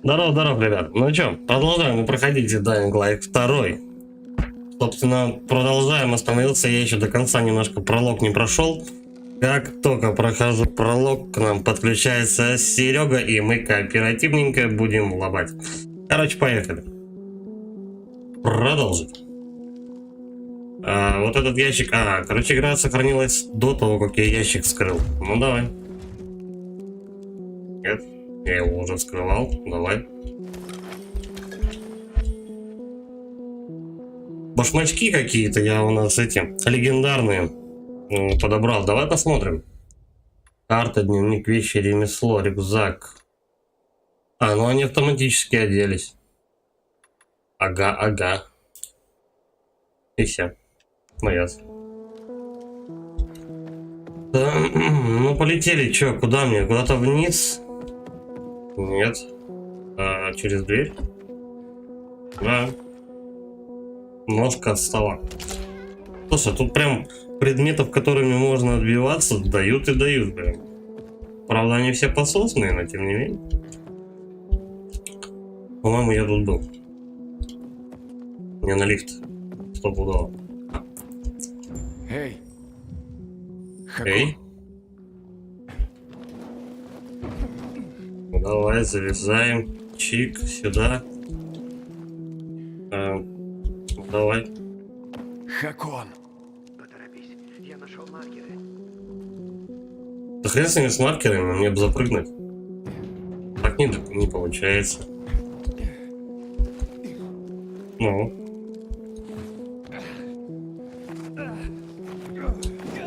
Здорово, здорово, ребят. Ну чё, продолжаем мы проходить Dying Light 2. Собственно, продолжаем. Остановился я еще до конца, немножко пролог не прошел. Как только прохожу пролог, к нам подключается Серега, и мы кооперативненько будем лобать. Короче, поехали. Продолжить. Вот этот ящик... короче, игра сохранилась до того, как я ящик вскрыл. Ну, давай. Нет, я его уже вскрывал. Давай. Башмачки какие-то я у нас эти легендарные подобрал. Давай посмотрим. Карта, дневник, вещи, ремесло, рюкзак. Ну они автоматически оделись. Ага. И все. Ну ясно. Ну полетели, чё, куда мне? Куда-то вниз? Нет. Через дверь? Да. Ножка от стола. Слушай, тут прям предметов, которыми можно отбиваться, дают и дают, блин. Правда, они все пососные, но тем не менее. По-моему, я тут был. Мне на лифт. Стопудово. Эй! Эй. Давай, залезаем. Чик, сюда. Давай. Хакон! Поторопись, я нашел маркеры. Да хрен с ними с маркерами, мне бы запрыгнуть. Так не получается. Ну.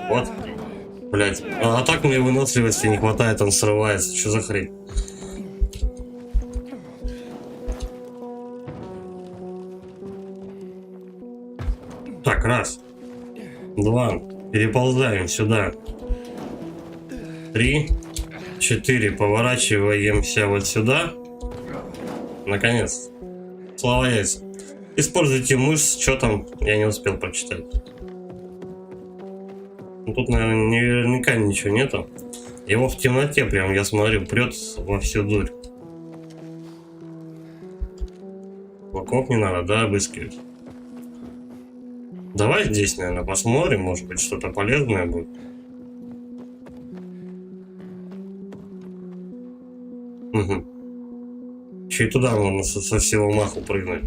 Вот. Блять. А так мне выносливости не хватает, он срывается. Что за хрень? Так, раз. Два. Переползаем сюда. 3, 4. Поворачиваемся вот сюда. Наконец. Слава яйца. Используйте мышь. Что там? Я не успел прочитать. Ну, тут, наверное, наверняка ничего нету. Его в темноте прям, я смотрю, прет во всю дурь. Вокруг не надо, да, обыскивать. Давай здесь, наверное, посмотрим, может быть, что-то полезное будет. Угу. Еще и туда можно со всего маху прыгнуть.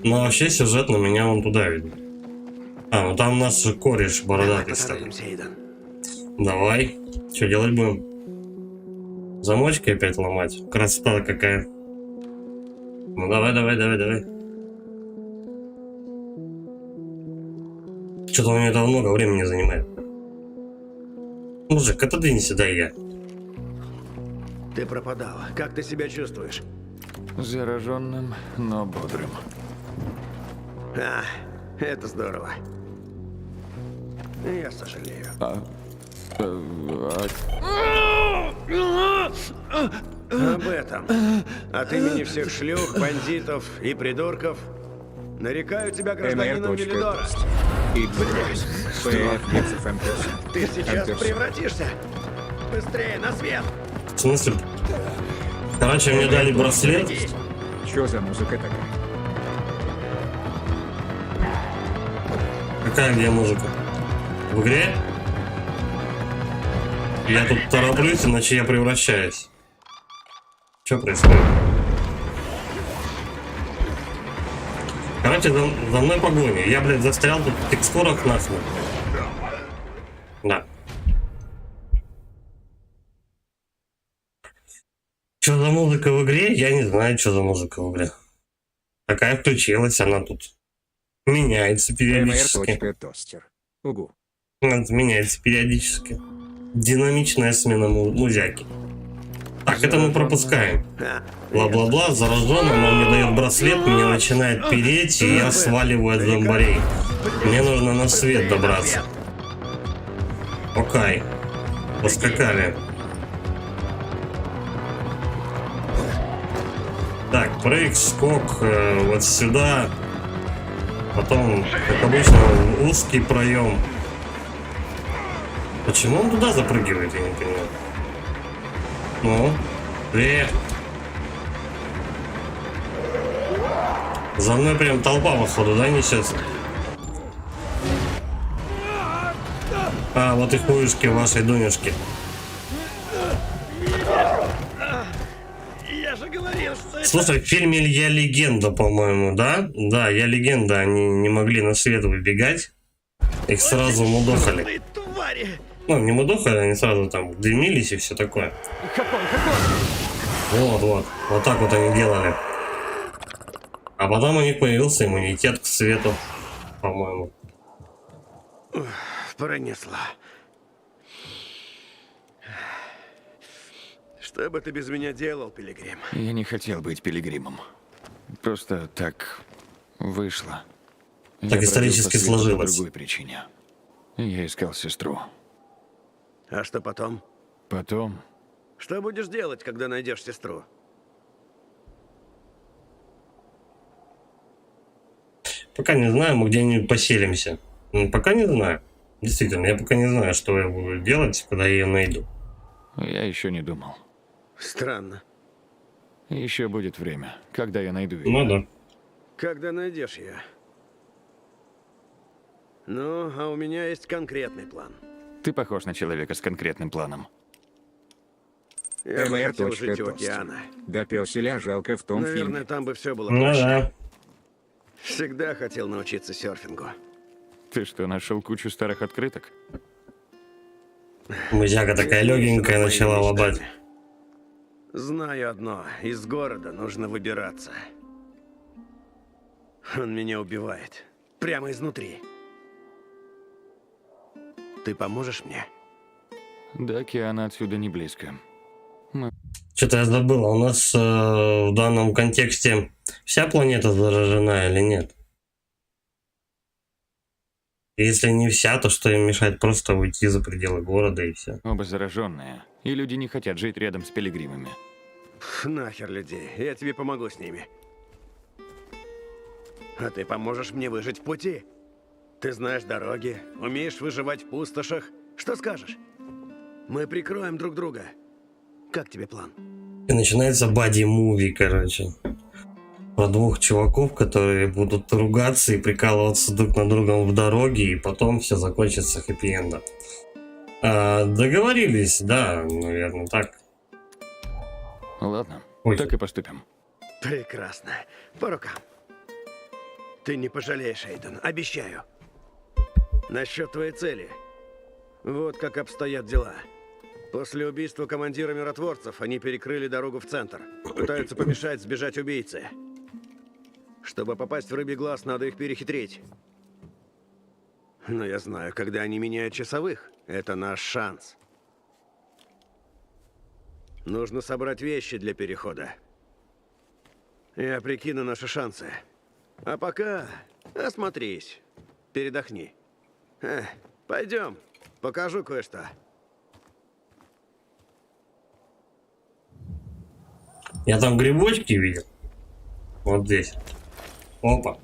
Но вообще сюжетно меня вон туда ведет. Ну там у нас же кореш бородатый стоит. Давай. Что делать будем? Замочки опять ломать? Красота какая. Ну давай. Что-то у меня это много времени занимает. Мужик, отодвинь сюда я. Ты пропадал. Как ты себя чувствуешь? Зараженным, но бодрым. Это здорово. Я сожалею. Об этом. От имени всех шлюх, бандитов и придурков нарекаю тебя гражданином Велидора. Ты сейчас превратишься. Быстрее, на свет! В смысле? Короче, мне дали браслет. Что за музыка такая? Какая где музыка? В игре? Я тут тороплюсь, иначе я превращаюсь. Что происходит? Короче, за мной погоня. Я, блядь, застрял тут в текстурах нахуй. Да. Что за музыка в игре? Я не знаю, что за музыка в игре. Такая включилась, она тут меняется периодически. Угу. Меняется периодически. Динамичная смена музяки. Так, это мы пропускаем. Бла-бла-бла, заражен, она мне дает браслет, меня начинает переть, и я сваливаю от зомбарей. Мне нужно на свет добраться. Окей. Поскакали. Так, прыг, скок, вот сюда. Потом, как обычно, узкий проем. Почему он туда запрыгивает, я не понимаю. Ну, привет. За мной прям толпа, походу, да, несется? А, вот и хуюшки вашей Дунюшки. Я же говорил, что Слушай, в фильме «Я легенда», по-моему, да? Да, «Я легенда», они не могли на свет выбегать. Их сразу мудохали. твари! Ну, не мудохали, они сразу там дымились и все такое. Хакон! Вот. Вот так вот они делали. А потом у них появился иммунитет к свету, по-моему. Пронесла. Что бы ты без меня делал, Пилигрим? Я не хотел быть пилигримом. Просто так вышло. Я бродил исторически по свету сложилось. По другой причине. Я искал сестру. А что потом? Потом Что будешь делать, когда найдешь сестру? Пока не знаю, мы где-нибудь поселимся. Пока не знаю. Действительно, я пока не знаю, что я буду делать, когда я ее найду. я еще не думал. Странно. Еще будет время, когда я найду ее. Ну да. Когда найдешь ее? Ну, а у меня есть конкретный план. Ты похож на человека с конкретным планом. Я бы МР. хотел жить у Тост. океана. Да пёселя жалко в том Наверное, фильме. там бы все было Ну проще. да. Всегда хотел научиться серфингу. Ты что, нашел кучу старых открыток? Музяка такая легенькая Моими начала лобать. мечтами. Знаю одно. Из города нужно выбираться. Он меня убивает. Прямо изнутри. Ты поможешь мне? До океана отсюда не близко. Что-то я забыл, а у нас в данном контексте вся планета заражена или нет? Если не вся, то что им мешает просто уйти за пределы города и все? Оба зараженные. И люди не хотят жить рядом с пилигримами. Нахер людей. Я тебе помогу с ними. А ты поможешь мне выжить в пути? Ты знаешь дороги, умеешь выживать в пустошах. Что скажешь? Мы прикроем друг друга. Как тебе план? И начинается бади-муви, короче. Про двух чуваков, которые будут ругаться и прикалываться друг на другом в дороге, и потом все закончится хэппи-эндом. Договорились, да, наверное, так. Ладно, Ой. так и поступим. Прекрасно. По рукам. Ты не пожалеешь, Эйден, обещаю. Насчет твоей цели. Вот как обстоят дела. После убийства командира миротворцев они перекрыли дорогу в центр. Пытаются помешать сбежать убийце. Чтобы попасть в рыбий глаз, надо их перехитрить. Но я знаю, когда они меняют часовых, это наш шанс. Нужно собрать вещи для перехода. Я прикину наши шансы. А пока осмотрись, передохни. Пойдем, покажу кое-что. Я там грибочки видел. Вот здесь. Опа.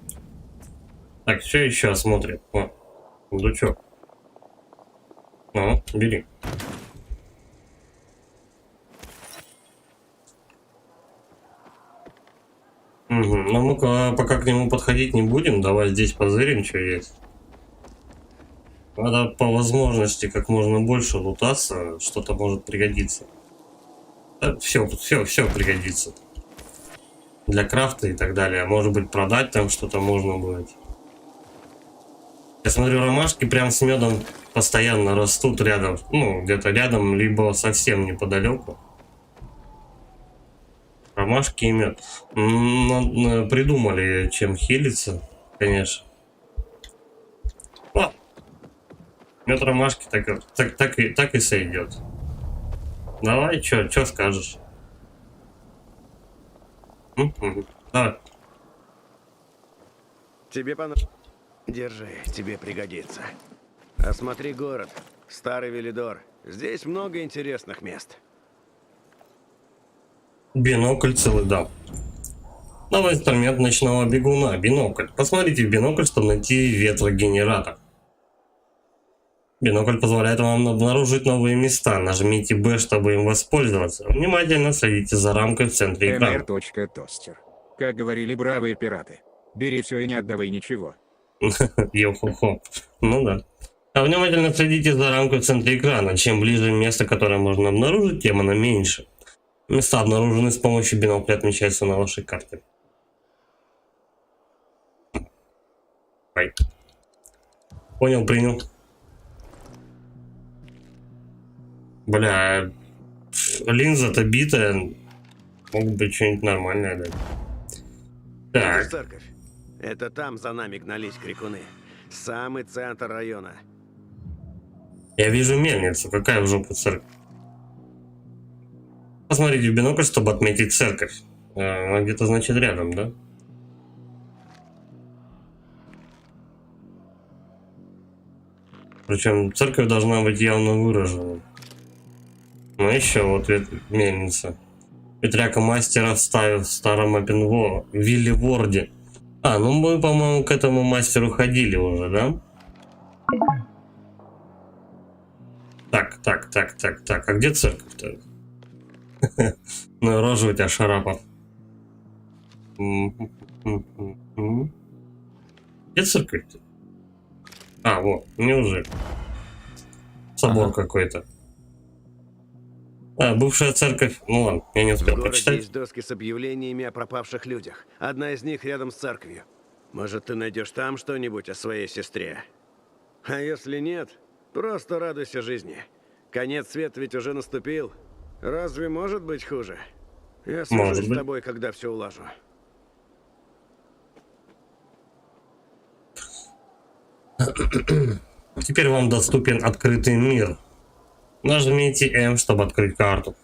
Так, что еще осмотрим? О, сундучок. Ну, бери. Угу. Ну мы пока к нему подходить не будем. Давай здесь позырим, что есть. Надо по возможности как можно больше лутаться. Что-то может пригодиться. Да, все пригодится. Для крафта и так далее. Может быть, продать там что-то можно будет. Я смотрю, ромашки прям с медом постоянно растут рядом. Ну, где-то рядом, либо совсем неподалеку. Ромашки и мед. Придумали, чем хилиться, конечно. О! Мед ромашки так и сойдет. Давай, чё скажешь? Давай. Тебе понравится? Держи, тебе пригодится. Осмотри город. Старый Велидор. Здесь много интересных мест. Бинокль целый, да. Новый инструмент ночного бегуна. Бинокль. Посмотрите в бинокль, чтобы найти ветрогенератор. Бинокль позволяет вам обнаружить новые места. Нажмите B, чтобы им воспользоваться. Внимательно следите за рамкой в центре экрана. mr.toaster. Как говорили бравые пираты. Бери все и не отдавай ничего. Йо-хо-хо. Ну да. А внимательно следите за рамкой в центре экрана. Чем ближе место, которое можно обнаружить, тем оно меньше. Места, обнаруженные с помощью бинокля, отмечаются на вашей карте. Ай. Понял, принял. Бля, линза-то битая. Могут быть что-нибудь нормальное, да. Видишь Так, церковь? Это там за нами гнались крикуны. Самый центр района. я вижу мельницу. Какая в жопу церковь? Посмотрите в бинокль, чтобы отметить церковь. Она где-то, значит, рядом, да? Причем церковь должна быть явно выражена. Ну еще вот мельница. Петряка мастера вставив в старом Вилливорде. А, ну мы, по-моему, к этому мастеру ходили уже, да? Так. А где церковь-то? Ну, рожа у тебя, Шарапов. Где церковь-то? А, вот, неужели? Собор какой-то. А, бывшая церковь. Ну ладно, я не В успел городе прочитать. есть доски с объявлениями о пропавших людях. Одна из них рядом с церковью. Может, ты найдешь там что-нибудь о своей сестре? А если нет, просто радуйся жизни. Конец света ведь уже наступил. Разве может быть хуже? Я Может свяжусь с быть. тобой, когда все улажу. Теперь вам доступен открытый мир. Нажмите М, чтобы открыть карту.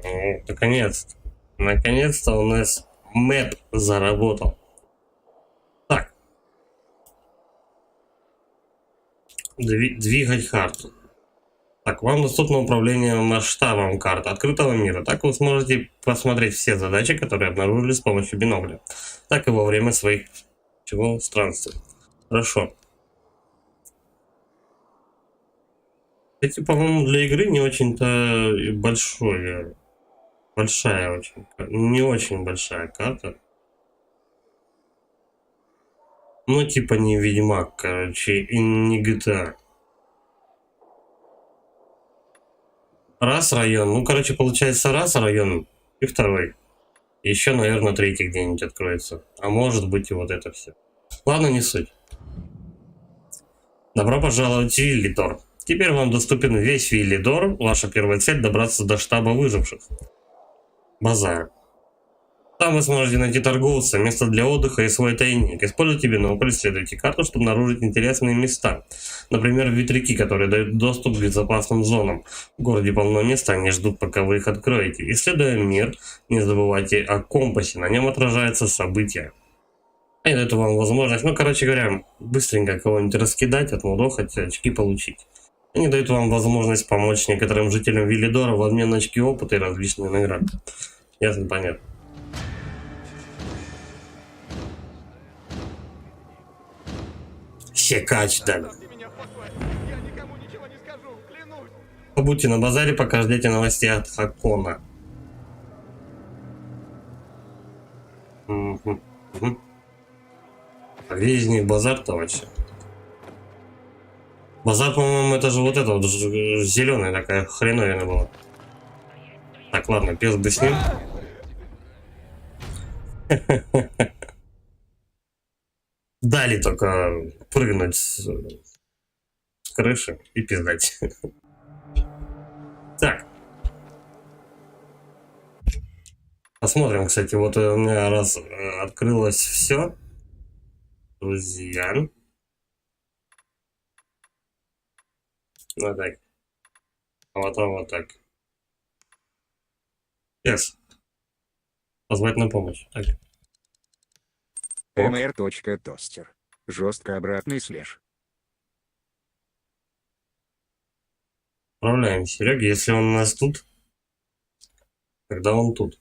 Ну, наконец-то. Наконец-то у нас мэп заработал. Так. Двигать карту. Так, вам доступно управление масштабом карты открытого мира. Так вы сможете посмотреть все задачи, которые обнаружили с помощью бинокля. Так и во время своих странствий. Хорошо. Эти, по-моему, для игры не очень-то большая очень, не очень большая карта. Ну, типа не Ведьмак, короче, и не GTA. Раз район, ну, короче, получается раз район и второй. Еще, наверное, третий где-нибудь откроется. А может быть и вот это все. Ладно, не суть. Добро пожаловать в Виллидор. Теперь вам доступен весь Виллидор. Ваша первая цель — добраться до штаба выживших. Базар. Там вы сможете найти торговца, место для отдыха и свой тайник. Используйте бинокль, исследуйте карту, чтобы обнаружить интересные места. Например, ветряки, которые дают доступ к безопасным зонам. В городе полно мест, они ждут, пока вы их откроете. Исследуя мир, не забывайте о компасе, на нем отражаются события. Они дают вам возможность, ну, короче говоря, быстренько кого-нибудь раскидать, отмудохать, очки получить. Они дают вам возможность помочь некоторым жителям Виллидора в обмен на очки опыта и различные награды. Ясно, понятно. Секач дали. Побудьте на базаре, пока ждете новостей от Хакона. А где из них базар-то вообще? Базар, по-моему, это же вот это вот зеленая такая хреновина была. Так, ладно, пес бы с ним. Дали только прыгнуть с крыши и пиздать. Так. Посмотрим, кстати, вот у меня раз открылось все. Друзья. Вот так. А потом вот так. Yes. Позвать на помощь. Так. mr.toaster. Жестко обратный слеж. Отправляем Сереге, если он у нас тут. Когда он тут.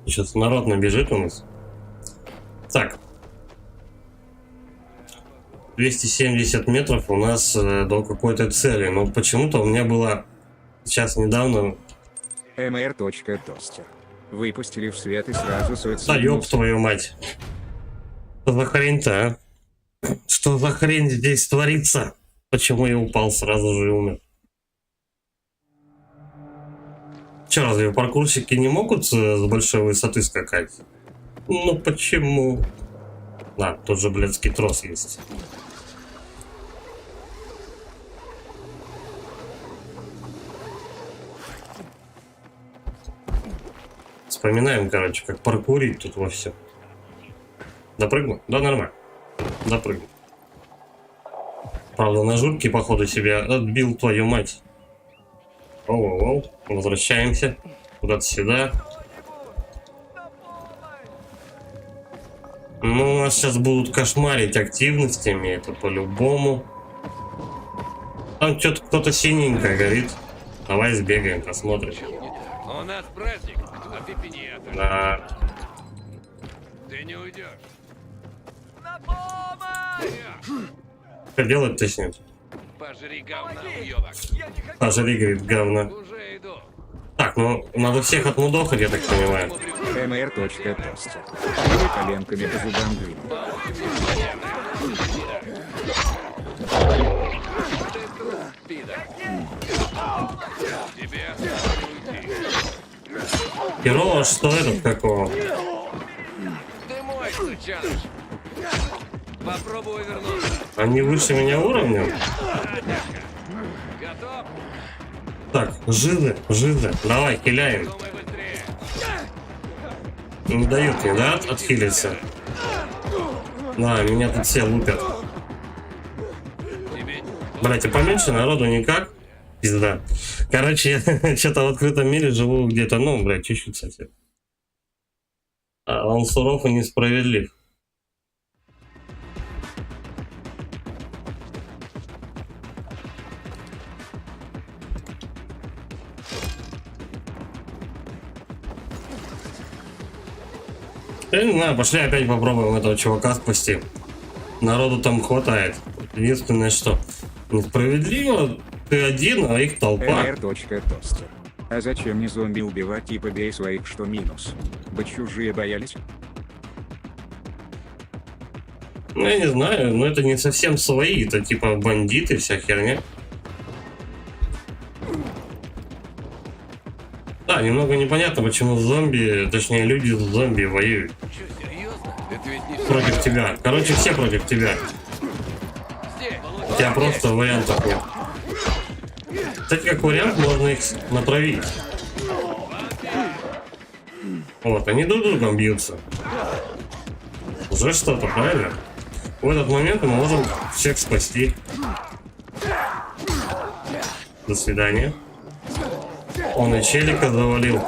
Сейчас народ набежит у нас. Так. 270 метров у нас до какой-то цели. Но почему-то у меня было сейчас недавно... mr.тостер. Выпустили в свет и сразу Да ёб суициднулся. твою мать. Что за хрень-то, а? Что за хрень здесь творится? Почему я упал сразу же и умер? Че, разве паркурщики не могут с большой высоты скакать? Ну почему? Да, тот же блядский трос есть. Вспоминаем, короче, как паркурить тут во все. Допрыгну? Да, нормально. Допрыгну. Правда, на журке, походу, себя отбил, твою мать. Оу-оу-оу. Возвращаемся. Куда-то сюда. Ну, у нас сейчас будут кошмарить активностями, это по-любому. Там что-то кто-то синенько горит. Давай сбегаем, посмотрим. У нас праздник, а ты пиньята. Да. Ты не уйдешь. Что делать точнее? Пожри говна, уёбок. Пожри, говорит, говно. Уже иду. Так, ну, надо всех отмудохать, я так понимаю. mr.тостер. Или коленками по зубам двинь. Пидор. Тебе уйти. Херово, что этот какого? Ты мой, сучаныш. Попробуй вернуться. Они выше меня уровнем? Готов? Так, жизы, давай, киляем. Думай быстрее. Не дают мне, да, отхилиться? Да, меня тут все лупят. Тебе Блять, а поменьше народу никак? Пизда. Короче, я что-то в открытом мире живу где-то, ну, блядь, чуть-чуть совсем. А он суров и несправедлив. Я не знаю, пошли опять попробуем этого чувака спасти. Народу там хватает. Единственное, что несправедливо, ты один, а их толпа. mr.тостер. А зачем не зомби убивать, типа бей своих, что минус? Бы чужие боялись? Ну, я не знаю, но это не совсем свои, это типа бандиты, вся херня. Да, немного непонятно, почему зомби, точнее люди с зомби воюют что, серьезно? Это ведь не против тебя. Короче, все против тебя. здесь. У тебя просто вариантов нет. Кстати, как вариант, можно их натравить. Вот, они друг с другом бьются. Уже что-то, правильно? В этот момент мы можем всех спасти. До свидания. Он и челика завалил.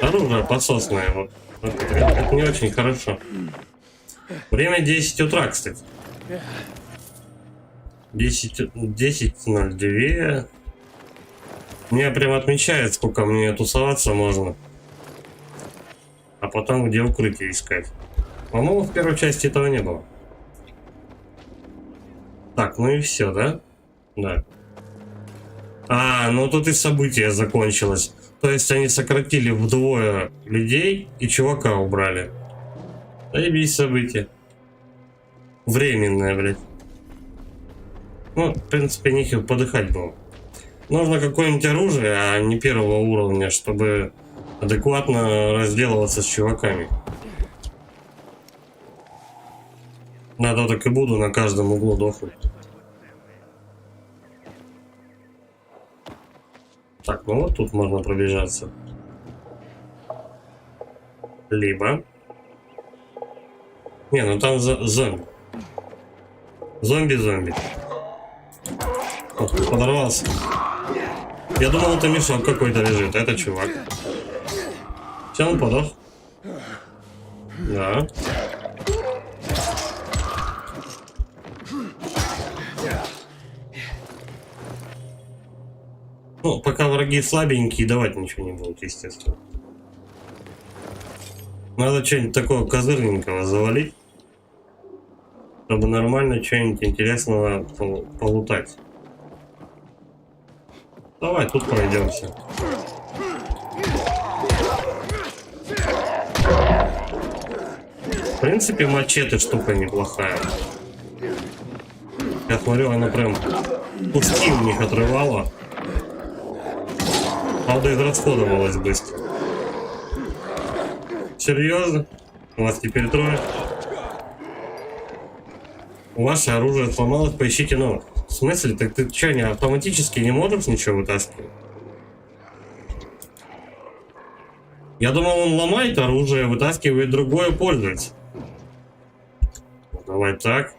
Оружие подсосное. Вот. Это не очень хорошо. Время 10 утра, кстати. 10:02. Меня прям отмечает, сколько мне тусоваться можно. А потом где укрытие искать. По-моему, в первой части этого не было. Так, ну и все, да? Да. А, ну тут и событие закончилось. То есть они сократили вдвое людей и чувака убрали. Заебись событие. Временное, блядь. Ну, в принципе, нехер подыхать было. Нужно какое-нибудь оружие, а не первого уровня, чтобы адекватно разделываться с чуваками. Надо так и буду на каждом углу дохнуть. Так, ну вот тут можно пробежаться. Либо... Не, ну там зомби. Зомби. О, подорвался. Я думал, это мешок какой-то лежит, а это чувак. Все, он подох. Да. Ну, пока враги слабенькие, давать ничего не будут, естественно. Надо что-нибудь такого козырненького завалить, чтобы нормально что-нибудь интересного полутать. Давай тут пройдемся. В принципе, мачете штука неплохая. Я смотрю, она прям куски у них отрывала. Правда, израсходовалась быстро. Серьезно? У вас теперь трое? Ваше оружие сломалось, поищите новое. В смысле? Так ты что, не автоматически не можешь ничего вытаскивать? Я думал, он ломает оружие, вытаскивает другое, пользуется. Давай так.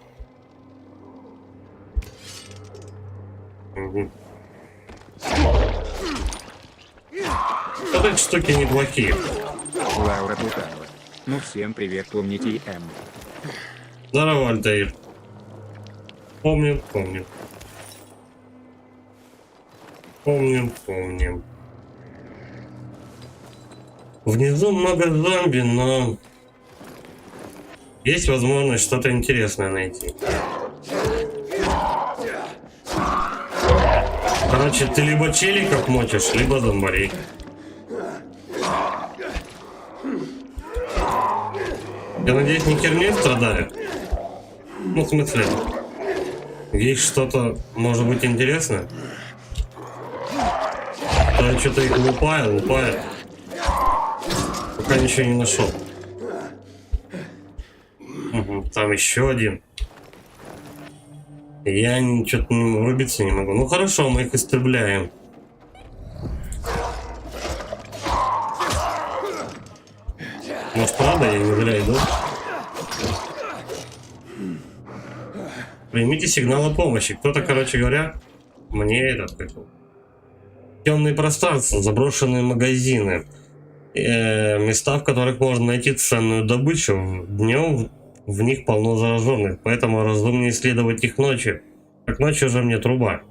Угу. Вот эти штуки неплохие. Лаура Плутанова. Ну всем привет, помните М. Здорово, Альтаир. Помним. Внизу много зомби, но есть возможность что-то интересное найти. Короче, ты либо челиков мочишь, либо зомбарей. Я надеюсь, не херней страдали? Ну, в смысле, есть что-то, может быть, интересное? Я что-то их лупаю. Пока ничего не нашел. Угу, там еще один. Я что-то врубиться не могу. Ну хорошо, мы их истребляем. Может, правда, я не зря иду? Примите сигнал о помощи. Кто-то, короче говоря, мне этот какой. Темные пространства, заброшенные магазины, места, в которых можно найти ценную добычу. Днем в них полно зараженных, поэтому разумнее исследовать их ночью. Как ночью уже мне труба.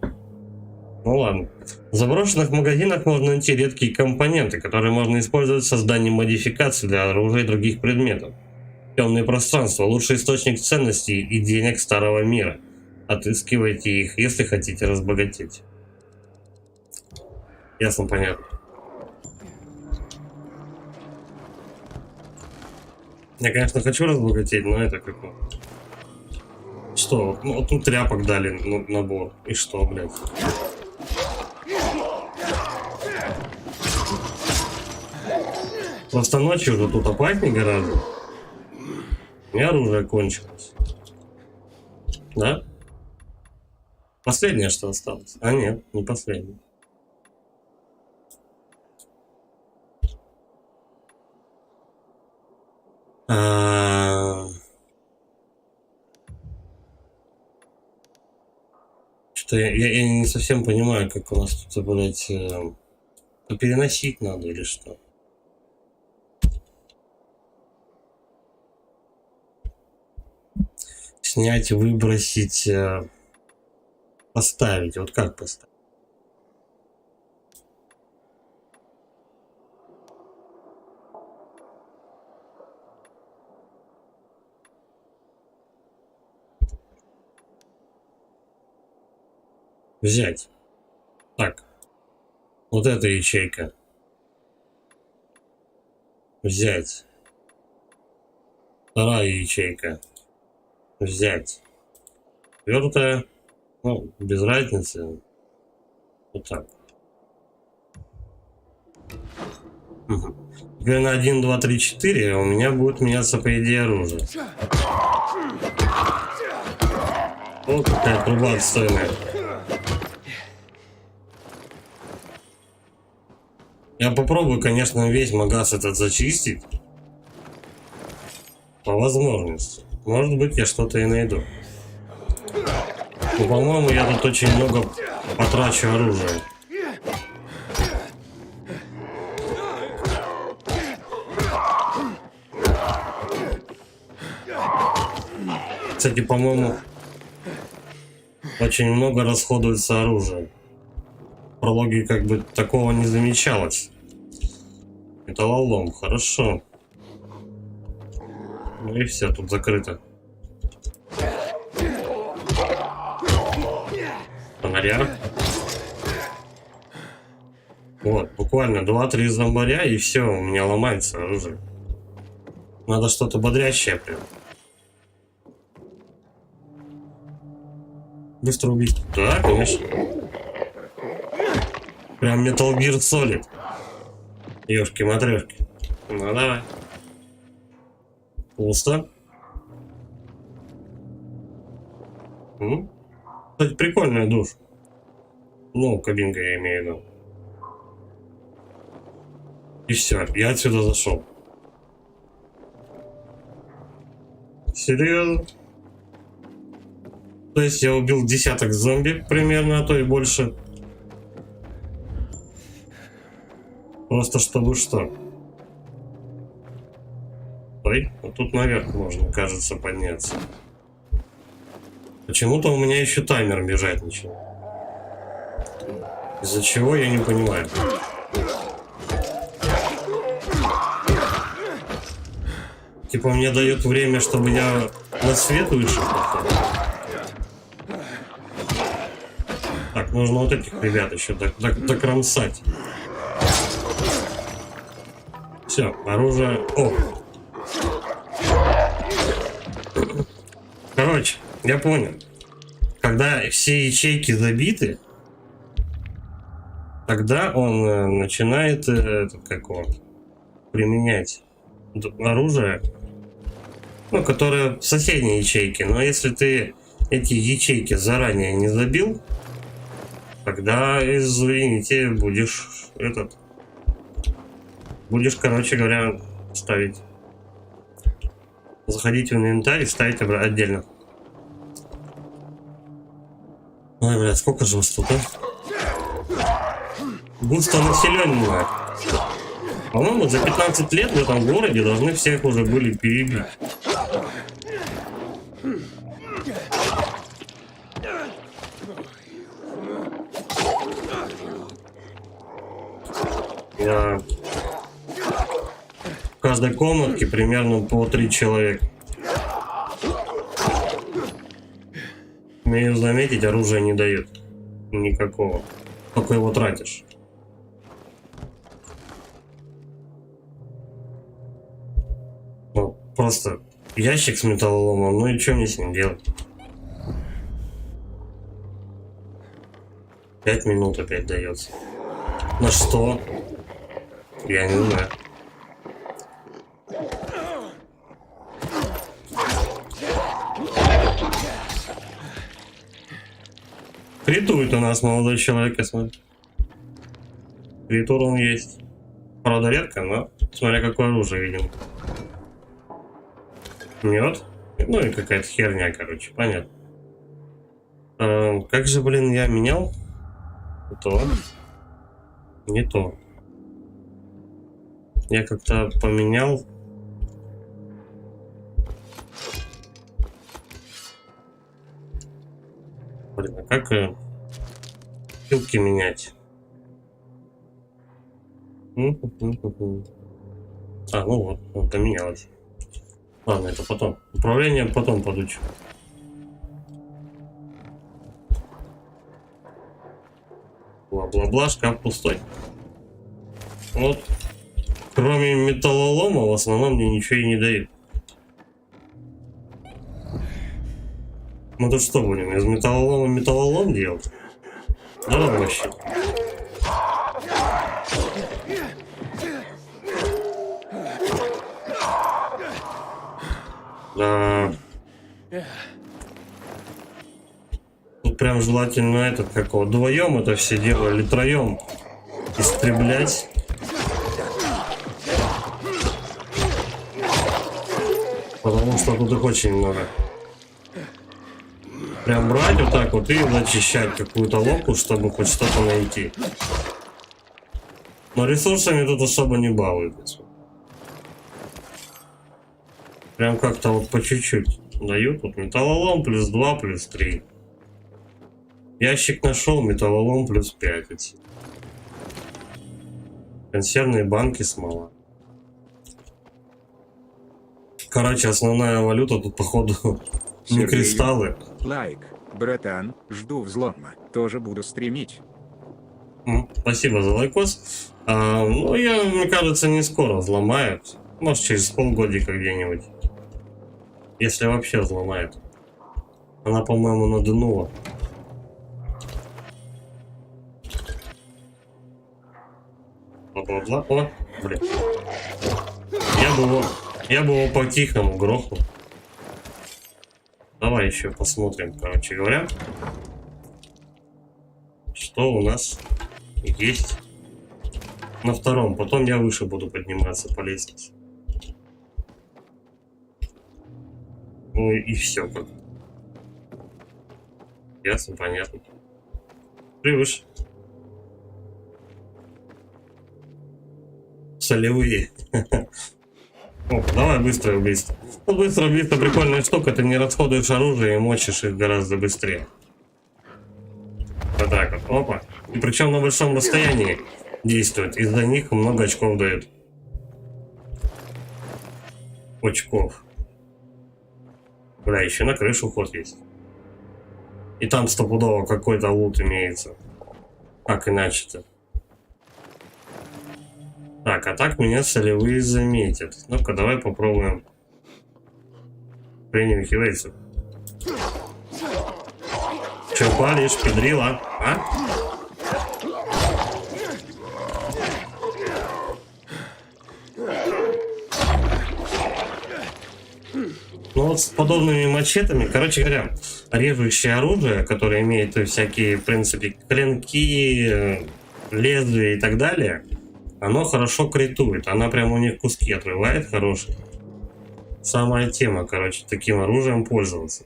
Ну ладно. В заброшенных магазинах можно найти редкие компоненты, которые можно использовать в создании модификаций для оружия и других предметов. Темные пространства – лучший источник ценностей и денег старого мира. Отыскивайте их, если хотите разбогатеть. Ясно, понятно. Я, конечно, хочу разбогатеть, но это как... Что? Ну, вот тут тряпок дали набор. И что, блядь? Просто ночью уже тут опаснее гораздо. У меня оружие кончилось. Да? Последнее, что осталось. А нет, не последнее. Что-то я не совсем понимаю, как у нас тут, блядь, переносить надо или что. Снять, выбросить, поставить. Вот как поставить? Взять. Так. Вот эта ячейка. Взять. Вторая ячейка. Взять. Четвертая. Ну, без разницы. Вот так. Угу. Теперь на 1, 2, 3, 4 у меня будет меняться, по идее, оружие. Вот какая труба отстойная. Я попробую, конечно, весь магаз этот зачистить. По возможности. Может быть, я что-то и найду. Но, по-моему, я тут очень много потрачу оружия. Кстати, по-моему, очень много расходуется оружие. В прологе как бы такого не замечалось. Металлолом, хорошо. Ну и все, тут закрыто. Фонаря. Вот, буквально 2-3 зомбаря, и все, у меня ломается оружие. Надо что-то бодрящее прям. Быстро убить. Да, конечно. Прям Metal Gear Solid. Ёшки-матрёшки. Ну давай. Пусто. Кстати, прикольная душ. Ну, кабинка я имею в виду. И все, я отсюда зашел. Серьезно? То есть я убил десяток зомби примерно, а то и больше. Просто чтобы что? Ой, вот тут наверх можно, кажется, подняться. Почему-то у меня еще таймер бежать начал. Из-за чего, я не понимаю. Типа мне дают время, чтобы я на свет вышел. Так, нужно вот этих ребят еще докромсать. Все, оружие. О! Короче, я понял. Когда все ячейки забиты, тогда он начинает применять оружие, ну, которое в соседней ячейке. Но если ты эти ячейки заранее не забил, тогда, извините, будешь короче говоря, ставить. Заходить в инвентарь и ставить отдельно. Ой, блядь, сколько же вас тут, а? Густо населенное. По-моему, за 15 лет в этом городе должны всех уже были перебить. Да. В каждой комнатке примерно по 3 человека. Смею заметить, оружие не дает никакого. Только его тратишь. Ну, просто ящик с металлоломом, ну и что мне с ним делать? 5 минут опять дается. На что? Я не знаю. Критует у нас молодой человек, я смотрю. Критур он есть. Правда редко, но смотря какое оружие видим. Мед. Ну и какая-то херня, короче, понятно. Как же, блин, я менял? То. Не то. Я как-то поменял. Блин, а как пилки менять? А, ну вот, поменялось. Ладно, это потом. Управление потом подучу. Бла-бла-бла, шкаф пустой. Вот. Кроме металлолома, в основном мне ничего и не дают. Мы тут что будем? Из металлолома металлолом делать? Да вообще. Да. Тут прям желательно этот, как его, вдвоем это все дело, или троем истреблять. Потому что тут их очень много. Прям брать вот так вот и зачищать какую-то локу, чтобы хоть что-то найти. Но ресурсами тут особо не балуются. Прям как-то вот по чуть-чуть дают. Вот металлолом плюс 2, плюс 3. Ящик нашел, металлолом плюс 5. Консервные банки, смола. Короче, основная валюта тут, походу, не Сергей. кристаллы. Лайк, братан, жду взлома, тоже буду стримить. Спасибо за лайкос. Ну, мне кажется, не скоро взломают. Может, через полгодика где-нибудь. Если вообще взломают. Она, по-моему, надунула. Бла-бла-бла. О, блин. Я бы его по-тихому грохнул. Давай еще посмотрим, короче говоря, что у нас есть на втором. Потом я выше буду подниматься по лестнице. Ну и все как. Ясно, понятно. Превыше. Солевые. О, давай быстро убийство. Ну, быстро убийство прикольная штука, ты не расходуешь оружие и мочишь их гораздо быстрее. Вот так вот, опа. И причем на большом расстоянии действует. Из-за них много очков дают. Очков. Бля, еще на крышу ход есть. И там стопудово какой-то лут имеется. Как иначе-то? Так, а так меня солевые заметят. Ну-ка, давай попробуем. Принюхивайся. Че палишь, педрила? А? Ну вот с подобными мачетами, короче говоря, режущее оружие, которое имеет всякие, в принципе, клинки, лезвия и так далее, оно хорошо критует. Она прям у них куски отрывает хорошие. Самая тема, короче, таким оружием пользоваться.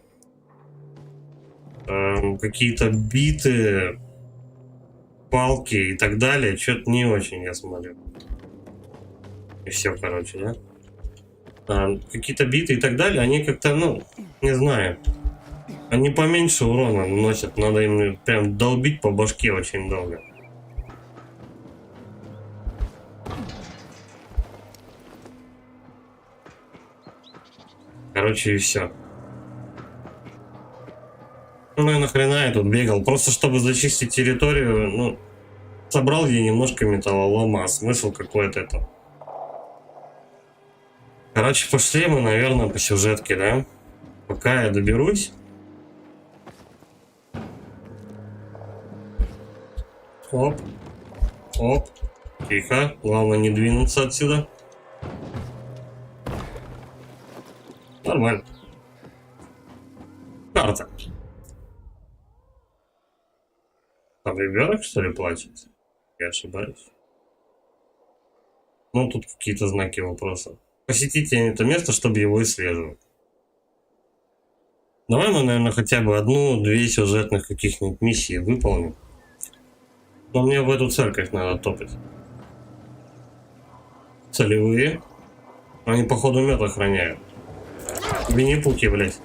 Какие-то биты, палки и так далее, что-то не очень, я смотрю. И все, короче, да? Какие-то биты и так далее, они как-то, ну, не знаю. Они поменьше урона наносят, надо им прям долбить по башке очень долго. Короче, и все. Ну и нахрена я тут бегал? Просто чтобы зачистить территорию, ну, собрал я немножко металлолома, а смысл какой-то это. Короче, пошли мы, наверное, по сюжетке, да? Пока я доберусь. Оп. Оп. Тихо. Главное не двинуться отсюда. Нормально. Карта. Там ребенок, что ли, плачет? Я ошибаюсь. Ну, тут какие-то знаки вопроса. Посетите это место, чтобы его исследовать. Давай мы, наверное, хотя бы одну-две сюжетных каких-нибудь миссий выполним. Но мне в эту церковь надо топать. Целевые. Они, походу, мед охраняют. Винни-Пухи, блядь.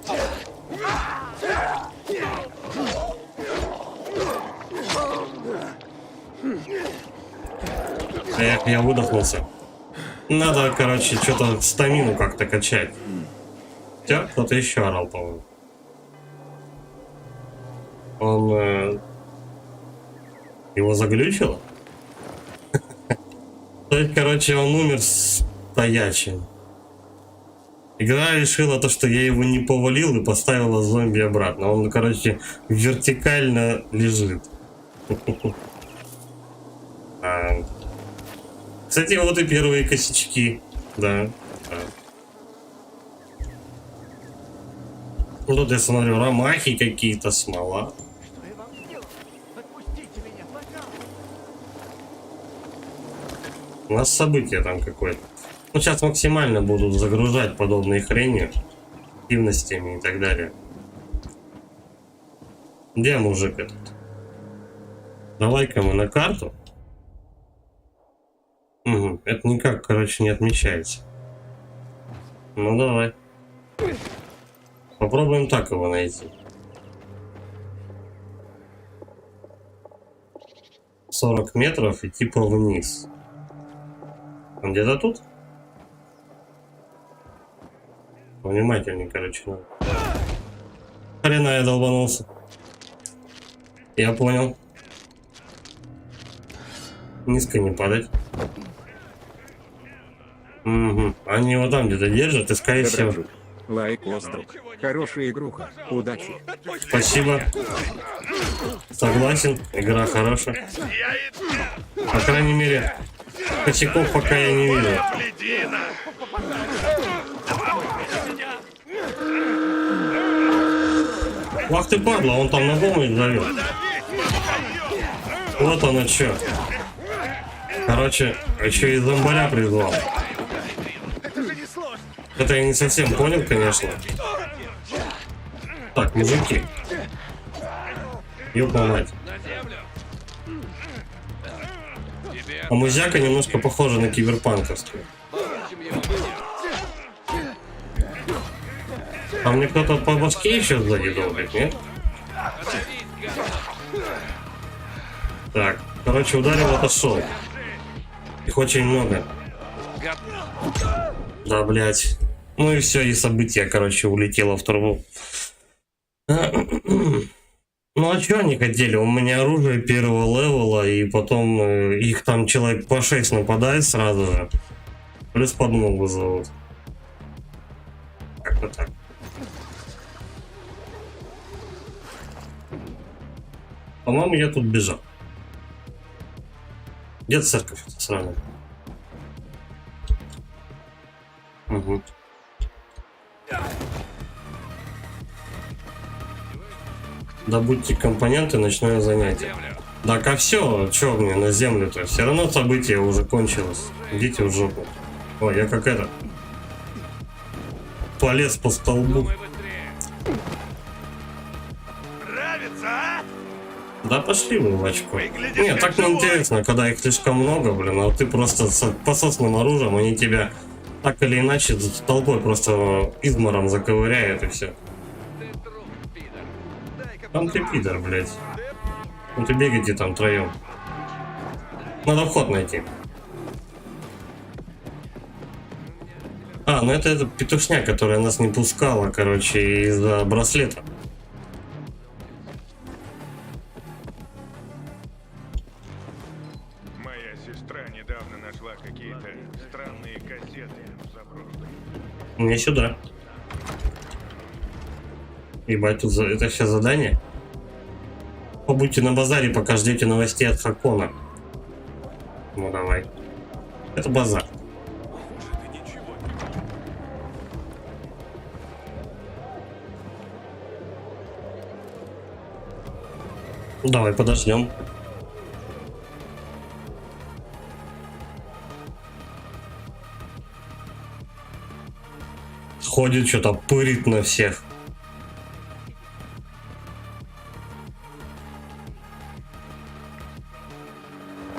Эх, я выдохнулся. Надо, короче, что-то стамину как-то качать. Хотя кто-то еще орал, по-моему. Он... его заглючило? То есть, короче, он умер стоячим. Игра решила то, что я его не повалил и поставила зомби обратно. Он, короче, вертикально лежит. Кстати, вот и первые косячки. Да. Ну, тут я смотрю, ромахи какие-то, смола. У нас событие там какое-то. Ну, сейчас максимально будут загружать подобные хрени, активностями и так далее. Где мужик этот? Давай-ка мы на карту. Угу, это никак, короче, не отмечается. Ну, давай. Попробуем так его найти. 40 метров и типа вниз. Он где-то тут? Внимательнее, короче. Надо. Хрена я долбанулся. Я понял. Низко не падать. Угу. Они его там где-то держат, и скорее всего... Доброжу. Лайк, остров. Хорошая игруха. Удачи. Спасибо. Согласен, игра хорошая. По крайней мере, косяков пока я не вижу. Ах ты падла, он там на помощь зовет. Вот оно чё. Короче, еще и зомбаря призвал. Это я не совсем понял, конечно. Так, мужики. Ёб мать. А музяка немножко похожа на киберпанковскую. А мне кто-то по башке еще сзади долбит, нет? Так, короче, ударил, отошел. Их очень много. Да, блять. Ну и все, и событие, короче, улетело в трубу. Ну а что они хотели? У меня оружие первого левела, и потом их там человек по 6 нападает сразу же. Плюс подмогу зовут. Как-то так. По-моему, я тут бежал. Где церковь сраная? Угу. Добудьте компоненты, ночное занятие. Так, а все, что мне на землю-то? Все равно событие уже кончилось. Идите в жопу. Ой, я как это. Полез по столбу. Да пошли вы в очко. Нет, так неинтересно, когда их слишком много, блин, а ты просто с пососным оружием, они тебя так или иначе толпой просто измором заковыряют и все. Там ты пидор, блядь. Ну ты бегайте там втроем. Надо вход найти. А, ну это петушня, которая нас не пускала, короче, из-за браслета. Моя сестра недавно нашла какие-то странные кассеты в заброшке. Мне сюда. Ебать, тут это все задание? Побудьте на базаре, пока ждете новостей от Хакона. Ну давай. Это базар. Давай подождем. Ходит, что-то пырит на всех.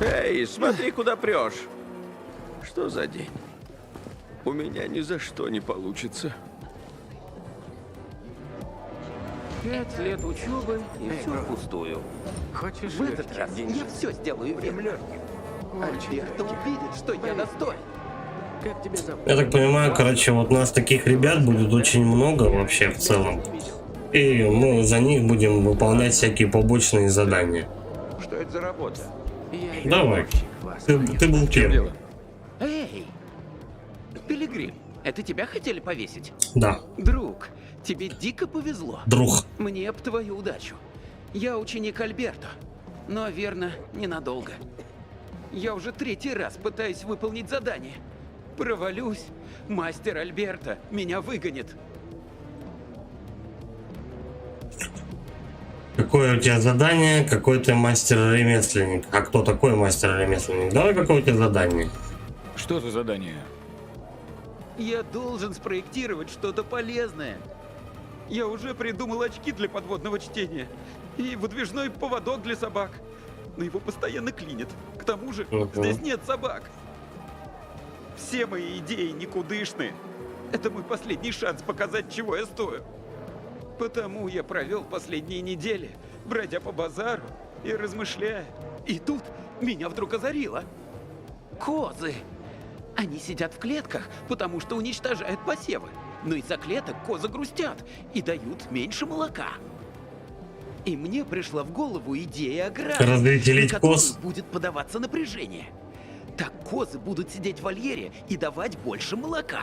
Эй, смотри, куда прешь. Что за день? У меня ни за что не получится. 5 лет учебы и все впустую. Хочешь В этот раз я все сделаю верно. Альберто увидит, что я достоин. Как тебя зовут? Я так понимаю, короче, вот нас таких ребят будет очень много вообще в целом. И мы за них будем выполнять всякие побочные задания. Что это за работа? Давай. Ты был первым. Эй, Пилигрим, это тебя хотели повесить? Да, Друг, тебе дико повезло. друг. Мне б твою удачу. Я ученик Альберто, но, верно, ненадолго. Я уже 3-й раз пытаюсь выполнить задание. Провалюсь, мастер Альберто меня выгонит. Какое у тебя задание? Какой ты мастер-ремесленник? А кто такой мастер-ремесленник? Давай, какое у тебя задание? Что за задание? Я должен спроектировать что-то полезное. Я уже придумал очки для подводного чтения и выдвижной поводок для собак. Но его постоянно клинит. К тому же, здесь нет собак. Все мои идеи никудышны. Это мой последний шанс показать, чего я стою. Потому я провел последние недели, бродя по базару и размышляя. И тут меня вдруг озарило. Козы! Они сидят в клетках, потому что уничтожают посевы. Но из-за клеток козы грустят и дают меньше молока. И мне пришла в голову идея ограды, Разделить на которую коз. будет подаваться напряжение. Так козы будут сидеть в вольере и давать больше молока.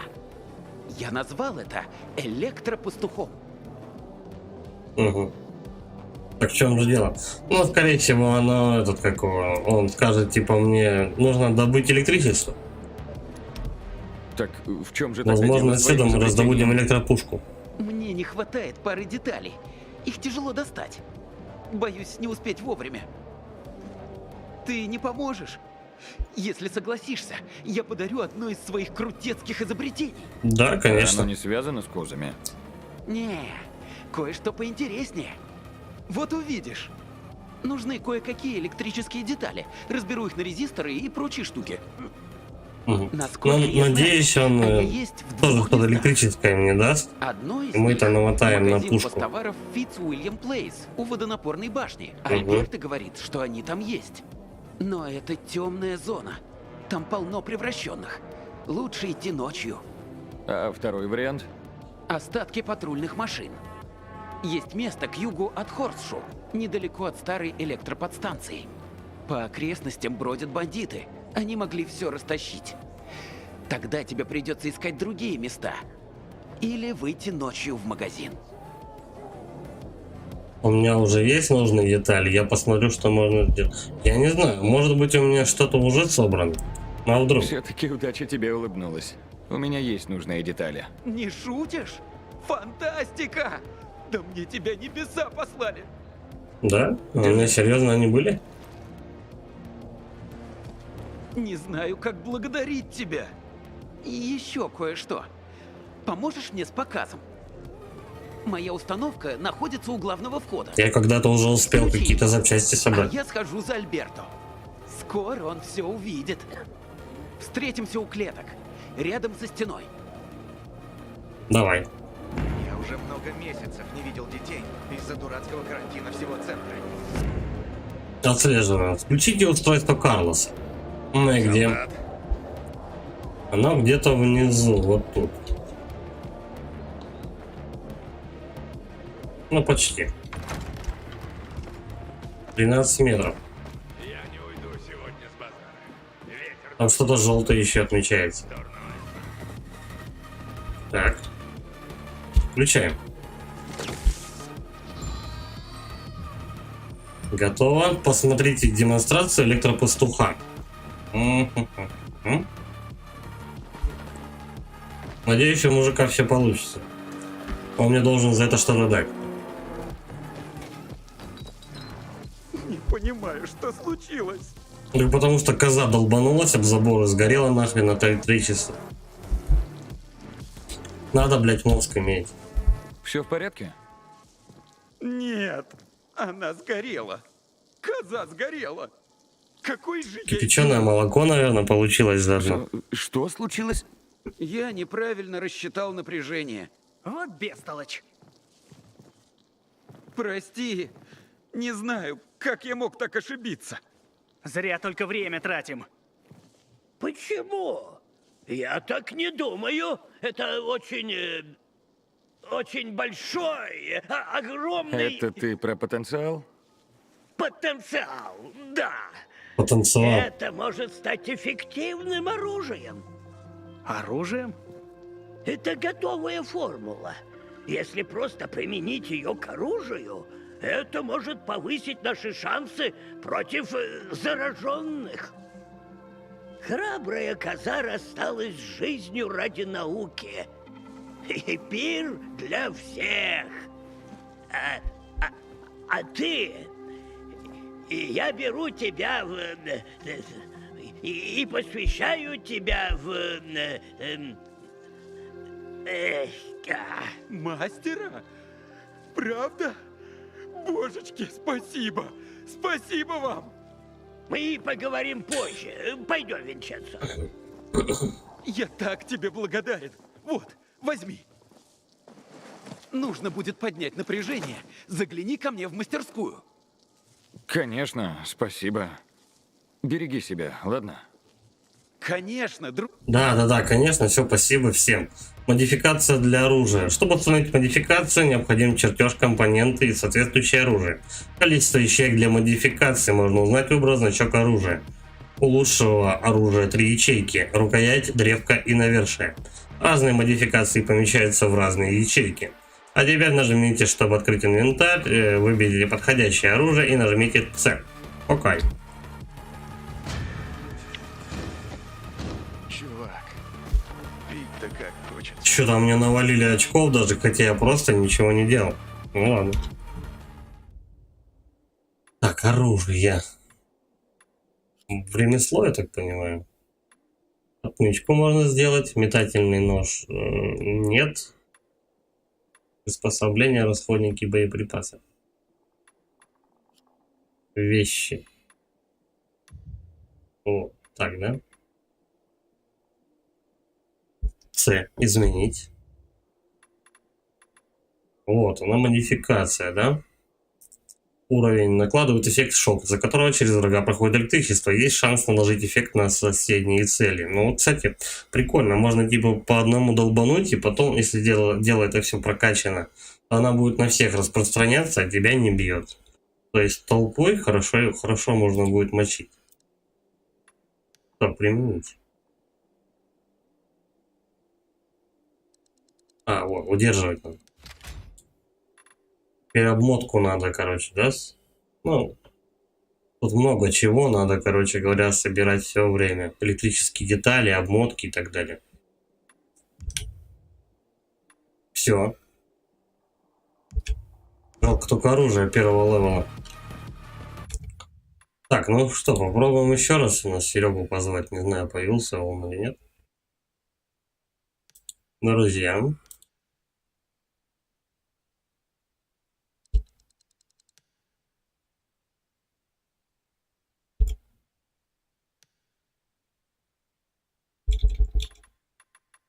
Я назвал это электропастухом. Угу. Так в чем же дело? Ну, скорее всего, оно, он скажет, типа, мне нужно добыть электричество. Так в чем же тогда Возможно, дело с отсюда твоим мы раздобудем изобретением? электропушку. Мне не хватает пары деталей. Их тяжело достать. Боюсь не успеть вовремя. Ты не поможешь? Если согласишься, я подарю одно из своих крутецких изобретений. Да, конечно. Оно не связано с козами. Не, кое-что поинтереснее. Вот увидишь. Нужны кое-какие электрические детали. Разберу их на резисторы и прочие штуки. Мгм. Насколько Ну, я надеюсь, знаю, он они есть в тоже двух что-то местах. электрическое мне даст. Одно из И мы них это намотаем на магазин пушку. посттоваров Фитц-Уильям Плейс у водонапорной башни. Мгм. Альберто говорит, что они там есть. Но это темная зона. Там полно превращенных. Лучше идти ночью. А второй вариант? Остатки патрульных машин. Есть место к югу от Хорсшу, недалеко от старой электроподстанции. По окрестностям бродят бандиты. Они могли все растащить. Тогда тебе придется искать другие места. Или выйти ночью в магазин. У меня уже есть нужные детали. Я посмотрю, что можно сделать. Я не знаю, может быть, у меня что-то уже собрано. Ну, а вдруг? Все-таки удача тебе улыбнулась. У меня есть нужные детали. Не шутишь? Фантастика! Да мне тебя небеса послали! Да? А у меня серьезно они были? Не знаю, как благодарить тебя. И еще кое-что. Поможешь мне с показом? Моя установка находится у главного входа. Я когда-то уже успел Включи. какие-то запчасти А собрать. я схожу за Альберто. Скоро он все увидит. Встретимся у клеток, рядом со стеной. Давай. Я уже много месяцев не видел детей из-за дурацкого карантина всего центра. Отслеживаю. Включите устройство Карлоса. Ну и где? Солдат. Оно где-то внизу, вот тут. Ну, почти. 13 метров. Я не уйду сегодня с базара. Ветер Там что-то желтое еще отмечается. дурной. Так. Включаем. Готово. Посмотрите демонстрацию электропастуха. М-м-м. Надеюсь, у мужика все получится. Он мне должен за это что-то дать. Не понимаю, что случилось. Ну, потому что коза долбанулась об забор и сгорела нахрен на 3 часа. Надо, блядь, мозг иметь. Все в порядке? Нет, она сгорела. Коза сгорела. Какой же я... Кипяченое молоко, наверное, получилось заодно. Что случилось? Я неправильно рассчитал напряжение. Вот бестолочь. Прости. Не знаю, как я мог так ошибиться. Зря только время тратим. Почему? Я так не думаю. Это очень большой, огромный Это ты про потенциал? потенциал. Да. Потенциал. Это может стать эффективным оружием. Оружием? Это готовая формула. Если просто применить ее к оружию, это может повысить наши шансы против зараженных. Храбрая коза рассталась с жизнью ради науки. И пир для всех. А ты... И я беру тебя и посвящаю тебя в... Мастера? Правда? Божечки, спасибо! Спасибо вам! Мы поговорим позже. Пойдем, Винченцо. Я так тебе благодарен. Вот, возьми. Нужно будет поднять напряжение. Загляни ко мне в мастерскую. Конечно, спасибо. Береги себя, ладно? Конечно, Да, конечно, все, спасибо всем. Модификация для оружия. Чтобы установить модификацию, необходим чертеж, компоненты и соответствующее оружие. Количество ячеек для модификации можно узнать, выбрав значок оружия. У лучшего оружия 3 ячейки: рукоять, древко и навершие. Разные модификации помещаются в разные ячейки. А теперь нажмите, чтобы открыть инвентарь, выберите подходящее оружие и нажмите C. Окей. Чувак, пить-то как хочется. Что-то мне навалили очков даже, хотя я просто ничего не делал. Ну ладно. Так, оружие. Ремесло, я так понимаю. Отмычку можно сделать. Метательный нож нет. Приспособления, расходники, боеприпасы. Вещи. О, так, да? С. Изменить. Вот, она модификация, да? Уровень накладывает эффект шок, за которого через врага проходит электричество. Есть шанс наложить эффект на соседние цели. Ну, вот, кстати, прикольно. Можно типа по одному долбануть, и потом, если дело это все прокачано, то она будет на всех распространяться, а тебя не бьет. То есть толпой хорошо можно будет мочить. Что, применить? А, вот, удерживать надо. Переобмотку надо, короче, да? Ну, тут много чего надо, короче говоря, собирать все время. Электрические детали, обмотки и так далее. Все. Жалко только оружие первого левела. Так, ну что, попробуем еще раз у нас Серегу позвать. Не знаю, появился он или нет. Друзья.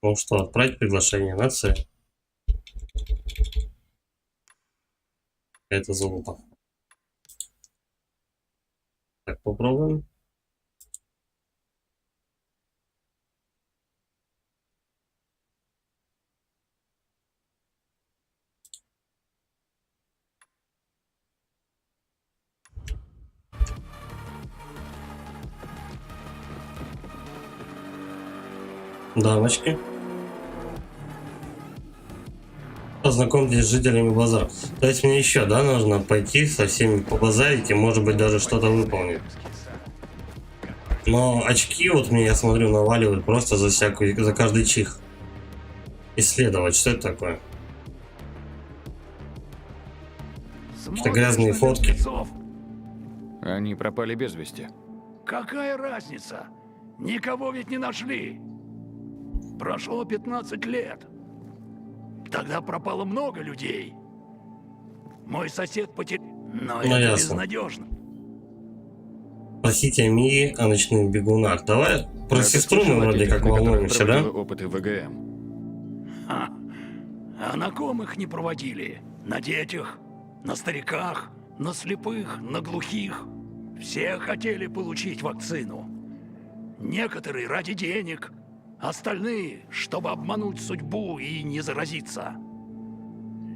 Ну что, отправить приглашение на С. Это залупа. Так, попробуем. Дамочки. Познакомьтесь с жителями базара. То есть мне еще, да, нужно пойти со всеми побазарить и, может быть, даже что-то выполнить. Но очки вот мне, я смотрю, наваливают просто за каждый чих. Исследовать, что это такое? Что грязные фотки. Они пропали без вести. Какая разница? Никого ведь не нашли. Прошло 15 лет. Тогда пропало много людей. Мой сосед потерял... Но это ясно. безнадежно. Спросите о Мии, о ночных бегунах. Давай про Это сестру мы слышал о вроде детях, как на которых волнуемся, да? проводила опыты ВГМ. А на ком их не проводили? На детях, на стариках, на слепых, на глухих. Все хотели получить вакцину. Некоторые ради денег, остальные, чтобы обмануть судьбу и не заразиться.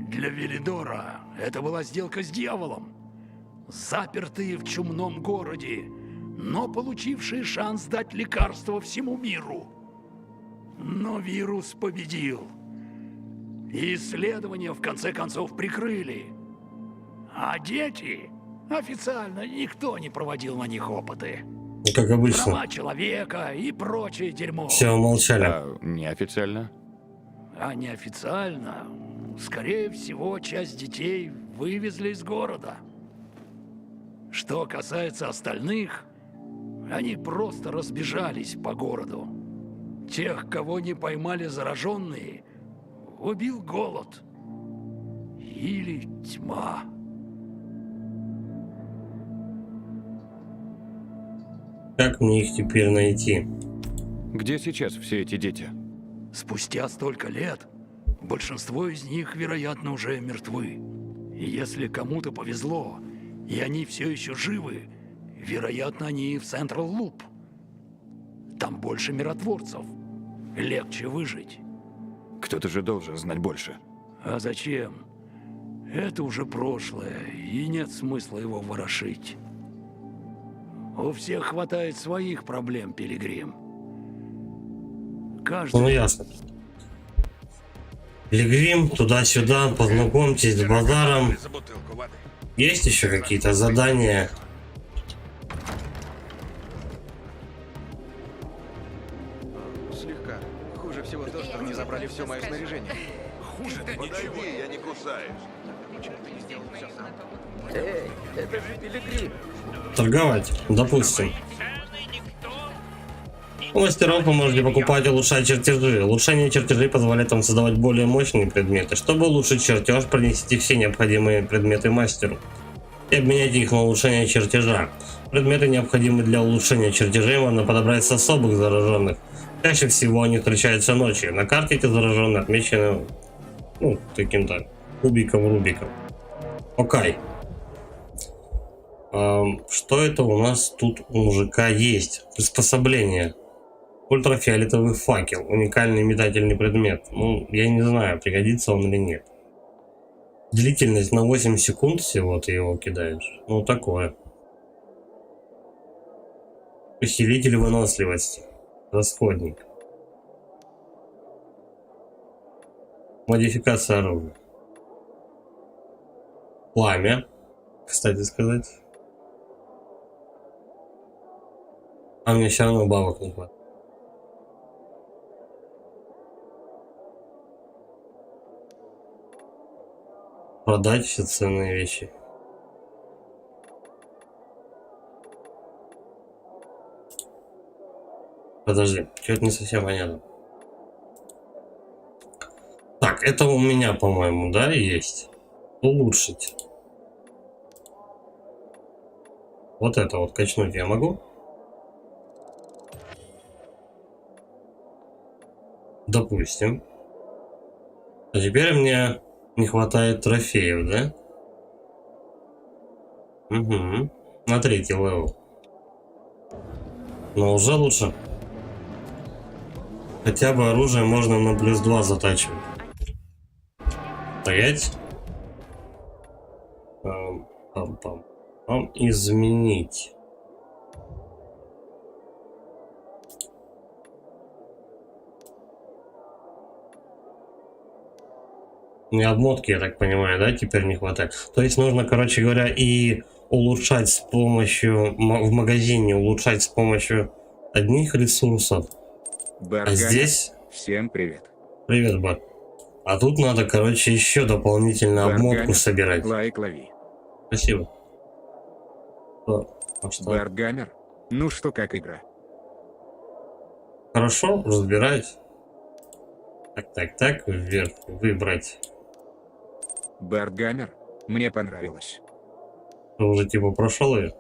Для Велидора это была сделка с дьяволом. Запертые в чумном городе, но получившие шанс дать лекарство всему миру. Но вирус победил. И исследования в конце концов прикрыли. А дети... Официально никто не проводил на них опыты. Как обычно. Права человека и прочее дерьмо. Все молчали. А неофициально? А неофициально, скорее всего, часть детей вывезли из города. Что касается остальных, они просто разбежались по городу. Тех, кого не поймали зараженные, убил голод. Или тьма. Как мне их теперь найти? Где сейчас все эти дети? Спустя столько лет, большинство из них, вероятно, уже мертвы. И если кому-то повезло, и они все еще живы, вероятно, они в Централ Луп. Там больше миротворцев. Легче выжить. Кто-то же должен знать больше. А зачем? Это уже прошлое, и нет смысла его ворошить. У всех хватает своих проблем, Пилигрим. Ну, Каждый... ясно. Пилигрим, туда-сюда, познакомьтесь с базаром. Есть еще какие-то задания? Слегка. Хуже всего то, что они забрали все мое снаряжение. Подойди, я не кусаюсь. Эй, это же Пилигрим. Торговать, допустим. У мастеров вы можете покупать и улучшать чертежи. Улучшение чертежей позволяет вам создавать более мощные предметы. Чтобы улучшить чертеж, принесите все необходимые предметы мастеру и обменяйте их на улучшение чертежа. Предметы, необходимые для улучшения чертежей, можно подобрать с особых зараженных. Чаще всего они встречаются ночью. На карте эти зараженные отмечены, ну, каким-то кубиком-рубиком. Окей. Что это у нас тут у мужика есть? Приспособление. Ультрафиолетовый факел. Уникальный метательный предмет. Ну, я не знаю, пригодится он или нет. Длительность на 8 секунд всего ты его кидаешь. Ну, такое. Усилитель выносливости. Расходник. Модификация оружия. Пламя, кстати сказать. А мне все равно бабок не хватает. Продать все ценные вещи. Подожди, что-то не совсем понятно. Так, это у меня, по-моему, да, есть? Улучшить. Вот это вот качнуть я могу? Допустим. А теперь мне не хватает трофеев, да? Угу. На 3-й левел. Но уже лучше. Хотя бы оружие можно на +2 затачивать. Стоять. Изменить. Мне обмотки, я так понимаю, да, теперь не хватает. То есть нужно, короче говоря, и улучшать с помощью в магазине, улучшать с помощью одних ресурсов. А здесь... Всем привет. Привет, Бак. А тут надо, короче, еще дополнительно обмотку собирать. Лайк лови. Спасибо. А что? Бартгаммер? Ну что, как игра? Хорошо, разбираюсь. Так, вверх, выбрать. Бартгаммер? Мне понравилось. Ты уже типа прошел ее?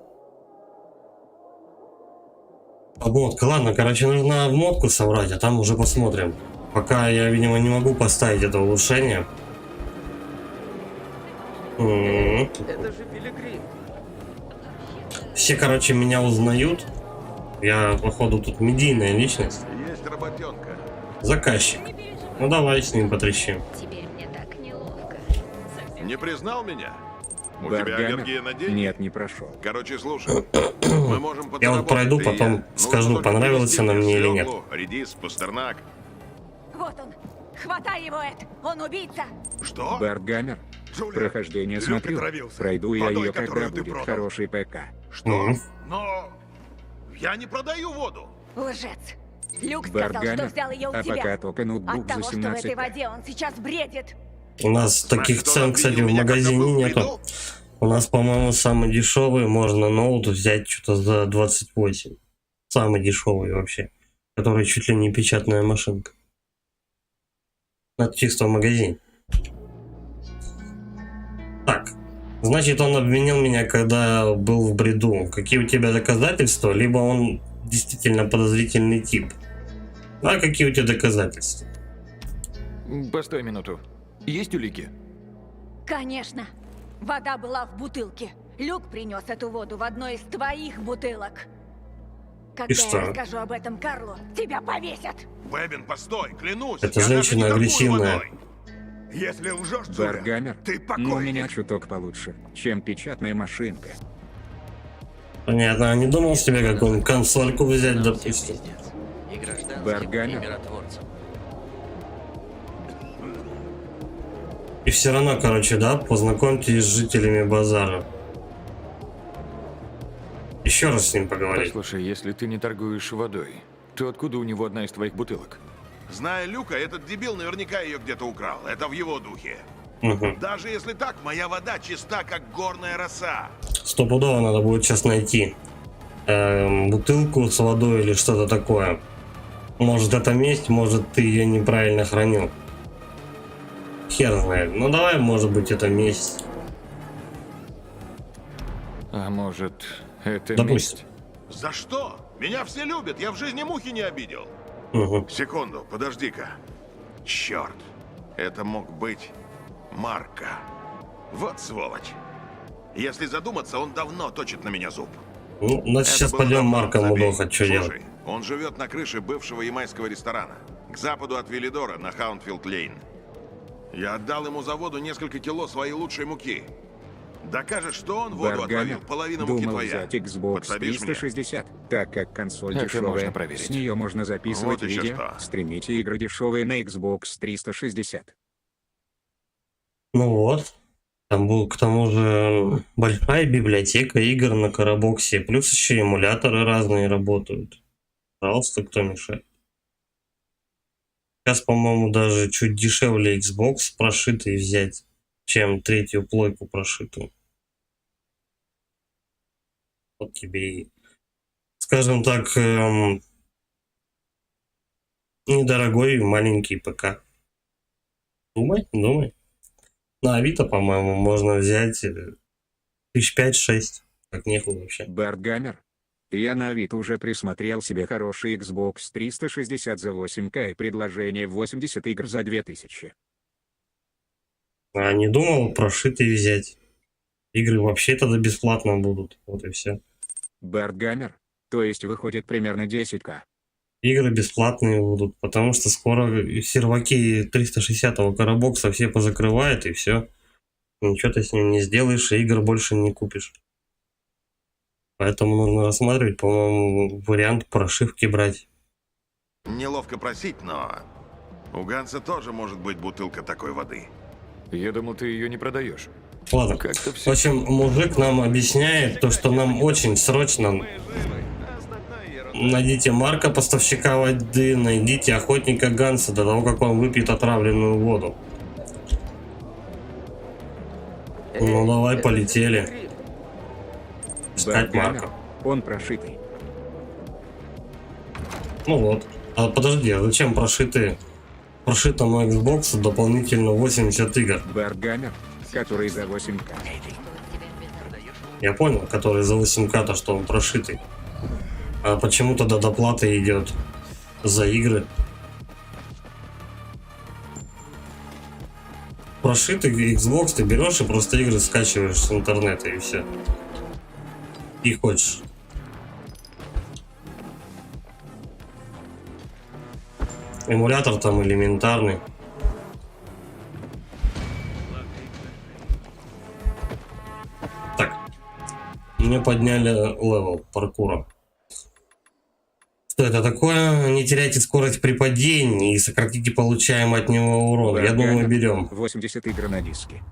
Обмотка, ладно, короче, нужно обмотку собрать, а там уже посмотрим. Пока я, видимо, не могу поставить это улучшение. Это же Пилигрим. Все, короче, меня узнают. Я, походу, тут медийная личность. Есть работенка. Заказчик. Ну давай с ним потрещим. Теперь мне так неловко. Не признал меня? У тебя Бартгаммер? аллергия на деньги? Нет, не прошел. Короче, слушай. Мы можем Я вот подзаработать, пройду, ты и потом я. скажу, Нужно только понравился привезти на мне или нет. свеклу, редис, пастернак. Вот он! Хватай его, Эд! Он убийца! Что? Бартгаммер? Джулия, Прохождение Люк смотрю. отравился. Пройду я Водой, ее, когда которую ты будет продал. хороший ПК. Что? Мгм. Но я не продаю воду. Лжец! Люк сказал, что Бартгаммер? взял ее у А тебя. пока только ноутбук От того, за что в 17 этой воде он сейчас бредит. У нас таких Значит, он цен, кстати, обвинил в меня, когда магазине был в нету. бреду? У нас, по-моему, самый дешевый можно ноут взять что-то за 28. Самый дешевый вообще. Который чуть ли не печатная машинка. Это чисто в магазине. Так. Значит, он обвинил меня, когда был в бреду. Какие у тебя доказательства? Либо он действительно подозрительный тип. А какие у тебя доказательства? Постой минуту. Есть улики? Конечно. Вода была в бутылке. Люк принес эту воду в одной из твоих бутылок. Когда что? я расскажу об этом Карлу, тебя повесят. Бэбин, постой, клянусь. Эта я женщина даже не торгую агрессивная. водой. Если лжешь, Джулия, Баргамер, ты но у меня покойник. чуток получше, чем печатная машинка. Понятно, а не думал себе какую-нибудь консольку взять, допустим? И гражданским, Баргамер. и миротворцам. И все равно, короче, да, познакомьтесь с жителями базара. Еще раз с ним поговорить. Послушай, если ты не торгуешь водой, то откуда у него одна из твоих бутылок? Зная Люка, этот дебил наверняка ее где-то украл. Это в его духе. Угу. Даже если так, моя вода чиста, как горная роса. Стопудово надо будет сейчас найти бутылку с водой или что-то такое. Может, это месть, может, ты ее неправильно хранил. Хер знает. Ну давай, может быть, это месть. А может, это Допустим. месть? За что? Меня все любят, я в жизни мухи не обидел. Угу. Секунду, подожди-ка. Черт, это мог быть Марко. Вот сволочь. Если задуматься, он давно точит на меня зуб. Ну, значит, Это сейчас было пойдем давно, Марка забей. мудохать, что Слушай, делать. он живет на крыше бывшего ямайского ресторана, к западу от Велидора, на Хаунфилд-Лейн. Я отдал ему за воду несколько кило своей лучшей муки. Докажешь, что он воду Баргамер, отравил, половина муки думал твоя. взять Xbox Подсобишь мне? 360, так как консоль Это дешевая, можно проверить. с нее можно записывать Вот еще видео, что. стримите игры дешевые на Xbox 360. Ну вот. Там был, к тому же, большая библиотека игр на Карабоксе. Плюс еще эмуляторы разные работают. Пожалуйста, кто мешает. Сейчас, по-моему, даже чуть дешевле Xbox прошитый взять, чем третью плойку прошитую. Вот тебе и, скажем так, недорогой маленький ПК. Думай, думай. На Авито, по-моему, можно взять 5-6. Как нехуй вообще. Баргамер, я на Авито уже присмотрел себе хороший Xbox 360 за 8К и предложение 80 игр за 2000. А не думал прошитый взять. Игры вообще тогда бесплатно будут. Вот и все. Баргамер, то есть выходит примерно 10К. Игры бесплатные будут, потому что скоро серваки 360-го Карабокса все позакрывают, и все. Ничего ты с ним не сделаешь, и игр больше не купишь. Поэтому нужно рассматривать, по-моему, вариант прошивки брать. Неловко просить, но у Ганса тоже может быть бутылка такой воды. Я думал, ты ее не продаешь. Ладно. Как-то В все. общем, мужик нам объясняет, то, что нам очень срочно найдите Марка, поставщика воды, найдите охотника Ганса до того, как он выпьет отравленную воду. Ну давай, полетели. Искать Баргамер, Марка. он прошитый. Ну вот. А подожди, а зачем прошитому Xbox дополнительно 80 игр? Баргамер, который за 8К. Я понял, который за 8К, то что он прошитый. А почему тогда доплата идет за игры? Прошитый Xbox ты берешь и просто игры скачиваешь с интернета и все. И хочешь. Эмулятор там элементарный. Так. Мне подняли левел паркура. Что это такое? Не теряйте скорость при падении и сократите получаемый от него урон. Я думаю, берем. 80 игр на диске.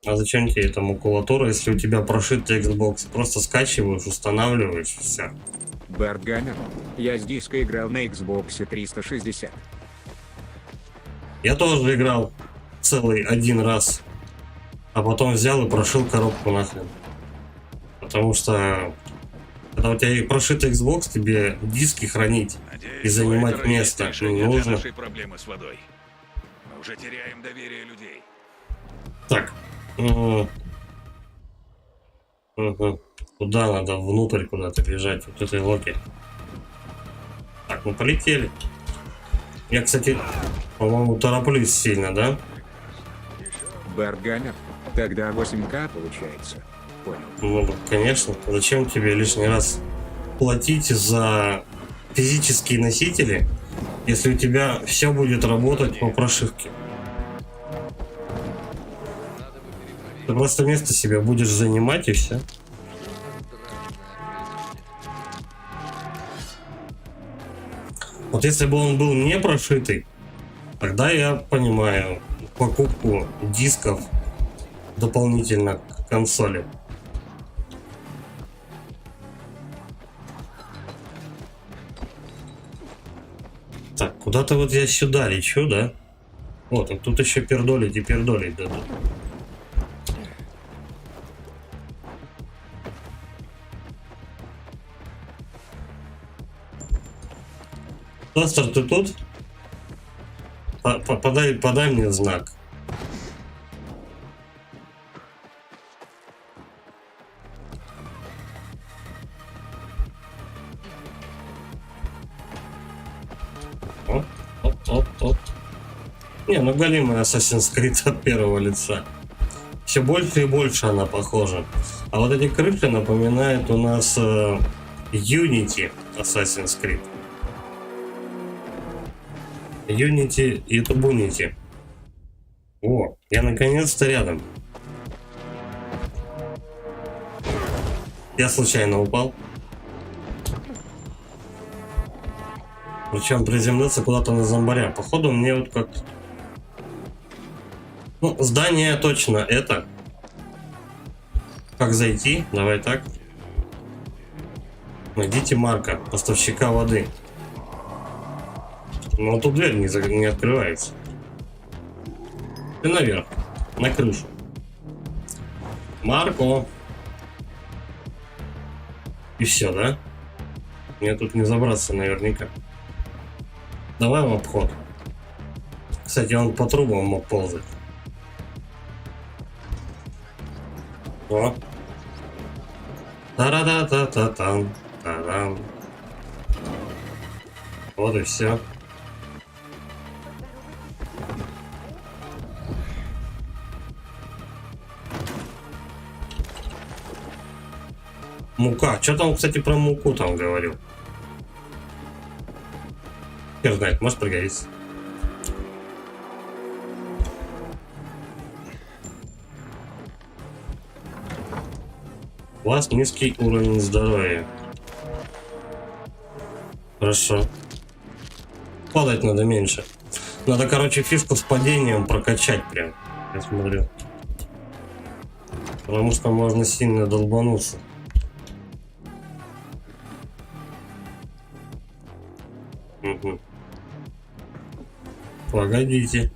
А зачем тебе эта макулатура, если у тебя прошитый Xbox? Просто скачиваешь, устанавливаешь, все. Баргамер, я с диска играл на Xbox 360. Я тоже играл целый один раз, а потом взял и прошил коробку нахрен. Потому что когда у тебя и прошитый Xbox, тебе диски хранить и занимать место не нужно. Проблемы с водой. Мы уже теряем доверие людей. Так. Угу. Куда надо? Внутрь куда-то бежать, вот этой локи. Так, ну полетели. Я, кстати, по-моему, тороплюсь сильно, да? Баргамер, тогда 8К получается. Понял. Ну, конечно. Зачем тебе лишний раз платить за физические носители, если у тебя все будет работать по прошивке. Ты просто место себе будешь занимать и все. Вот если бы он был не прошитый, тогда я понимаю покупку дисков дополнительно к консоли. Так, куда-то вот я сюда лечу, да? Вот, а тут еще пердолить и пердолить дадут. Тостер, ты тут? Подай мне знак. Оп. Не, ну галимый Assassin's Creed от первого лица. Все больше и больше она похожа. А вот эти крыши напоминают у нас Unity Assassin's Creed. Unity и Tubunity. О, я наконец-то рядом. Я случайно упал. Причем приземлился куда-то на зомбаря. Походу мне вот как-то... Ну, здание точно это. Как зайти? Давай так. Найдите Марка, поставщика воды. Но тут дверь не открывается. И наверх, на крышу. Марко. И все, да? Мне тут не забраться наверняка. Давай в обход. Кстати, он по трубам мог ползать. О. Та-ра-да-та-та-там. Та-дам. Вот и все. Мука. Что там, кстати, про муку там говорил? Хер знает, может пригодится. У вас низкий уровень здоровья. Хорошо. Падать надо меньше. Надо, короче, фишку с падением прокачать прям. Я смотрю. Потому что можно сильно долбануться. Угу. Погодите.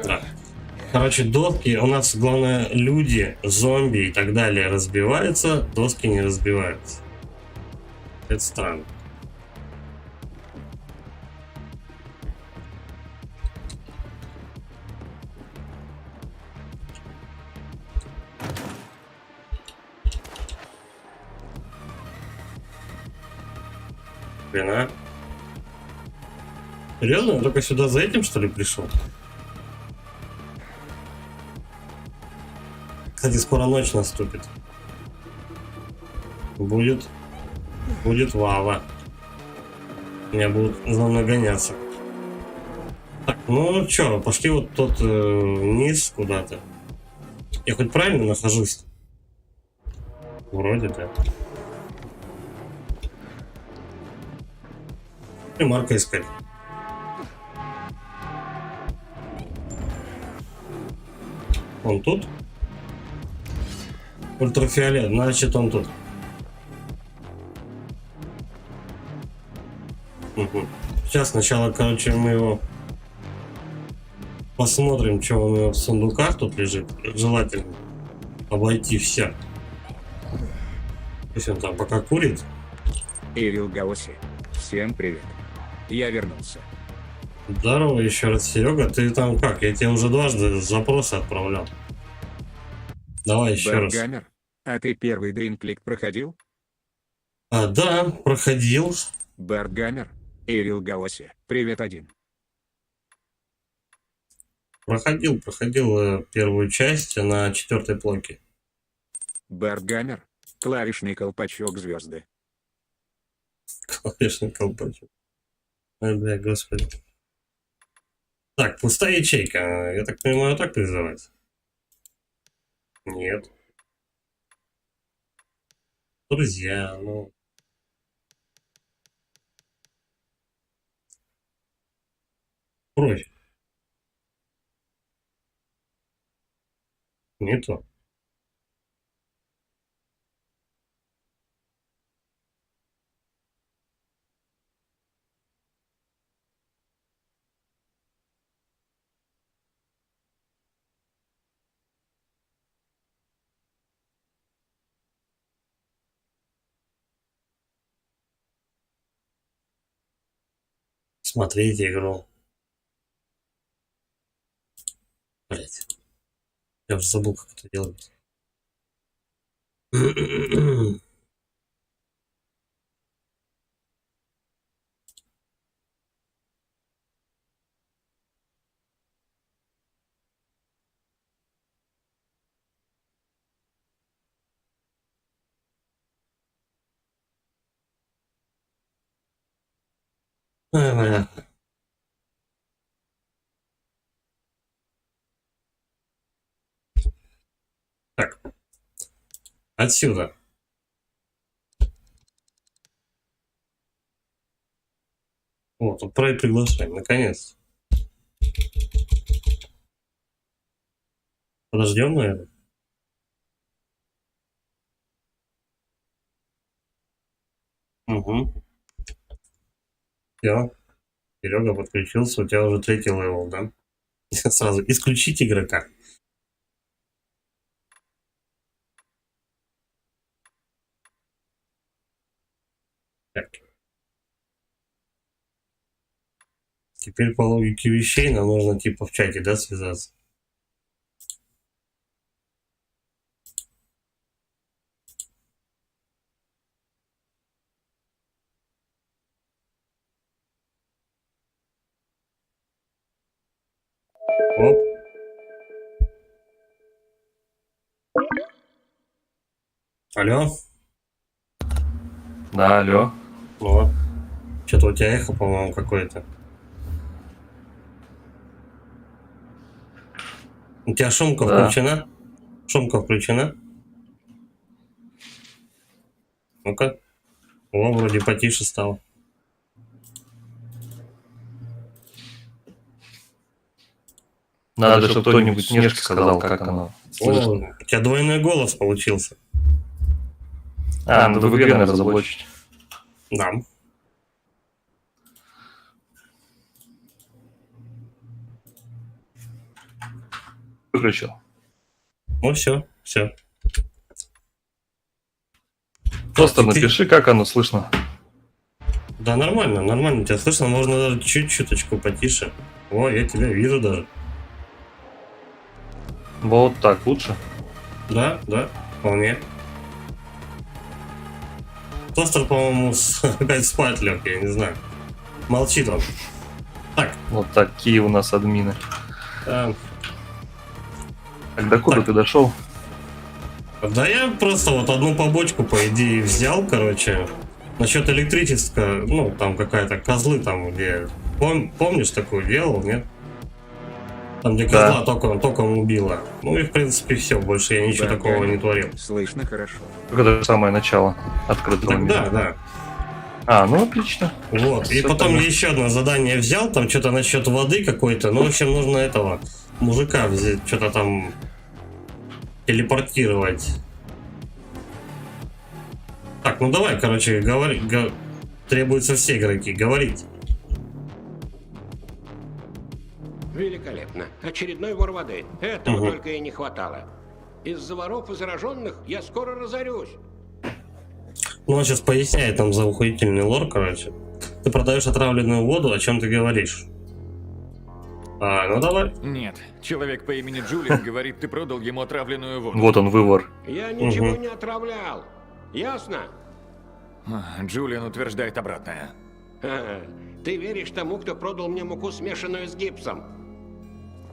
Да. Короче, доски у нас, главное, люди, зомби и так далее разбиваются, доски не разбиваются. Это странно. Хрена. Серьезно? Я только сюда за этим, что ли, пришел? Кстати, скоро ночь наступит. Будет лава. Меня будут за мной гоняться. Так, ну чё, пошли вот тут вниз куда-то. Я хоть правильно нахожусь? Вроде да. И Марка искать. Он тут? Ультрафиолет, значит он тут. Угу. Сейчас сначала, короче, мы его посмотрим, что у него в сундуках тут лежит. Желательно обойти все. Пусть он там пока курит. Эвил Гаоси, всем привет. Я вернулся. Здорово еще раз, Серега. Ты там как? Я тебе уже дважды запросы отправлял. Давай еще раз. Бергамер, а ты первый дринклик проходил? Да, проходил. Бергамер, Эвил Гаоси, привет один. Проходил первую часть на 4-й плойке. Бергаммер. Клавишный колпачок звезды. Клавишный колпачок. Ой, бля, господи. Так, пустая ячейка. Я так понимаю, так называется? Нет. Друзья, ну... Профиль. Не то. Смотрите игру. Блять. Я уже забыл, как это делать. Ой, бля. Так. Отсюда. Вот, отправить приглашение, наконец. Подождем, наверное. Угу. Все. Серега подключился, у тебя уже 3-й левел, да? Сразу исключить игрока. Так. Теперь по логике вещей нам нужно типа в чате, да, связаться. Оп. Алло? Да, алло. Вот. Что-то у тебя эхо, по-моему, какое-то. У тебя шумка включена? Шумка включена? Ну-ка. О, вроде потише стало. Надо, чтобы кто-нибудь Снежке сказал, как оно. О, у тебя двойной голос получился. Надо в игре разоблачить. Да. Выключил. Ну все. Просто напиши, как оно слышно. Да, нормально тебя слышно, можно даже чуть-чуточку потише. О, я тебя вижу даже. Вот так лучше. Да, вполне. Тостер, по-моему, опять спать лег, я не знаю. Молчит он. Так. Вот такие у нас админы. Так, до куда ты дошел? Да я просто вот одну побочку, по идее, взял, короче. Насчет электричества, ну, там какая-то козлы там, где... Помнишь, такое делал, нет? Там, где козла током убила. Ну и, в принципе, все, больше я ничего такого не творил. Слышно хорошо. Это самое начало открытого мира. Да. Ну отлично. Вот, Все и потом понятно. я еще одно задание взял, там что-то насчет воды какой-то. Ну, в общем, нужно этого мужика взять, что-то там телепортировать. Так, ну давай, короче, говори. Требуются все игроки, говорить. Великолепно. Очередной вор воды. Этого только и не хватало. Из-за воров и зараженных я скоро разорюсь. Ну, он сейчас поясняет там за охуительный лор, короче. Ты продаешь отравленную воду, о чем ты говоришь? Ну давай. Нет, человек по имени Джулиан говорит, ты продал ему отравленную воду. Вот он, вывор. Я ничего не отравлял. Ясно? Джулиан утверждает обратное. Ты веришь тому, кто продал мне муку, смешанную с гипсом?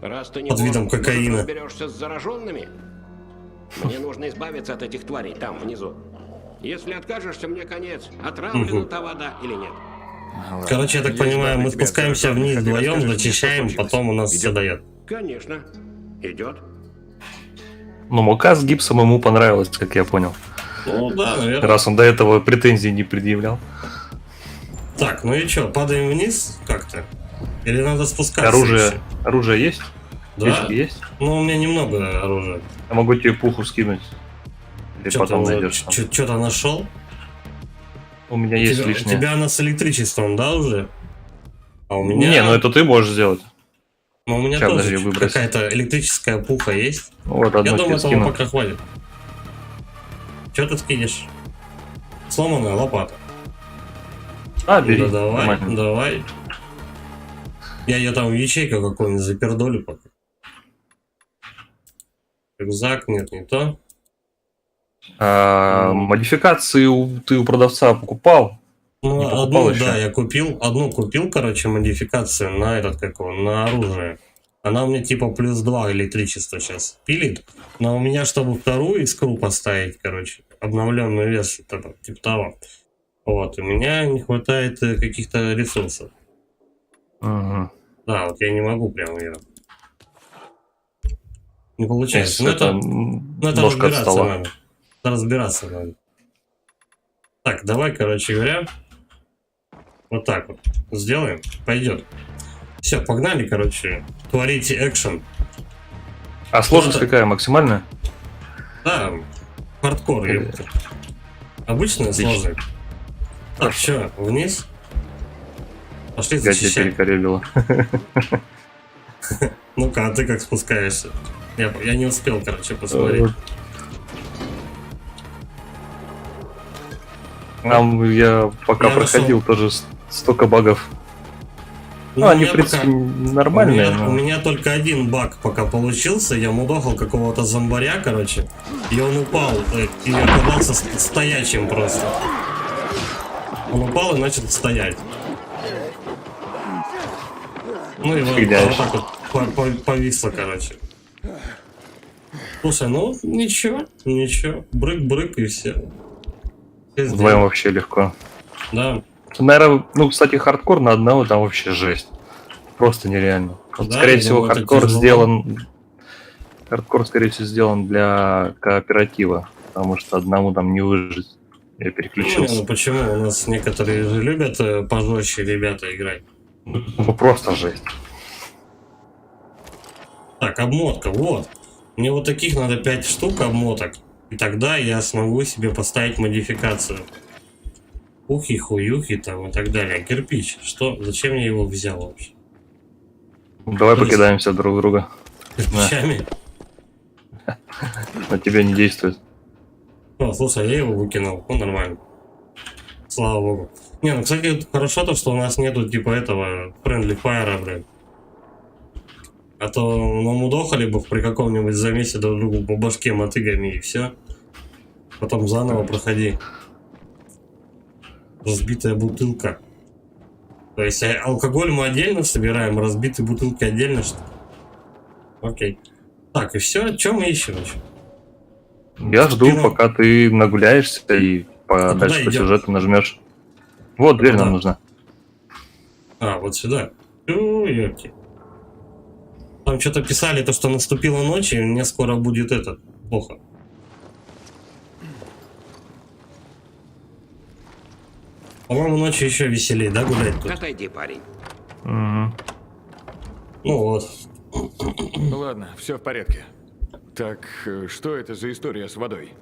Раз ты не под видом вор, кокаина. может, разберешься с зараженными? Мне нужно избавиться от этих тварей там, внизу. Если откажешься, мне конец. Отравлена та вода или нет? Короче, я так понимаю, мы спускаемся вниз вдвоем, зачищаем, потом у нас все дает. Конечно. Идет. Ну, мука с гипсом ему понравилась, как я понял. Ну да, наверное. Раз он до этого претензий не предъявлял. Так, ну и что, падаем вниз как-то? Или надо спускаться? Оружие есть? Да. Фишки есть? Ну, у меня немного оружия. Я могу тебе пуху скинуть. Или потом найдешь. Что-то нашел? У меня есть У лишнее. тебя она с электричеством, да, уже? А у меня... Не, ну это ты можешь сделать. Ну, у меня Сейчас, тоже подожди, выбрось. какая-то электрическая пуха есть. Вот, Я одну думаю, тебе этого скину. пока хватит. Что ты скинешь? Сломанная лопата. А, бери. Да давай, Нормально. давай. Я ее там в ячейку какую-нибудь запердолю пока. Рюкзак, нет, не то. Модификации ты у продавца покупал? Ну, Не покупал одну, еще? да, я купил, короче, модификацию на на оружие. Она у меня типа +2 электричества сейчас пилит. Но у меня, чтобы вторую искру поставить, короче, обновленную версию, типа того. Вот, у меня не хватает каких-то ресурсов. Угу. Да, вот я не могу прям ее. Не получается. Ну, Это это ножка от разбираться стола. надо. Это разбираться надо. Так, давай, короче говоря, вот так вот сделаем. Пойдет. Все, погнали, короче, творите экшен. А сложность Это- какая? Максимальная? Да, хардкор, ёпта. Обычная Отлично. сложность. Так, что, вниз? Пошли Я тебя защищать. перекоррелила. Ну-ка, а ты как спускаешься? Я не успел, короче, посмотреть. Я пока Я проходил тоже столько багов. Ну, у они, меня в принципе, пока- нормальные. У но- меня только один баг пока получился. Я мудохал какого-то зомбаря, короче. И он упал. И оказался стоячим просто. Он упал и начал стоять. Ну и вот Фигаешь. так вот повисло, короче. Слушай, ну ничего. Брык-брык и все. Вдвоем вообще легко. Да. Наверное, ну, кстати, хардкор на одного там вообще жесть. Просто нереально. Вот, Да, скорее я всего, думаю, это хардкор тяжело. сделан. Хардкор, скорее всего, сделан для кооператива. Потому что одному там не выжить. Я переключился. Ну почему? У нас некоторые же любят пожестче ребята играть. Ну, просто жесть. Так, обмотка, вот. Мне вот таких надо 5 штук обмоток. И тогда я смогу себе поставить модификацию. Ухи-хуюхи там и так далее. Кирпич. Что? Зачем я его взял вообще? Давай То есть- покидаемся друг друга. Кирпичами? На тебя не действует. О, слушай, я его выкинул. Ну, нормально. Слава богу. Не, ну, кстати, хорошо то, что у нас нету типа этого friendly fire, блин. А то нам удохали бы при каком-нибудь замесе друг другу по башке мотыгами и все. Потом заново проходи. Разбитая бутылка. То есть алкоголь мы отдельно собираем, разбитые бутылки отдельно, что ли? Окей. Так, и все, что мы ищем еще? Я жду, Спину. пока ты нагуляешься и дальше по идем? сюжету нажмешь. Вот дверь Куда? нам нужна. А, вот сюда. Ёпки. Там что-то писали, то, что наступила ночь, и мне скоро будет это плохо. По-моему, ночью еще веселее, да, гулять тут? Отойди, парень. Угу. Ну вот. Ладно, все в порядке. Так, что это за история с водой?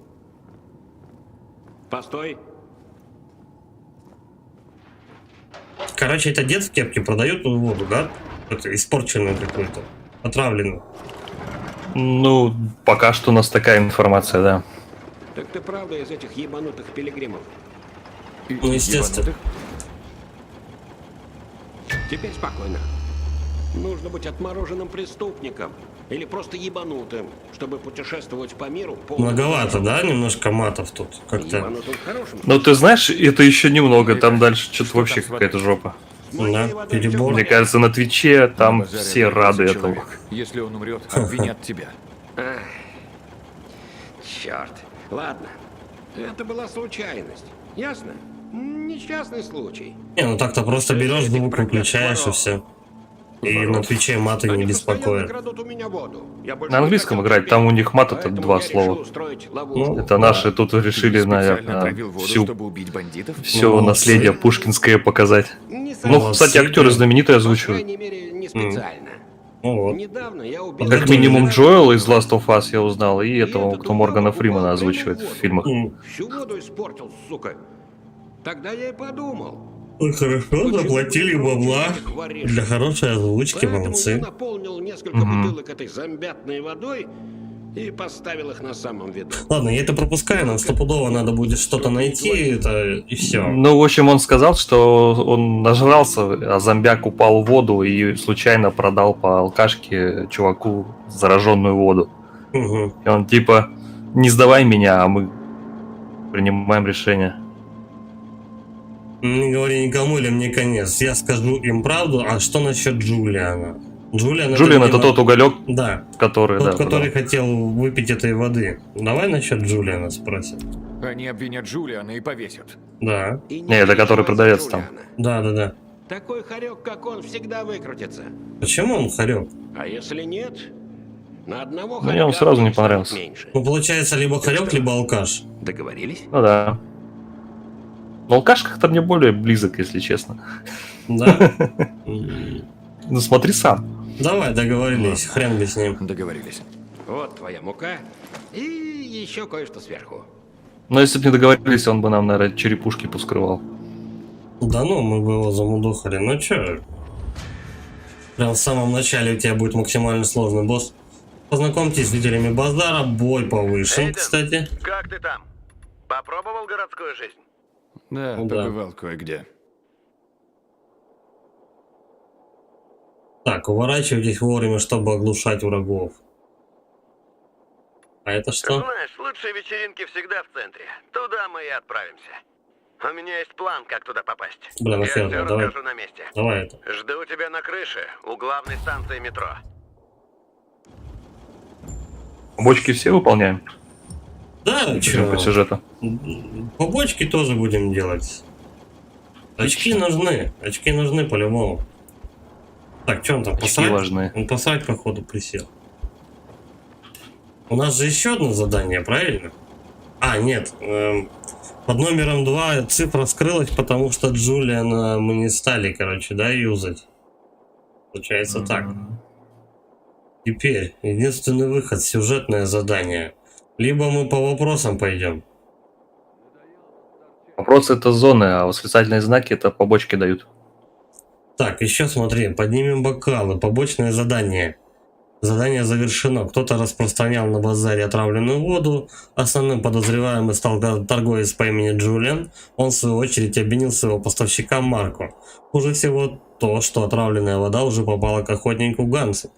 Постой. Короче, это дед в кепке продает воду, да? Это испорченную какую-то. Отравленную. Ну, пока что у нас такая информация, да. Так ты правда из этих ебанутых пилигримов? Ну, естественно. Теперь спокойно. Нужно быть отмороженным преступником. Или просто ебанутым, чтобы путешествовать по миру полным... Многовато, да? Немножко матов тут как-то. Ебанутым в хорошем Ну, ты знаешь, это еще немного, там дальше что-то вообще какая-то жопа. Да, перебор. Мне кажется, на Твиче там Базарят все рады человек. этому. Если он умрет, обвинят тебя. Ах, черт. Ладно. Это была случайность. Ясно? Несчастный случай. Не, ну так-то просто берешь звук, выключаешь и все. И на Твиче маты не беспокоят. На английском играть, там у них мат это два слова. Ну, Это наши тут решили, Специально наверное, отравил воду, всю чтобы убить бандитов? все Ну, наследие молодцы. пушкинское показать. Не Ну, кстати, Молодцы, актеры да. знаменитые По озвучивают. крайней мере, не специально. Ну вот. Недавно я убил... Как минимум Джоэл из Last of Us я узнал, и этого, кто Моргана Фримана озвучивает в фильмах. Всю воду испортил, сука. Тогда я и подумал. Ну, хорошо, заплатили бабла для хорошей озвучки, Поэтому я молодцы. наполнил несколько бутылок этой зомбятной водой и поставил их на самом виду. Ладно, я это пропускаю, нам стопудово надо будет что-то найти, это и все. Ну, в общем, он сказал, что он нажрался, а зомбяк упал в воду и случайно продал по алкашке чуваку зараженную воду. И он типа, не сдавай меня, а мы принимаем решение. Не говори никому, или мне конец. Я скажу им правду, а что насчет Джулиана? Джулиан Джулиан это тот уголек, Да, который, тот, да, который продал. хотел выпить этой воды. Давай насчет Джулиана спросим. Они обвинят Джулиана и повесят. Да. Не, это который продавец там. Да. Такой хорек, как он, всегда выкрутится. Почему он хорек? А если нет, на одного Мне он сразу не понравился. меньше. Ну, получается, либо хорек, либо алкаш. Договорились? Ну да. Но алкаш как-то мне более близок, если честно. Да? Ну смотри сам. Давай, договорились, хрен бы с ним. Договорились. Вот твоя мука и еще кое-что сверху. Но если бы не договорились, он бы нам, наверное, черепушки поскрывал. Да ну, мы бы его замудохали. Ну чё? Прям в самом начале у тебя будет максимально сложный босс. Познакомьтесь с жителями базара, бой повышен, кстати. Как ты там? Попробовал городскую жизнь? Да, Ну да. побывал кое-где. Так, уворачивайтесь вовремя, чтобы оглушать врагов. А это что? Знаешь, лучшие вечеринки всегда в центре. Туда мы и отправимся. У меня есть план, как туда попасть. Блин, Я охеренно, все давай. расскажу на месте. Давай это. Жду тебя на крыше, у главной станции метро. Бочки все выполняем? Да, По чё? сюжету. Побочки тоже будем делать. Очки нужны по-любому. Так, что он там, Очки посрать? важны. Он посрать, походу, присел. У нас же еще одно задание, правильно? А, нет. Под номером 2 цифра скрылась, потому что Джулиана мы не стали, короче, да, юзать. Получается так. Теперь единственный выход — сюжетное задание. Либо мы по вопросам пойдем. Вопрос это зоны, а восклицательные знаки это побочки дают. Так, еще смотри, поднимем бокалы, побочное задание. Задание завершено. Кто-то распространял на базаре отравленную воду. Основным подозреваемым стал торговец по имени Джулиан. Он, в свою очередь, обвинил своего поставщика Марко. Хуже всего то, что отравленная вода уже попала к охотнику Гансу.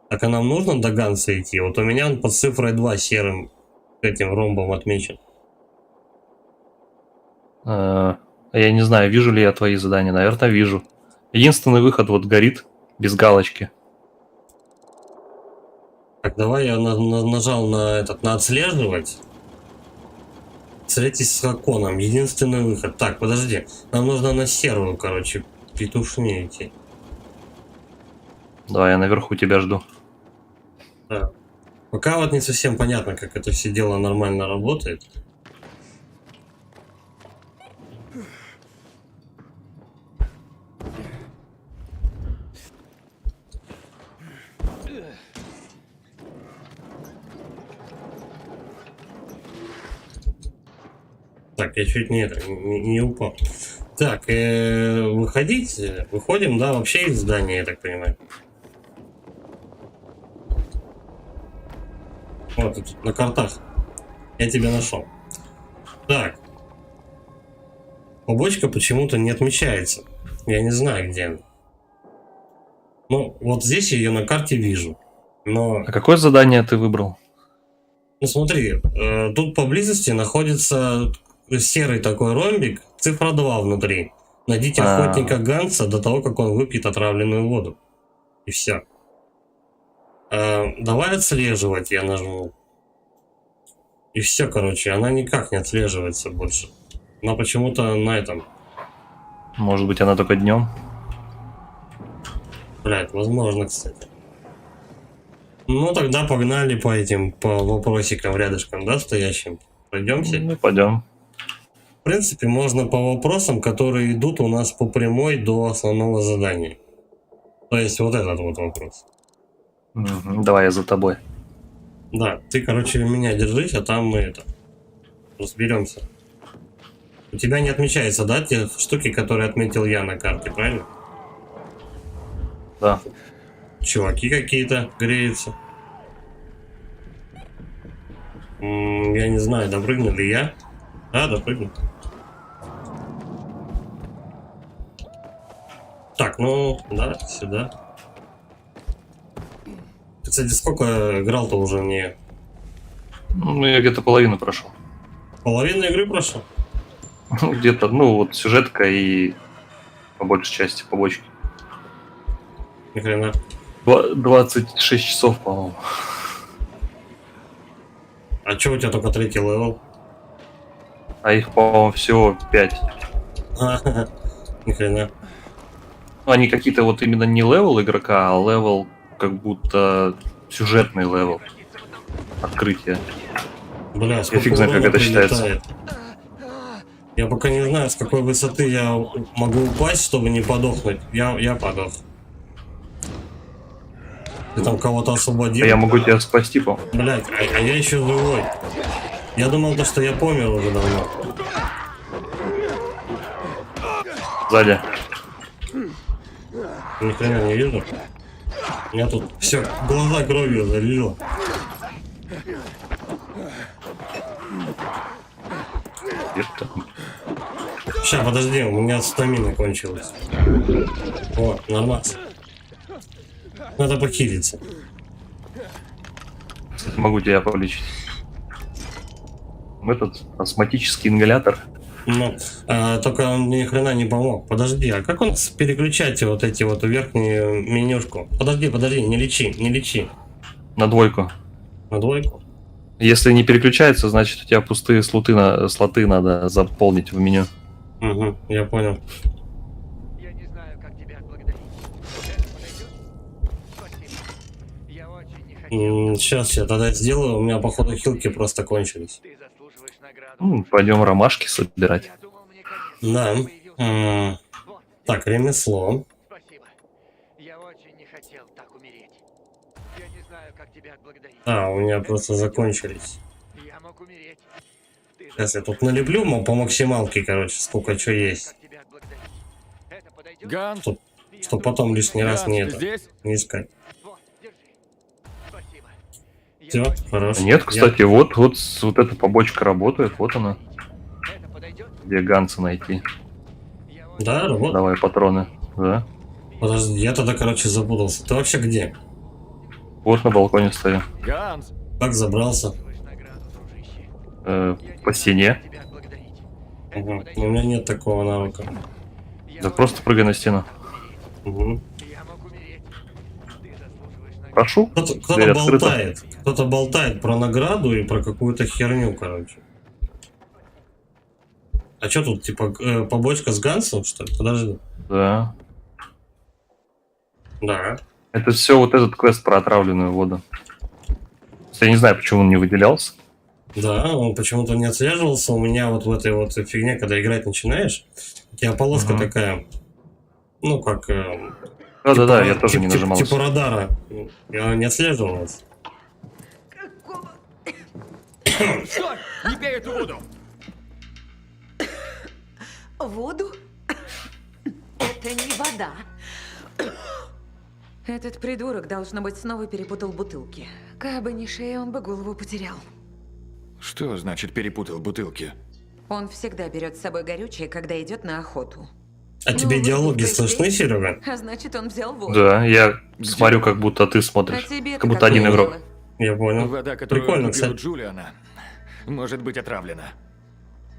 Так, а нам нужно до Ганса идти? Вот у меня он под цифрой 2 серым этим ромбом отмечен. Я не знаю, вижу ли я твои задания. Наверное, вижу. Единственный выход вот горит, без галочки. Так, давай я нажал на отслеживать. Встретитесь с Хаконом. Единственный выход. Так, подожди. Нам нужно на серую, короче, петушни идти. Давай, я наверху тебя жду. Да. Пока вот не совсем понятно, как это все дело нормально работает. Так, я чуть не упал. Так, выходить? Выходим, да, вообще из здания, я так понимаю. Вот тут, на картах. Я тебя нашел. Так. Побочка почему-то не отмечается. Я не знаю, где она. Ну, вот здесь я ее на карте вижу. Но... А какое задание ты выбрал? Ну смотри, тут поблизости находится серый такой ромбик, цифра 2 внутри. Найдите охотника Ганса до того, как он выпьет отравленную воду. И все. Давай отслеживать, я нажму. И все, короче, она никак не отслеживается больше. Она почему-то на этом. Может быть, она только днем? Блядь, возможно, кстати. Ну, тогда погнали по этим, по вопросикам рядышком, да, стоящим. Пройдемся? Ну, пойдем. В принципе, можно по вопросам, которые идут у нас по прямой до основного задания. То есть вот этот вот вопрос. Давай я за тобой. Да, ты, короче, меня держись, а там мы это разберемся. У тебя не отмечается, да, те штуки, которые отметил я на карте, правильно? Да. Чуваки какие-то греются. Я не знаю, допрыгну ли я. Да, допрыгну. Так, ну, да, сюда. Ты, кстати, сколько играл-то уже не? Ну, я где-то половину прошел. Половину игры прошел? Где-то, ну, вот сюжетка и по большей части побочки. Ни хрена. 26 часов, по-моему. А чё у тебя только 3-й левел? А их, по-моему, всего 5. Ни хрена. Ну, они какие-то вот именно не левел игрока, а левел как будто сюжетный левел. Открытие. Бля, Я сколько фиг знает, как урона это считается. прилетает. Я пока не знаю, с какой высоты я могу упасть, чтобы не подохнуть. Я подох. Ты там кого-то освободил? А я могу тебя спасти, по-моему. Блять, а я еще живой. Я думал, то, что я помер уже давно. Сзади. Ни хрена не вижу. У меня тут все, глаза кровью залило. Где-то. Сейчас, подожди, у меня стамина кончилась. О, нормально. Надо похилиться. Могу тебя полечить. Этот астматический ингалятор. Ну, только он мне ни хрена не помог. Подожди, а как он переключать вот эти вот верхнюю менюшку? Подожди, не лечи. На двойку. На двойку? Если не переключается, значит у тебя пустые слоты надо заполнить в меню. Угу, я понял. Я не знаю, как тебя отблагодарить. Это подойдет? Спасибо. Я очень не хотел. Сейчас я тогда сделаю. У меня, походу, хилки просто кончились. Ты заслуживаешь награду. Ну, пойдем ромашки собирать. Я думал, мне конец. Да. Так, ремесло. Спасибо. Я очень не хотел так умереть. Я не знаю, как тебя отблагодарить. У меня просто закончились. Я мог умереть. Ты Сейчас я тут налеплю по максималке, короче, сколько что есть. как тебя отблагодарить. Это подойдет? Ганс, Чтоб потом лишний раз не Ганс, ты это, здесь? не искать. Вот, держи. Спасибо. Все, хорошо. Нет, кстати, вот эта побочка работает, вот она. Это подойдет? Где Ганса найти? Да, работает. Давай патроны. Да. Подожди, я тогда, короче, запутался. Ты вообще где? Вот на балконе стою. Ганс, Как забрался? Заслуживаешь награду, дружище. По стене. Тебя отблагодарить. Угу. У меня нет такого навыка. Да просто прыгай на стену. Угу. Я мог умереть. Ты заслуживаешь награду. Прошу. Кто-то Дверь открыта. болтает. Кто-то болтает про награду и про какую-то херню, короче. А что тут, типа, побочка с Гансом, что ли? Подожди. Да. Да. Это все вот этот квест про отравленную воду. Я не знаю, почему он не выделялся. Да, он почему-то не отслеживался. У меня вот в этой вот фигне, когда играть начинаешь, у тебя полоска такая, ну, как... Да-да-да, я тоже не типа нажимался. Типа радара. Я не отслеживалась. стой! Не пей эту воду! Воду? Это не вода. Этот придурок, должно быть, снова перепутал бутылки. Кабы не шея, он бы голову потерял. Что значит перепутал бутылки? Он всегда берет с собой горючее, когда идет на охоту. А тебе Ну, диалоги вы слышны, здесь? Серега? А значит, он взял воду. Да, я смотрю, как будто ты А смотришь. тебе Как будто один игрок. Я понял. Вода, которую Прикольно, купил кстати. Джулиана, может быть отравлена.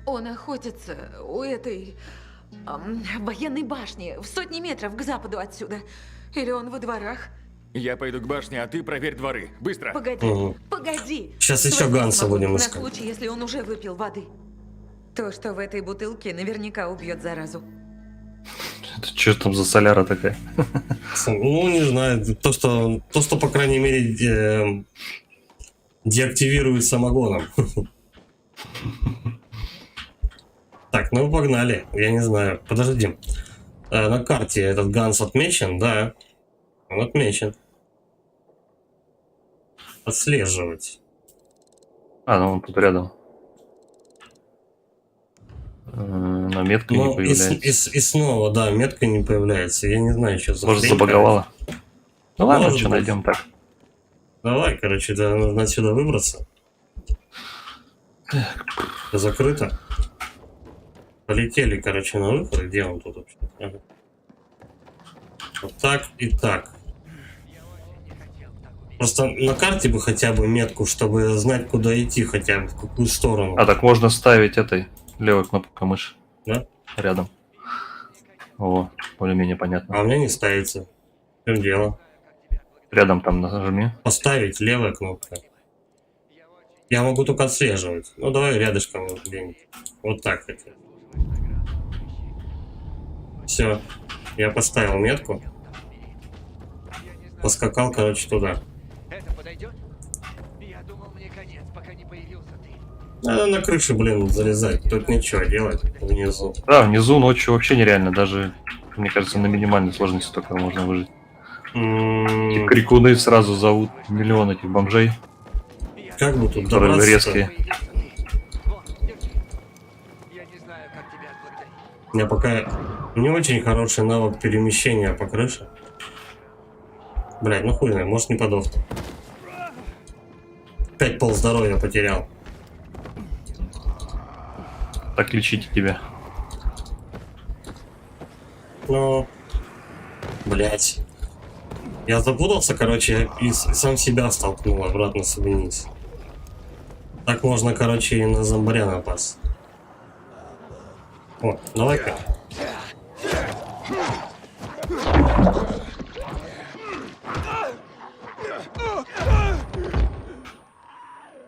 Он охотится у этой Военной башни, в сотни метров к западу отсюда. Или он во дворах? Я пойду к башне, а ты проверь дворы. Быстро. Погоди, Мгм. погоди. Сейчас еще Возьми Ганса смогу, будем на искать. случай, если он уже выпил воды. То, что в этой бутылке, наверняка убьет заразу. Это что там за соляра такая? Ну, не знаю. То, что по крайней мере, деактивирует самогоном. Так, ну погнали. Я не знаю. Подожди. На карте этот Ганс отмечен? Да. Он отмечен. Отслеживать. А, ну он тут рядом. Но метка не Ну, появляется. и снова, да, метка не появляется. Я не знаю, что за Может, хрень, забаговала. Ну ладно, Может что быть. найдем так. Давай, короче, да, нужно отсюда выбраться. Закрыто. Полетели, короче, на выход. Где он тут вообще? Ага. Вот так и так. Просто на карте бы хотя бы метку, чтобы знать, куда идти, хотя бы в какую сторону. А так можно ставить этой левой кнопкой мыши. Да? Рядом. О, более-менее понятно. А у меня не ставится. В чем дело? Рядом там нажми. Поставить левая кнопка. Я могу только отслеживать. Ну давай рядышком вот где-нибудь. Вот так хотя бы. Все. Я поставил метку. Поскакал, короче, туда. Это подойдет? Я думал, мне конец, пока не появился ты. Надо на крышу, блин, залезать. Тут ничего делать внизу. Да, внизу ночью вообще нереально. Даже, мне кажется, на минимальной сложности только можно выжить. Эти крикуны сразу зовут миллион этих бомжей. Как бы тут которые добраться? резкие. Я не знаю, как тебя отблагодарить. У меня пока не очень хороший навык перемещения по крыше. Блядь, ну хуй знает, может не подохну. 5 полздоровья потерял. Так лечите тебя. Ну, блядь. Я запутался, короче, и сам себя столкнул обратно вниз. Так можно, короче, и на зомбаря напасть. О, давай-ка.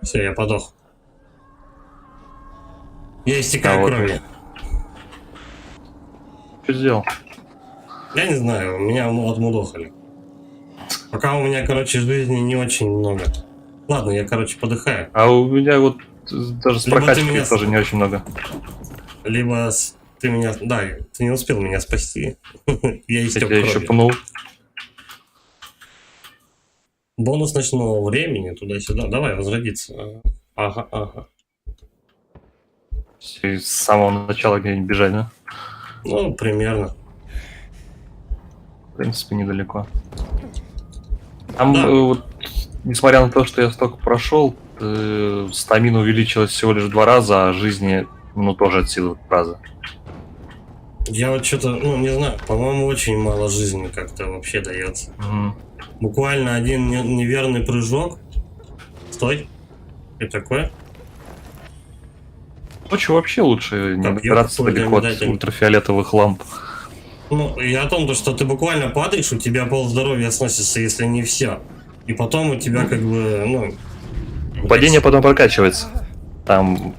Все, я подох. Я истекаю вот. кровью. Что сделал? Я не знаю, меня отмудохали. Пока у меня, короче, жизни не очень много. Ладно, я, короче, подыхаю. А у меня вот даже с Либо ты прокачкой меня- тоже не очень много. Либо ты меня... Да, ты не успел меня спасти. Я истек Я еще кровью. пнул. Бонус ночного времени туда-сюда. Давай, возродиться. Ага, ага. И с самого начала где-нибудь бежать, да? Ну, примерно. В принципе, недалеко. Там, Да. вот, несмотря на то, что я столько прошел, стамина увеличилась всего лишь 2 раза, а жизни, ну, тоже от силы в раза. Я вот что-то, ну, не знаю, по-моему, очень мало жизни как-то вообще дается. Буквально один неверный прыжок. Стой. И такое. Ночью вообще лучше не Копьё добираться какое-то далеко от обязательно. ультрафиолетовых ламп. Ну, и о том, что ты буквально падаешь, у тебя полздоровья сносится, если не все. И потом у тебя как бы, ну... Падение потом прокачивается. Там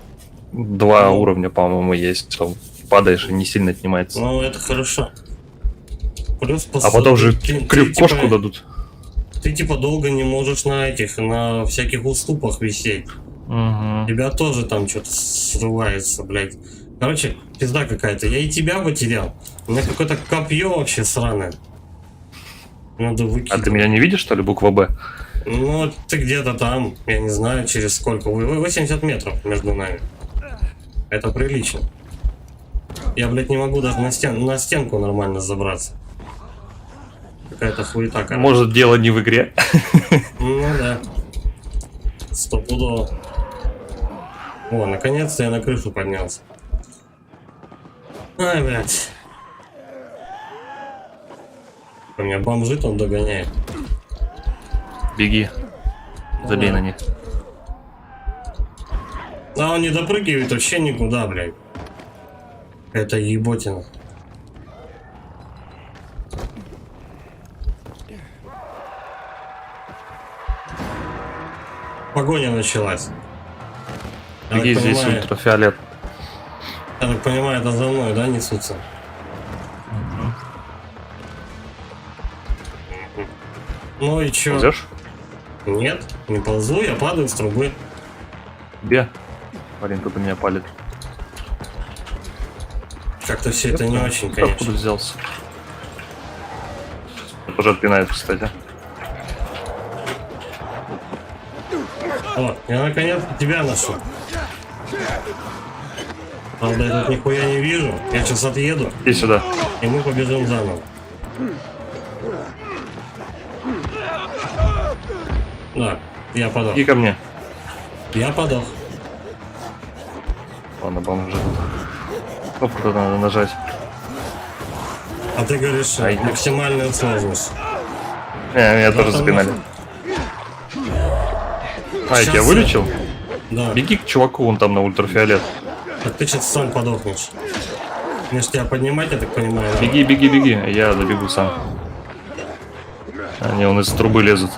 2 уровня, по-моему, есть. Что падаешь и не сильно отнимается. Ну, это хорошо. Плюс А потом же ты, крюк-кошку типа, дадут. Ты типа долго не можешь на всяких уступах висеть. Угу. Тебя тоже там что-то срывается, блядь. Короче, пизда какая-то. Я и тебя потерял. У меня какое-то копье вообще сраное. Надо выкинуть. А ты меня не видишь, что ли, буква Б? Ну, ты где-то там, я не знаю, через сколько. 80 метров между нами. Это прилично. Я, блядь, не могу даже на стенку нормально забраться. Какая-то хуета, короче. Может, дело не в игре. Ну да. Стопудово. О, наконец-то я на крышу поднялся. Ай, блядь. У меня бомжит, он догоняет. Беги. Забей на них. А он не допрыгивает вообще никуда, блядь. Это еботина. погоня началась. Я Беги, так здесь понимаю, ультрафиолет. я так понимаю, это за мной, да, несутся? Ну и чё? Ползешь? Нет, не ползу, я падаю с трубы. Где? Парень тут у меня палит. Как-то все это не очень, Откуда конечно. взялся? Тоже отпинает, кстати. О, я наконец-то тебя нашел. Правда, я тут нихуя не вижу. Я сейчас отъеду, Иди сюда. и мы побежим заново. Да, я подох. Иди ко мне. Я подох. Ладно, бомжи. Кнопку тут надо нажать. А ты говоришь, Иди. максимальную сложность. Меня тоже Потому запинали. Я Сейчас тебя вылечил? Да. Беги к чуваку, он там на ультрафиолет. Так ты сейчас сам подохнешь. Мне ж тебя поднимать, я так понимаю. да? Беги, беги, беги. Я добегу сам. Они вон из трубы лезут.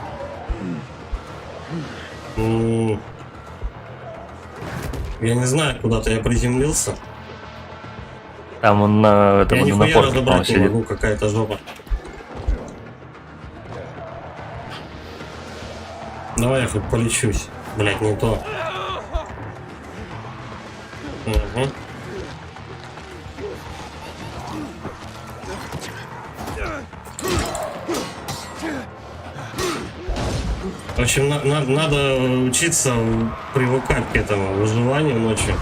Я не знаю, куда-то я приземлился. Там он на этом Я на нихуя напорке, по-моему, разобрать не сидит. могу, какая-то жопа. Давай я хоть полечусь. Блять, не то. Угу. В общем, надо учиться привыкать к этому выживанию ночью.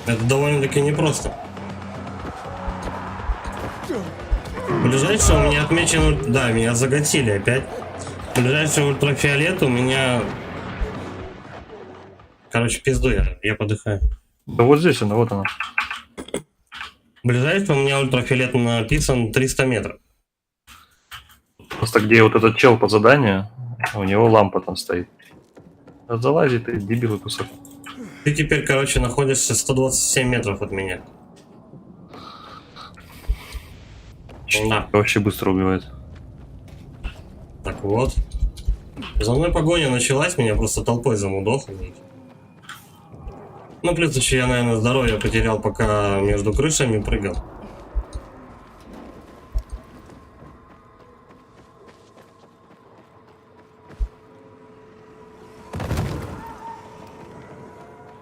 Это довольно-таки непросто. Ближайшее у меня отмечено... Да, меня заготили опять. Ближайший ультрафиолет у меня... Короче, пизду я подыхаю. Да вот здесь она, вот она. Ближайший у меня ультрафиолет написан 300 метров. Просто где вот этот чел по заданию, у него лампа там стоит. А залазит и дебилый кусок. Ты теперь, короче, находишься 127 метров от меня. Да. Вообще быстро убивает. Так вот. За мной погоня началась, меня просто толпой замудохали. Ну, плюс еще я, наверное, здоровье потерял, пока между крышами прыгал.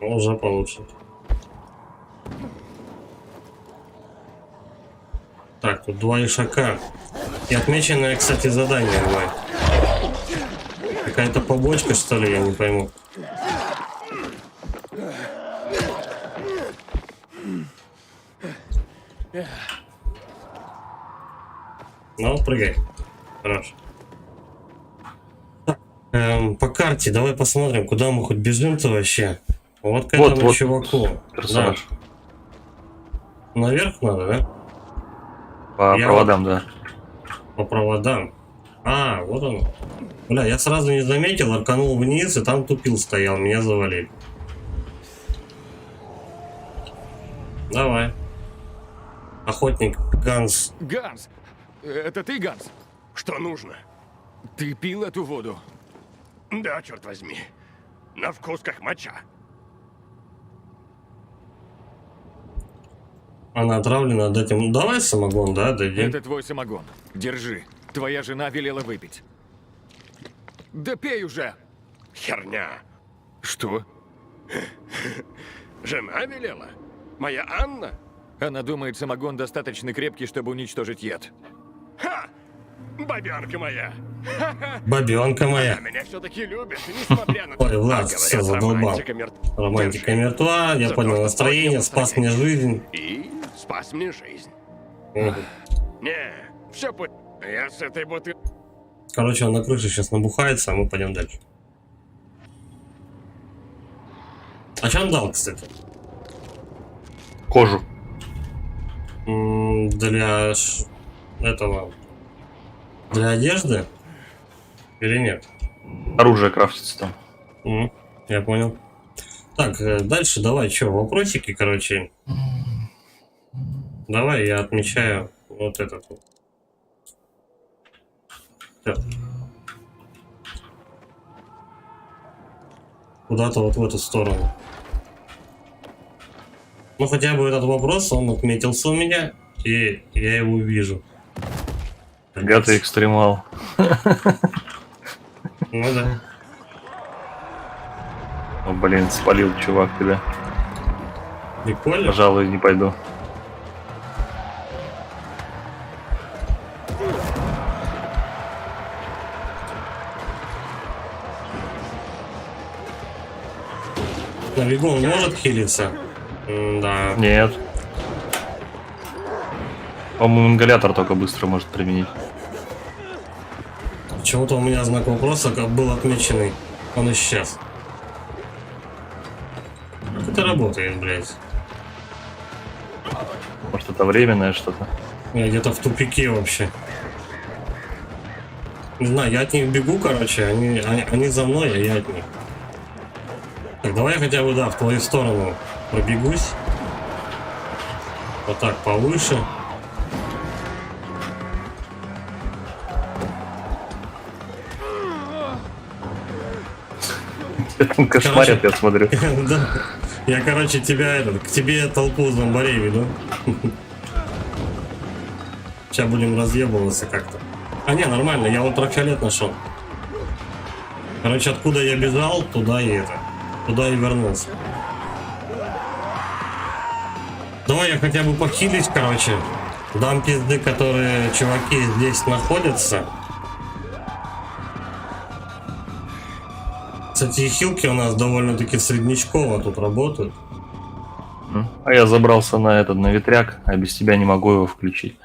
Уже получше. Так, тут 2 ишака. И отмеченное, кстати, задание бывает. Какая-то побочка, что ли, я не пойму. Ну, прыгай. Хорошо. Так, по карте давай посмотрим, куда мы хоть бежим-то вообще. Вот к этому вот чуваку. персонаж. Да. Наверх надо, да? По проводам, да. По проводам. А, вот он. Бля, я сразу не заметил, арканул вниз, и там тупил стоял, меня завалили. Давай. Охотник Ганс. Ганс, это ты, Ганс? Что нужно? Ты пил эту воду? Да, черт возьми. На вкус как моча. Она отравлена, отдать ему. Давай самогон, да, дадим. Это твой самогон. Держи. Твоя жена велела выпить. Да пей уже! Херня. Что? Жена велела? Моя Анна? Она думает, самогон достаточно крепкий, чтобы уничтожить яд. Ха! Бабенка моя. Бабенка моя. Она меня все-таки любит, несмотря на... Ой, Влад, Говорят, все задолбал. романтика мертва. Романтика мертва, я За понял то, что настроение, поднял спас мне жизнь. И спас мне жизнь. Мгм. Не, все по... Я с этой бутылки... Короче, он на крыше сейчас набухается, а мы пойдем дальше. А что он дал, кстати? Кожу. Для этого... Для одежды? Или нет? Оружие крафтится там. Я понял. Так, дальше давай, что, вопросики, короче. Давай я отмечаю вот этот вот. Так. Куда-то вот в эту сторону. Ну, хотя бы этот вопрос, он отметился у меня, и я его вижу. Богатый экстремал. Ну да. О, блин, спалил чувак тебя. Прикольно. Пожалуй, не пойду. На бегу он может хилиться? Да. Нет. По-моему, ингалятор только быстро может применить. Почему-то у меня знак вопроса как был отмеченный. Он исчез. Как это работает, блядь? Может, это временное что-то? Я где-то в тупике вообще. Не знаю, я от них бегу, короче, они за мной, а я от них. Так, давай я хотя бы, да, в твою сторону пробегусь. Вот так, повыше. Кошмарят, я смотрю. Да. Я, короче, к тебе толпу зомбарей веду. Сейчас будем разъебываться как-то. А не, нормально, я ультрафиолет нашел. Короче, откуда я бежал, туда и вернулся. Давай я хотя бы похилюсь, короче. Дам пизды, которые чуваки здесь находятся. Кстати, хилки у нас довольно-таки среднячково тут работают. А я забрался на ветряк, а без тебя не могу его включить.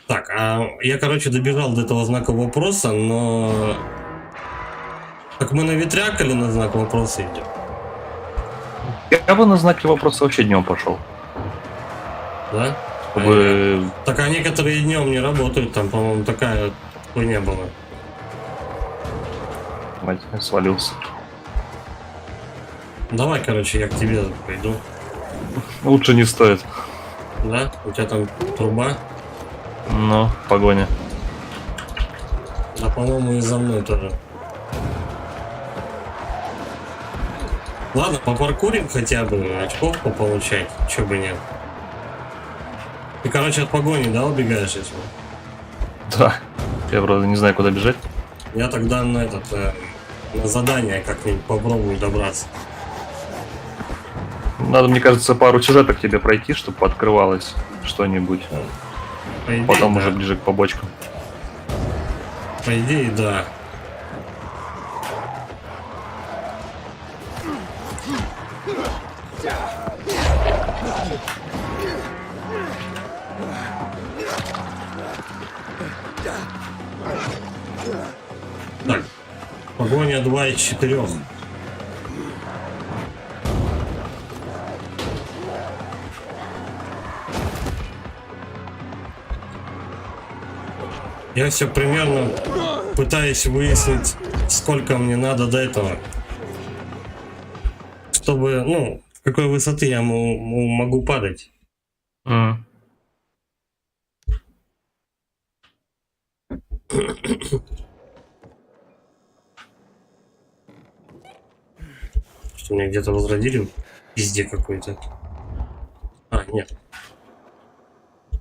Так, а я, короче, добежал до этого знака вопроса, но... Так мы на ветряк или на знак вопроса идем? Я бы на знаки вопроса вообще днем пошел. Да? Чтобы... Так, а некоторые днем не работают, там, по-моему, такая хуйня была. Мать, свалился. Давай, короче, я к тебе пойду. Лучше не стоит. Да? У тебя там труба? Ну, погоня. Да, по-моему, и за мной тоже. Ладно, попаркурим хотя бы, очков получать, чё бы нет. Ты, короче, от погони, да, убегаешь этим? Да. Я, правда, не знаю, куда бежать. Я тогда на на задание как-нибудь попробую добраться. Надо, мне кажется, пару сюжеток тебе пройти, чтобы открывалось что-нибудь. По идее, Потом да. уже ближе к побочкам. По идее, да. Так, погоня 2 из 4. Я все примерно пытаюсь выяснить, сколько мне надо до этого, чтобы, ну, с какой высоты я могу падать. Что меня где-то возродили? Пизде какой-то. А, нет.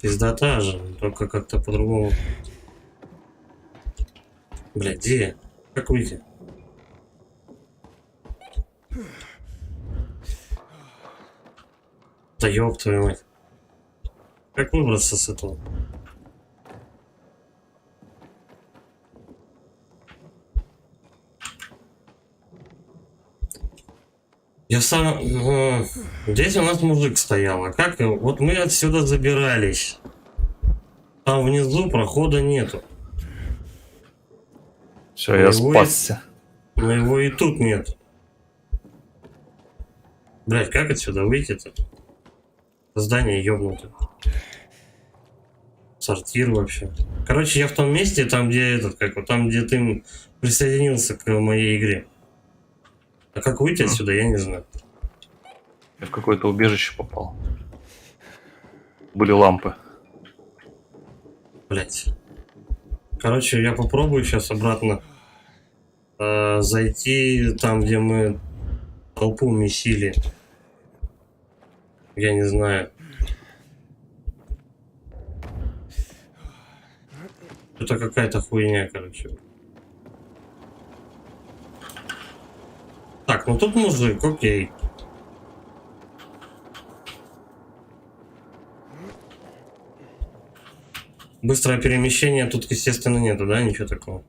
Пизда та же, только как-то по-другому. Блядь, где я? Как выйти? Да ёб твою мать. Как выбраться с этого? Я сам... Ну, здесь у нас мужик стоял, а как... Вот мы отсюда забирались. Там внизу прохода нету. Все, я спасся. Но его и тут нет. Блять, как отсюда выйти-то? Здание ёбнуто. Сортир вообще. Короче, я в том месте, там где там где ты присоединился к моей игре. А как выйти отсюда, я не знаю. Я в какое-то убежище попал. Были лампы. Блять. Короче, я попробую сейчас обратно. Там, где ты присоединился к моей игре. А как выйти отсюда, я не знаю. Я в какое-то убежище попал. Были лампы. Короче, я попробую сейчас обратно. Там, где ты присоединился к моей игре. А как выйти отсюда, я не знаю. зайти там, где мы толпу месили. Я не знаю. Это какая-то хуйня, короче. Так, ну тут мужик, окей. Быстрое перемещение тут, естественно, нету, да? Ничего такого.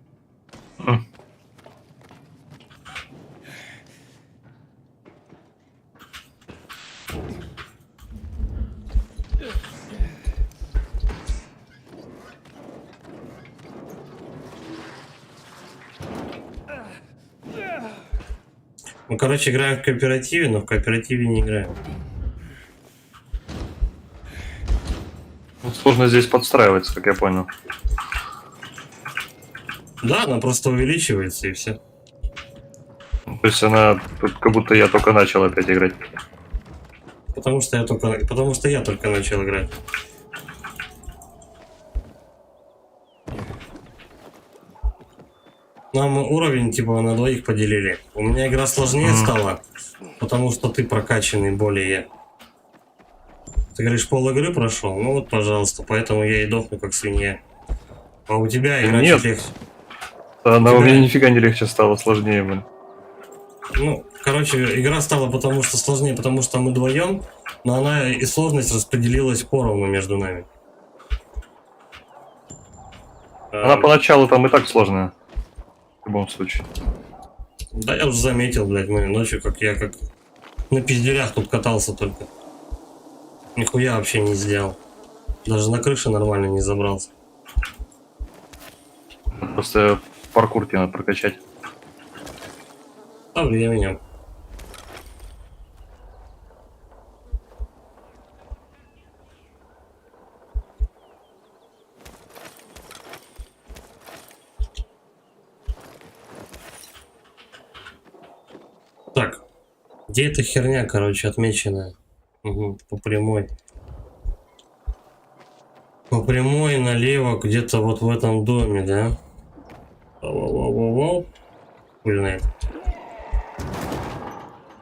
Ну, короче, играем в кооперативе, но в кооперативе не играем. Сложно здесь подстраиваться, как я понял. Да, она просто увеличивается и все. То есть она тут как будто я только начал опять играть. Потому что я только начал играть. Нам уровень типа на двоих поделили. У меня игра сложнее стала, потому что ты прокачанный более. Ты говоришь, пол игры прошел? Ну вот, пожалуйста, поэтому я и дохну как свинья. А у тебя игра чуть легче. Она у меня нифига не легче стала, сложнее, блин. Ну, короче, игра стала потому что сложнее, потому что мы вдвоем, но она и сложность распределилась поровну между нами. Она поначалу там и так сложная. В любом случае. Да я уже заметил, блядь, мы ночью, как на пизделях тут катался только. Нихуя вообще не сделал. Даже на крыше нормально не забрался. Просто паркур тебе надо прокачать. А временем. Так, где эта херня, короче, отмеченная? Угу, по прямой. По прямой налево, где-то вот в этом доме, да? Воу-воу-воу-воу. Блин.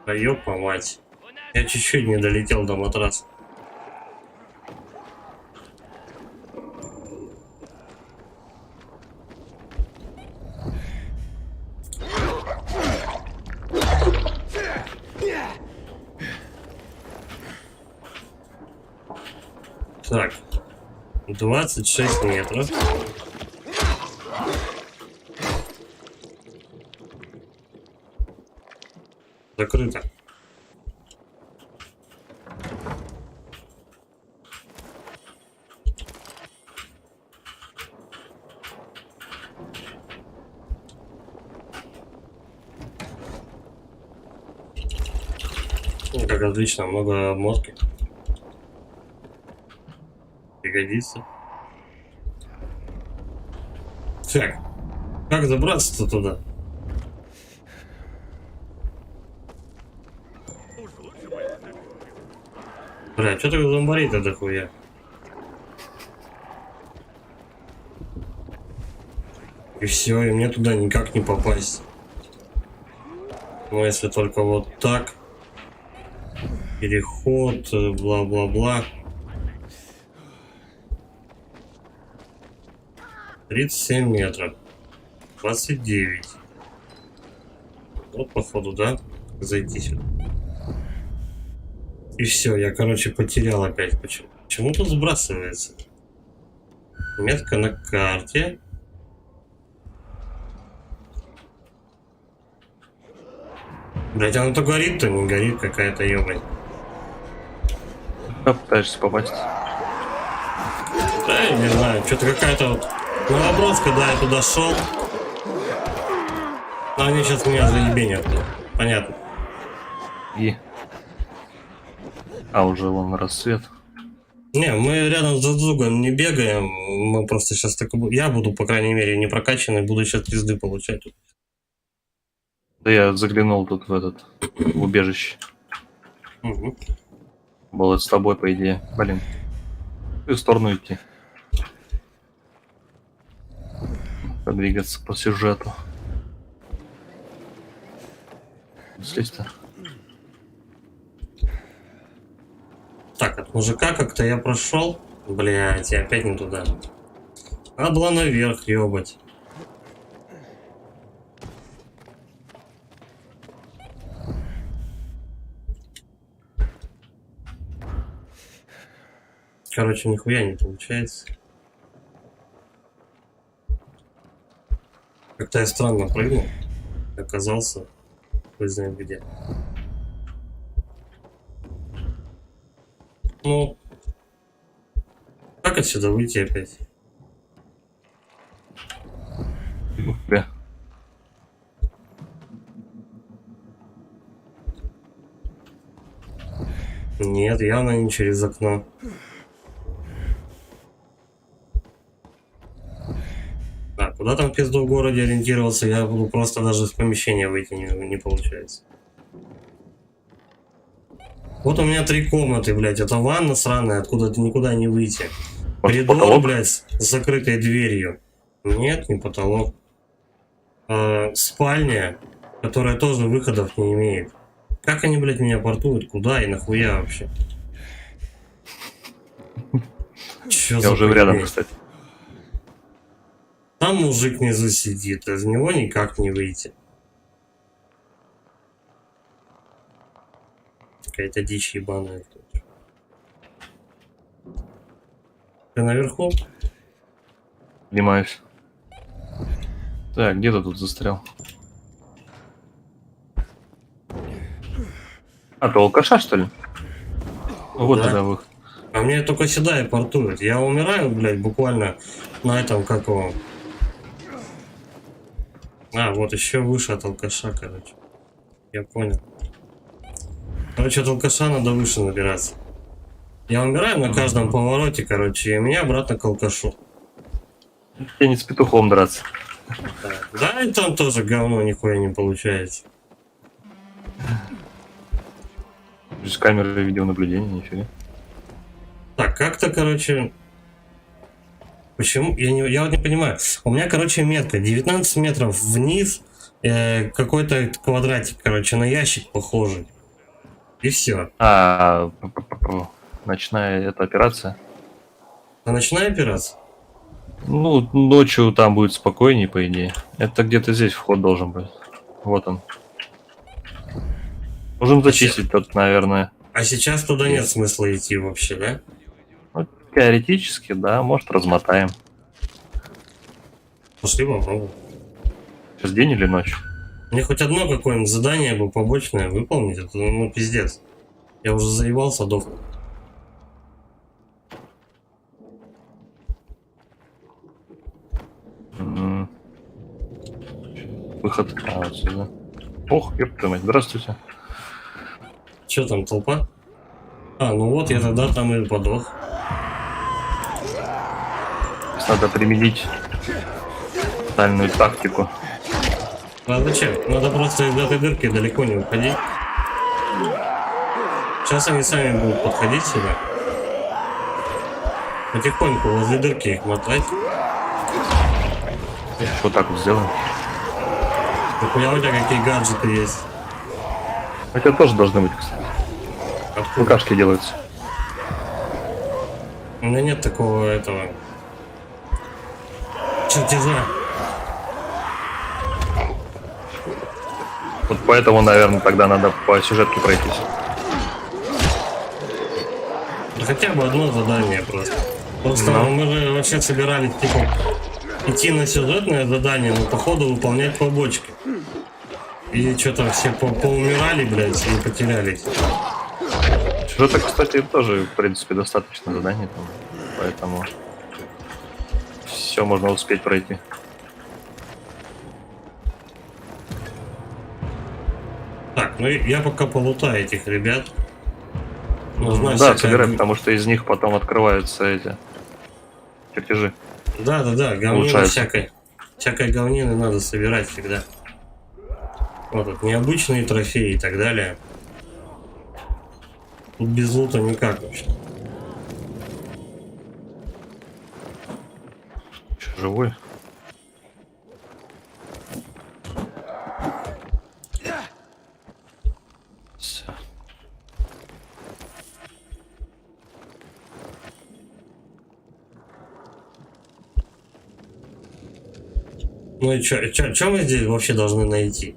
Да ёпа мать. Я чуть-чуть не долетел до матраса. Так, 26 метров. Закрыто. Ну, как отлично, много обмотки. Пригодится. Так, как забраться-то туда? Бля, что такое зомбарит-то дохуя? И все, и мне туда никак не попасть. Ну, если только вот так. Переход, бла-бла-бла. 37 метров. 29. Вот, походу, да? Зайти сюда. И все, я, короче, потерял опять. Почему тут сбрасывается? Метка на карте. Блять, оно то горит, то не горит, какая-то ёбань. Пытаешься попасть. Да, я не знаю, что-то какая-то вот новобродка, да, я туда шел. Но они сейчас меня заебенят. Понятно. И... А, уже вон рассвет. Не, мы рядом с другом не бегаем. Мы просто сейчас так... Я буду, по крайней мере, не прокачанный, буду сейчас пизды получать. Да я заглянул тут в этот... в убежище. Угу. Было с тобой, по идее. Блин. В ту сторону идти. Подвигаться по сюжету. Слизь-то. Так, от мужика как-то я прошел. Блять, я опять не туда. Надо было наверх, ёбать. Короче, нихуя не получается. Как-то я странно прыгнул. Оказался. Хуй знает где. Ну. Как отсюда выйти опять? Бля. Нет, явно не через окно. Так, куда там в пизду в городе ориентироваться, я буду просто даже из помещения выйти не получается. Вот у меня 3 комнаты, блядь, это ванна сраная, откуда никуда не выйти. Коридор, потолок? блядь, с закрытой дверью. Нет, не потолок. Спальня, которая тоже выходов не имеет. Как они, блядь, меня портуют? Куда и нахуя вообще? Чё Я за уже хуйня? рядом, кстати. Там мужик внизу сидит, из него никак не выйти. Какая-то дичь ебаная. Ты наверху? Поднимаюсь. Так, где ты тут застрял? А, ты алкаша, что ли? Вот Да. тогда выход. А мне только сюда и портуют. Я умираю, блядь, буквально на этом, как его... А, вот еще выше от алкаша, короче. Я понял. Короче, от алкаша надо выше набираться. Я умираю на каждом повороте, короче, и меня обратно к алкашу. Тебе не с петухом драться. Да, и там тоже говно нихуя не получается. Без камеры видеонаблюдения, нифига. Так, как-то, короче... Почему? Я вот не понимаю. У меня, короче, метка. 19 метров вниз. Какой-то квадратик, короче, на ящик похожий. И все. Ночная эта операция. А ночная операция? Ну, ночью там будет спокойнее, по идее. Это где-то здесь вход должен быть. Вот он. Можем зачистить тут, наверное. А сейчас туда нет смысла идти вообще, да? Ну, теоретически, да, может размотаем. Пошли попробуем. Сейчас день или ночь? Мне хоть одно какое-нибудь задание бы побочное выполнить, это ну пиздец. Я уже заебался дохнуть. Выход. А, вот сюда. Ох, ёпта мать, здравствуйте. Че там, толпа? А, ну вот я тогда там и подох. Здесь надо применить тотальную тактику. А зачем? Надо просто из этой дырки далеко не уходить. Сейчас они сами будут подходить сюда. Потихоньку возле дырки их мотать. Вот так вот сделаем. Так у тебя какие гаджеты есть? У тебя тоже должны быть, кстати. Лукашки делаются. У меня нет такого этого чертежа. Вот поэтому, наверное, тогда надо по сюжетке пройтись. Хотя бы одно задание просто. Просто мы же вообще собирались типа идти на сюжетное задание, но походу выполнять побочки. И что-то все поумирали, блядь, и потерялись. Сюжета, кстати, тоже, в принципе, достаточно заданий там. Поэтому все можно успеть пройти. Так, ну я пока полутаю этих ребят. Нужна Да, всякая... собирай, потому что из них потом открываются эти чертежи. Да, говнина Улучшается. всякой говнины надо собирать всегда. Вот тут необычные трофеи и так далее. Тут без лута никак вообще. Че, живой? Ну и чё мы здесь вообще должны найти?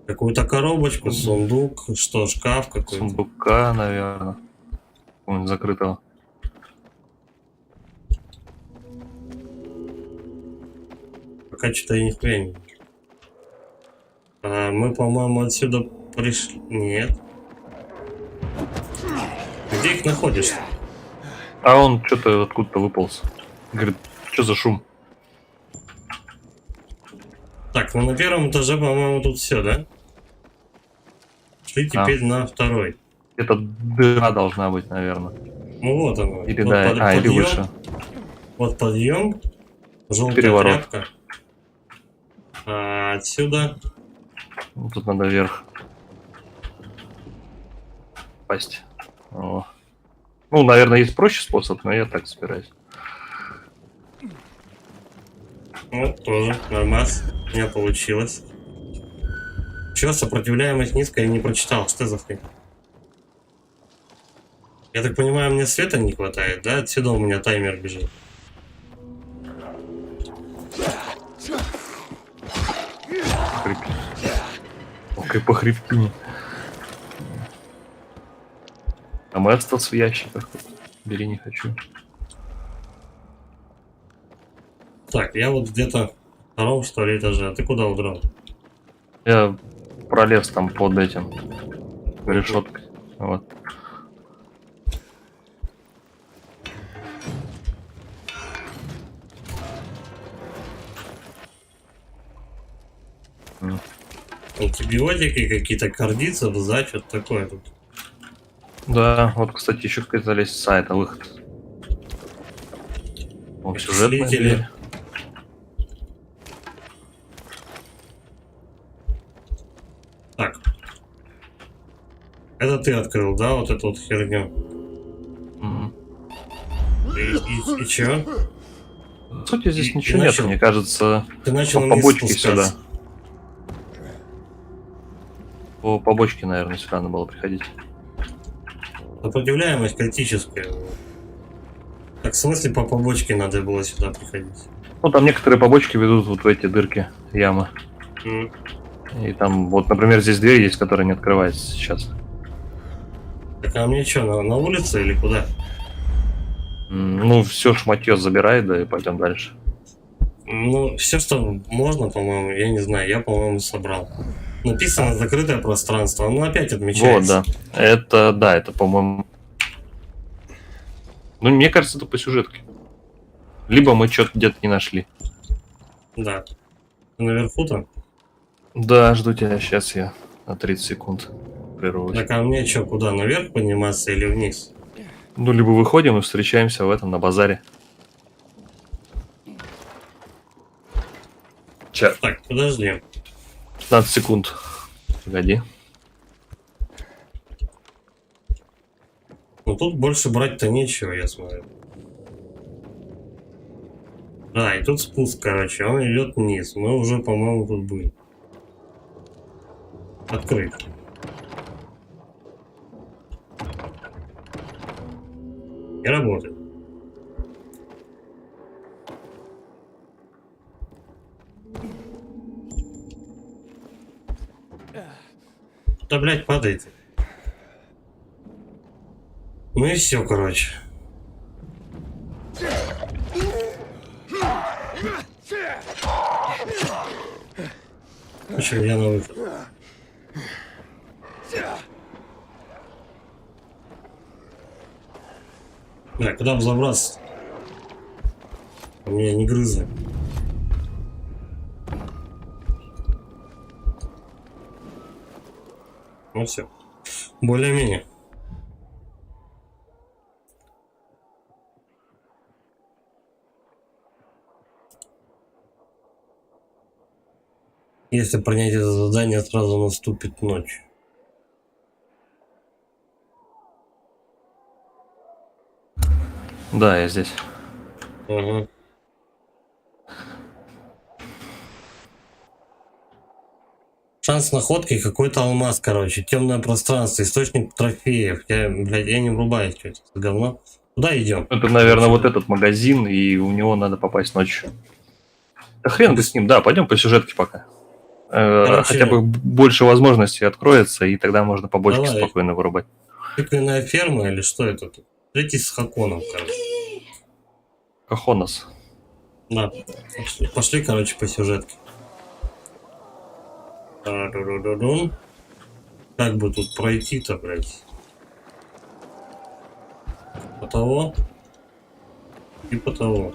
Какую-то коробочку, сундук, что, шкаф какой-то? Сундука, наверное. Он закрытого. Пока что-то я нихуя не вижу. Мы, по-моему, отсюда пришли. Нет. Где их находишь? А он что-то откуда-то выполз. Говорит, что за шум? Так, ну на первом этаже, по-моему, тут все, да? Шли теперь на второй. Это дыра должна быть, наверное. Ну вот оно. Или вот да, или выше. Вот подъем. Желтая Переворот. тряпка. А отсюда. Тут надо вверх. Пасть. О. Ну, наверное, есть проще способ, но я так собираюсь. Вот, тоже нормас. У меня получилось. Чё, сопротивляемость низкая, я не прочитал. Что за хрень? Я так понимаю, мне света не хватает, да? Отсюда у меня таймер бежит. Ох, по хребтине. А мы остался в ящиках. Бери, не хочу. Так, я вот где-то в втором, что ли, этаже. А ты куда удрал? Я пролез там под этим решеткой. Вот. Антибиотики какие-то, кардицепс, да, что-то такое тут. Да, вот, кстати, еще какая-то лестница, это выход. Он сюжетный. Мыслители. Так. Это ты открыл, да, вот эту вот херню? И чё? В сути, здесь ничего ты нет, начал- мне кажется, Ты начал по вниз побочке спускаться. сюда. По побочке, наверное, сюда надо было приходить. Сопротивляемость критическая. Так, в смысле по побочке надо было сюда приходить? Ну, там некоторые побочки ведут вот в эти дырки, ямы. М. И там, вот, например, здесь дверь есть, которая не открывается сейчас. Так, а мне что, на улице или куда? Ну, все шматье забирай, да и пойдем дальше. Ну, все, что можно, по-моему, я не знаю, я, по-моему, собрал. Написано закрытое пространство, оно опять Вот, отмечается. да. Это, по-моему... Ну, мне кажется, это по сюжетке. Либо мы что-то где-то не нашли. Да. Ты наверху там? Да, жду тебя. Сейчас я на 30 секунд прервусь. Так, а мне что, куда, наверх подниматься или вниз? Ну, либо выходим и встречаемся в этом, на базаре. Ча, Так, подожди. 15 секунд. Погоди. Ну тут больше брать-то нечего, я смотрю. Да, и тут спуск, короче, он идет вниз. Мы уже, по-моему, тут были. Открыть. Не работает. Да, блядь, падает. Ну и все, короче. В общем, я на выход. Да, куда бы забраться? У меня не грызы. Ну все. Более-менее. Если принять это задание, сразу наступит ночь. Да, я здесь. Ага. Шанс находки какой-то алмаз, короче. Темное пространство, источник трофеев. Блядь, я не врубаюсь, что это за говно. Куда идем? Это, наверное, вот этот магазин, и у него надо попасть ночью. Да хрен бы с ним, да, пойдем по сюжетке пока. Короче, Хотя бы больше возможностей откроется, и тогда можно побольше давай. спокойно вырубать. Тыквенная ферма или что это тут? Третий с Хаконом, короче. Кахонос. Да, пошли, короче, по сюжетке. Ду-ду-ду-ду. Как бы тут пройти-то, блядь? По того и по того.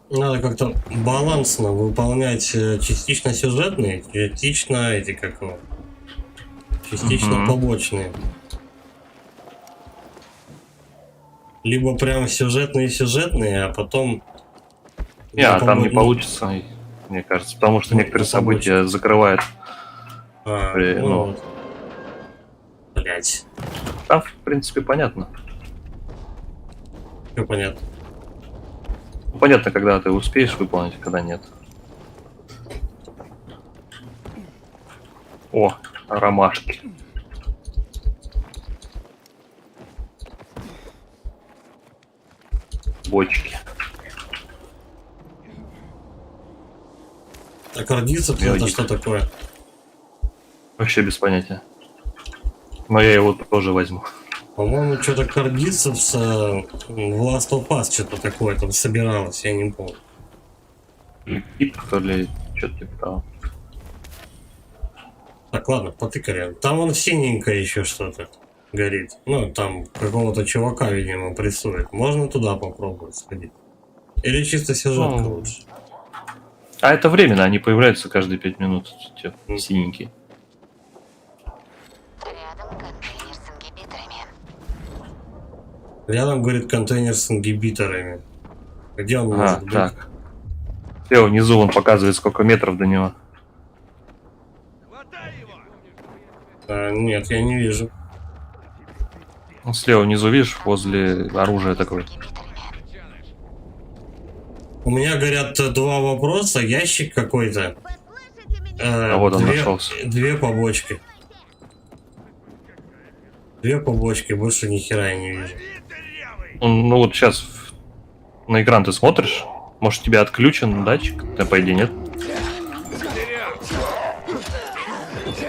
Надо как-то балансно выполнять частично сюжетные, частично эти как его, частично побочные. Либо прям сюжетные, а потом... Там не получится, мне кажется, потому что некоторые события закрывают. Вот. Блять. Там, в принципе, понятно. Все понятно. Понятно, когда ты успеешь выполнить, а когда нет. О, ромашки. Бочки. А кардицепс это что такое? Вообще без понятия. Но я его тоже возьму. По-моему, что-то кардицепс в Last of Us что-то такое там собиралось, я не помню. Тип, то ли, что-то типа того. Так, ладно, потыкали. Там вон синенькое еще что-то горит. Ну, там какого-то чувака, видимо, прессует. Можно туда попробовать сходить. Или чисто сюжетка лучше. А это временно, они появляются каждые 5 минут. Те, синенькие. Рядом, говорит, контейнер с ингибиторами. Где он может быть? Так. Слева внизу он показывает, сколько метров до него. Нет, я не вижу. Ну, слева внизу, видишь, возле оружия такое. У меня горят два вопроса. Ящик какой-то. Вот он нашелся. Две побочки. Две побочки, больше ни хера я не вижу. Ну вот сейчас на экран ты смотришь. Может, у тебя отключен датчик? Да, по идее, нет.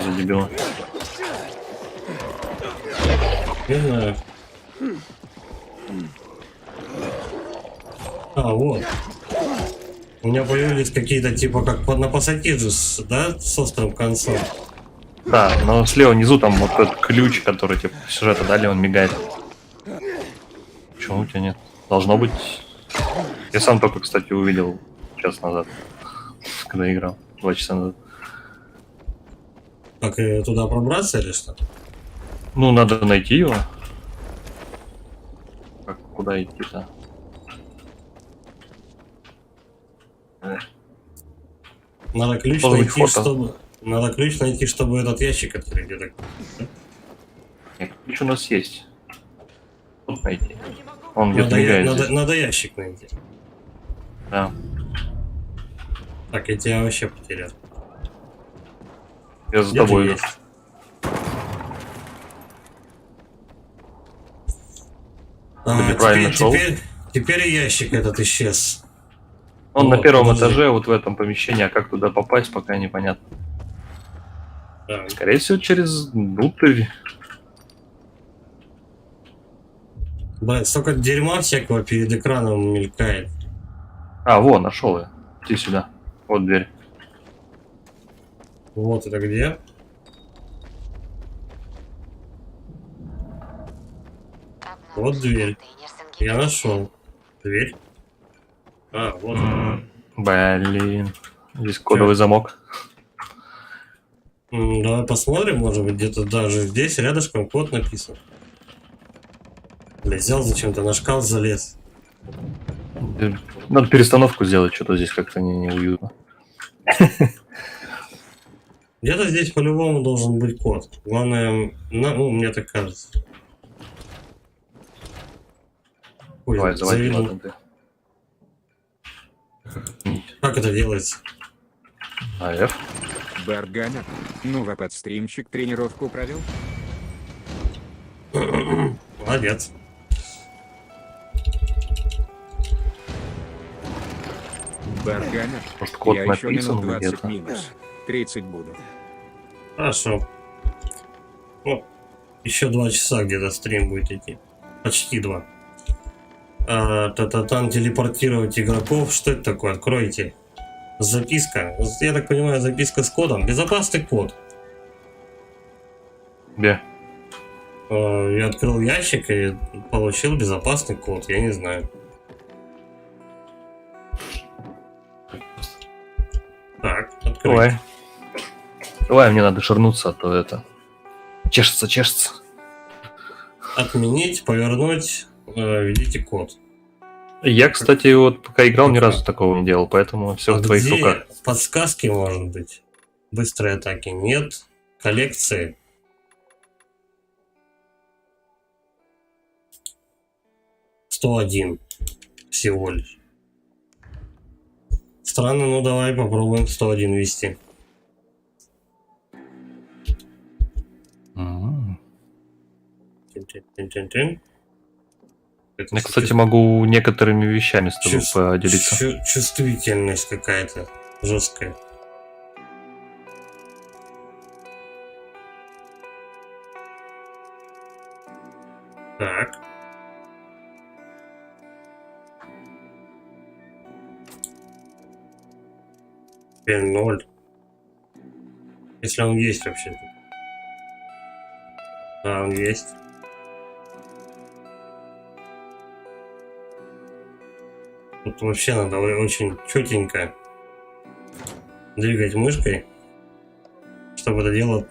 За дебила. Не знаю. Вот. У меня появились какие-то типа как на пассатижи, да, с острым концом. Да, но слева внизу там вот этот ключ, который типа сюжета дали, он мигает. Почему у тебя нет? Должно быть. Я сам только, кстати, увидел час назад, когда играл, 2 часа назад. Как туда пробраться или что? Ну, надо найти его. Как, куда идти-то? Надо ключ найти, чтобы... Надо ключ найти, чтобы этот ящик открыть где-то. Нет, ключ у нас есть. Вот найти. Он где-то мигает. Надо ящик найти. Да. Так, я тебя вообще потерял. Я за тобой иду. Теперь ящик этот исчез. Он на первом этаже, вот в этом помещении, а как туда попасть, пока непонятно. Да. Скорее всего, через внутрь. Блядь, столько дерьма всякого перед экраном мелькает. Во, нашел я. Иди сюда. Вот дверь. Вот это где? Вот дверь. Я нашел. Дверь. Вот. Блин. Здесь кодовый замок. Давай посмотрим, может быть, где-то даже здесь рядышком код написан. Бля, взял зачем-то на шкаф залез. Надо перестановку сделать, что-то здесь как-то неуютно. Где-то здесь по-любому должен быть код. Главное, мне так кажется. Ой, Давай, заводи, ладно, ты. Как это делается? А F? Бартгаммер. Ну, а подстримчик тренировку провел? Молодец. Бартгаммер. Может, код Я еще написан минут 20 где-то? минус. 30 буду. Хорошо. Ну, еще 2 часа где-то стрим будет идти. Почти 2. Там телепортировать игроков. Что это такое? Откройте. Записка. Я так понимаю, записка с кодом. Безопасный код. Где? Я открыл ящик и получил безопасный код. Я не знаю. Так, открыть. Давай. Давай, мне надо ширнуться, а то это... Чешется. Отменить, повернуть, введите код. Я, кстати, вот пока играл, ни разу такого не делал, поэтому все в твоих Где руках. подсказки, может быть? Быстрой атаки нет. Коллекции. $101 всего лишь. Странно, ну давай попробуем 101 ввести. Тин-тин-тин-тин-тин. Это, Я, кстати, могу некоторыми вещами с тобой поделиться. Чувствительность какая-то жесткая. Так. Теперь 0. Если он есть вообще-то. Да, он есть. Тут вообще надо очень четенько двигать мышкой, чтобы это дело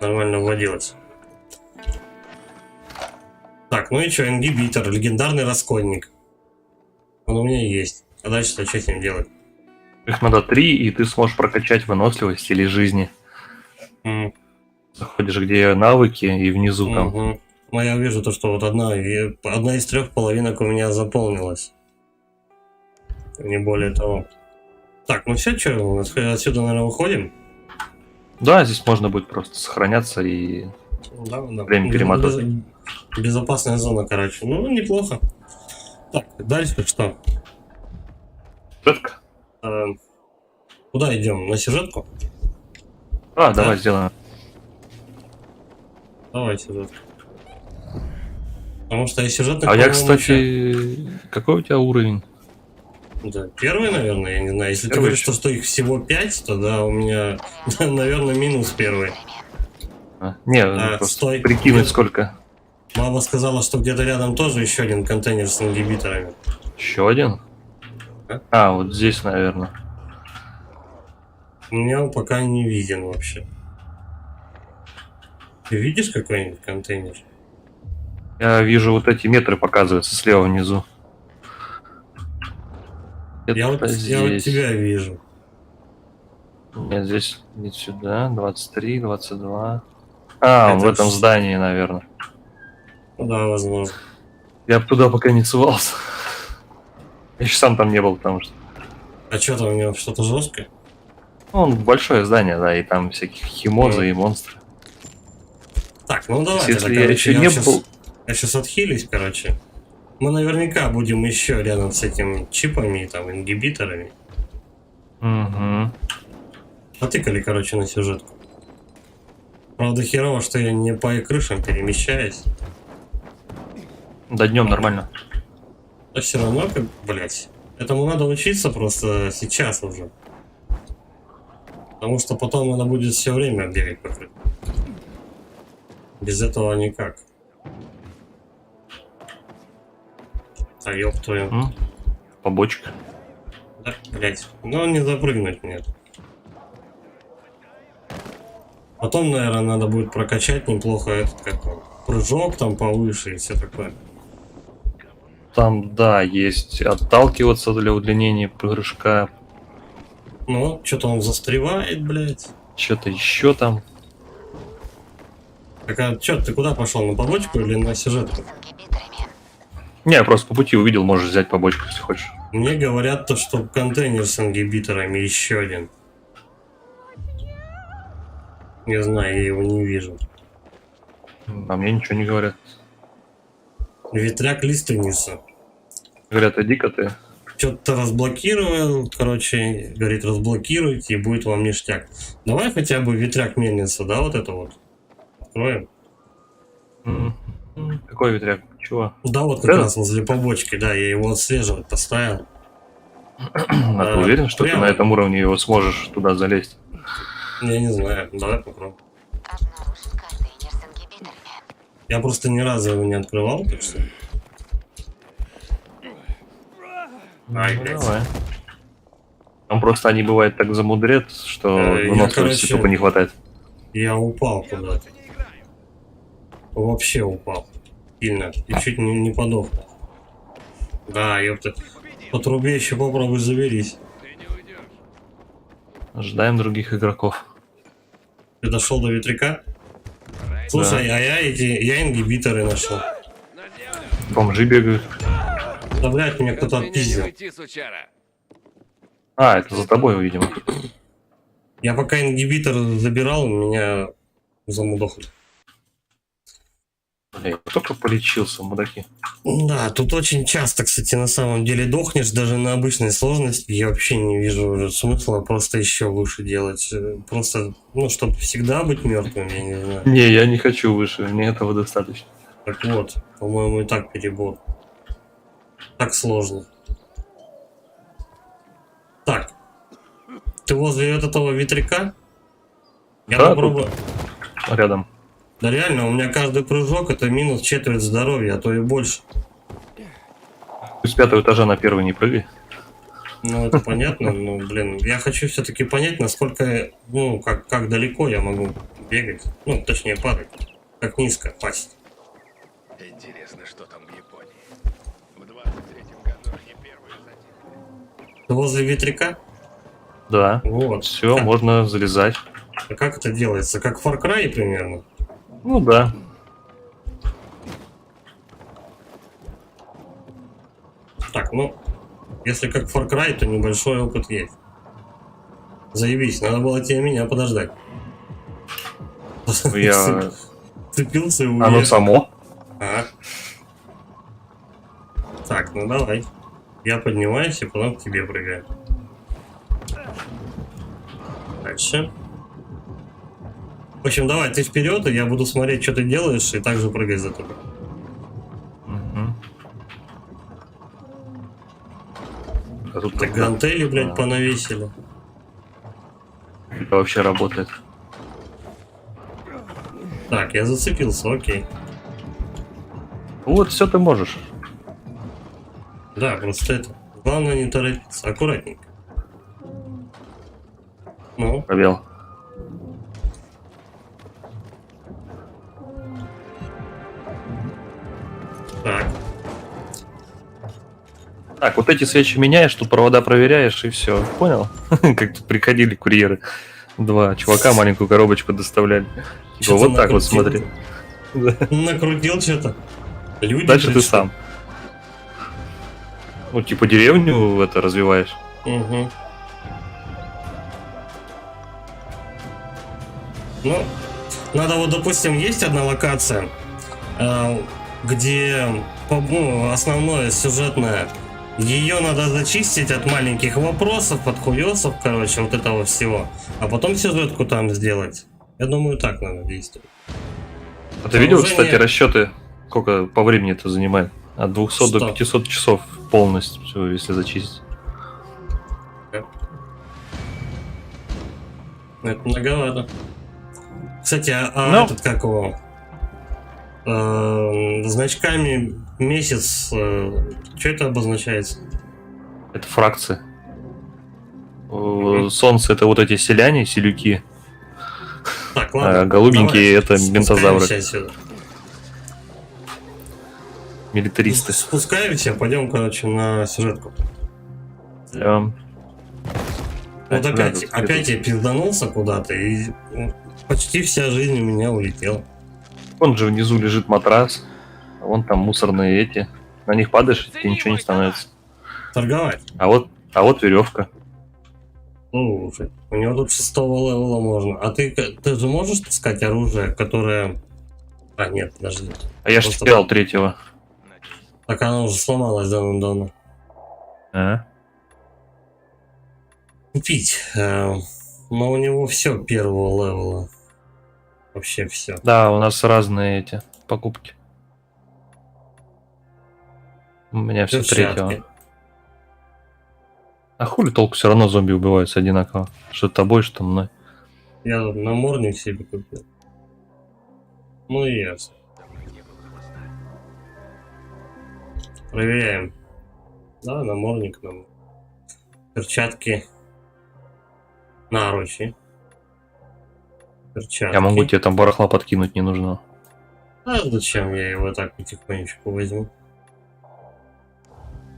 нормально вводилось. Так, ну и что, ингибитор, легендарный раскольник. Он у меня есть. А дальше-то что с ним делать? Их надо 3, и ты сможешь прокачать выносливость или жизни. Заходишь, где навыки, и внизу там. Ну, я вижу то, что вот одна из 3 половинок у меня заполнилась. Не более того. Так, ну все, что, отсюда, наверное, уходим? Да, здесь можно будет просто сохраняться и Да. время перемотать. Безопасная зона, короче. Ну, неплохо. Так, дальше что? Сюжетка? Куда идем? На сюжетку? Давай сделаем. Давай сюжетку. Потому что я сюжетный... А я, кстати... Какой у тебя уровень? Да, первый, наверное, я не знаю. Если ты Первый говоришь, что их всего 5, то да, у меня, наверное, минус первый. Просто стой. прикинуть сколько. Мама сказала, что где-то рядом тоже еще один контейнер с ингибиторами. Еще один? Вот здесь, наверное. У меня он пока не виден вообще. Ты видишь какой-нибудь контейнер? Я вижу, вот эти метры показываются слева внизу. Я вот тебя вижу. Нет, здесь не сюда. 23, 22. Он в этом здании, наверное. Да, возможно. Я бы туда пока не сувался. Я еще сам там не был, потому что... А что там у него, что-то жесткое? Он большое здание, да, и там всяких химозы и монстры. Так, ну давай. Если я еще не был... Я сейчас отхилюсь, короче. Мы наверняка будем еще рядом с этими чипами, там, ингибиторами. Потыкали, короче, на сюжетку. Правда, херово, что я не по крышам перемещаюсь. Да днем нормально. А все равно, как, блять, этому надо учиться просто сейчас уже. Потому что потом надо будет все время бегать по крыше. Без этого никак. А ёб твою. Побочка. Да, блять. Ну не запрыгнуть нет. Потом, наверное, надо будет прокачать неплохо этот, как он, прыжок там повыше и все такое. Там, да, есть отталкиваться для удлинения прыжка. Ну, что-то он застревает, блять. Что-то еще там. Так, а что, ты куда пошел? На побочку или на сюжетку? Не, я просто по пути увидел, можешь взять побочку, если хочешь. Мне говорят то, что контейнер с ингибиторами еще один. Не знаю, я его не вижу. А мне ничего не говорят. Ветряк лиственница. Говорят, иди-ка ты. Что-то разблокировал, короче, говорит, разблокируйте, и будет вам ништяк. Давай хотя бы ветряк мельница, да, вот это вот. Откроем. Какой ветряк? Чего? Да, вот как раз возле побочки, да, я его отслеживать поставил. А ты уверен, что ты на этом уровне его сможешь туда залезть? Я не знаю, давай попробуем. Я просто ни разу его не открывал, так что... Ай, блядь. Давай. Там просто они бывают так замудрят, что я, выносливости короче, тупо не хватает. Я упал куда-то. Вообще упал. Сильно. И чуть не подох. Да, ёпта. По трубе еще попробуй заберись. Ожидаем других игроков. Ты дошел до ветряка? Слушай, Да. а я ингибиторы нашел. Бомжи бегают. Да, блядь, меня кто-то отпиздил. А, это за тобой, видимо. Я пока ингибитор забирал, меня замудохали. Блин, только полечился, мудаки. Да, тут очень часто, кстати, на самом деле дохнешь, даже на обычной сложности. Я вообще не вижу смысла просто еще выше делать. Просто, ну, чтобы всегда быть мертвым, я не знаю. Не, я не хочу выше, мне этого достаточно. Так вот, по-моему, и так перебор. Так сложно. Так. Ты возле этого ветряка? Я Да, попробую. тут рядом. Да реально, у меня каждый прыжок это минус четверть здоровья, а то и больше. С 5-го этажа на первый не прыгай. Ну, это понятно, но, блин, я хочу все-таки понять, насколько, ну, как далеко я могу бегать. Ну, точнее, падать. Как низко пасть. Интересно, что там в Японии. В 23-м году они первые затеяли. Ты возле ветряка? Да. Вот. Все, можно залезать. А как это делается? Как в Far Cry примерно? Ну да. Так, ну, если как Far Cry, то небольшой опыт есть. Заебись, надо было тебе меня подождать. Я... Цепился и Оно уехал. само. А. Так, ну давай. Я поднимаюсь и потом к тебе прыгаю. Дальше. В общем, давай, ты вперед, и я буду смотреть, что ты делаешь, и также прыгай за тобой. А тут Так гантели, блядь, понавесили. Это вообще работает. Так, я зацепился, окей. Вот, все ты можешь. Да, просто это. Главное не торопиться, аккуратненько. Ну, Пробел. так. Так, вот эти свечи меняешь, тут провода проверяешь, и все. Понял? Как тут приходили курьеры. Два чувака маленькую коробочку доставляли. Типа, Чё-то вот так вот накрутил. смотри. Накрутил что-то. Люди. Дальше ты пришли. сам. Ну, типа деревню это развиваешь. Угу. Ну, надо вот, допустим, есть одна локация, где ну, основное сюжетное, ее надо зачистить от маленьких вопросов, от хуесов, короче, вот этого всего, а потом сюжетку там сделать. Я думаю, так надо действовать. А ты видел, Вооружение- кстати, расчеты, сколько по времени это занимает? От 200 Что? до 500 часов полностью, если зачистить. Это многовато. Кстати, Ну. этот как его? Значками месяц, что это обозначается? Это фракции. Солнце это вот эти селяне, селюки. Так, ладно. А голубенькие это ментозавры. Спускаемся отсюда. Милитаристы. Спускаемся, пойдем, короче, на сюжетку. Да. Вот Так, опять, надо опять я пизданулся куда-то, и почти вся жизнь у меня улетела. Вон же внизу лежит матрас, а вон там мусорные эти. На них падаешь, и тебе ничего не становится. торговать. А вот веревка. Слушай, у него тут 6-го левела можно. А ты же можешь таскать оружие, которое... А, нет, подожди. А я же Просто- терял 3-го. Так она уже сломалась давно-давно. А? Купить. Но у него все 1-го левела. Вообще все. Да, у нас разные эти покупки. У меня все 3-го. А хули толку, все равно зомби убиваются одинаково. Что тобой, что мной. Я тут намордник себе купил. Ну и ясно. Проверяем. Да, намордник нам. Перчатки. Наручи. Перчатки. Я могу тебе там барахла подкинуть, не нужно. А зачем я его так потихонечку возьму?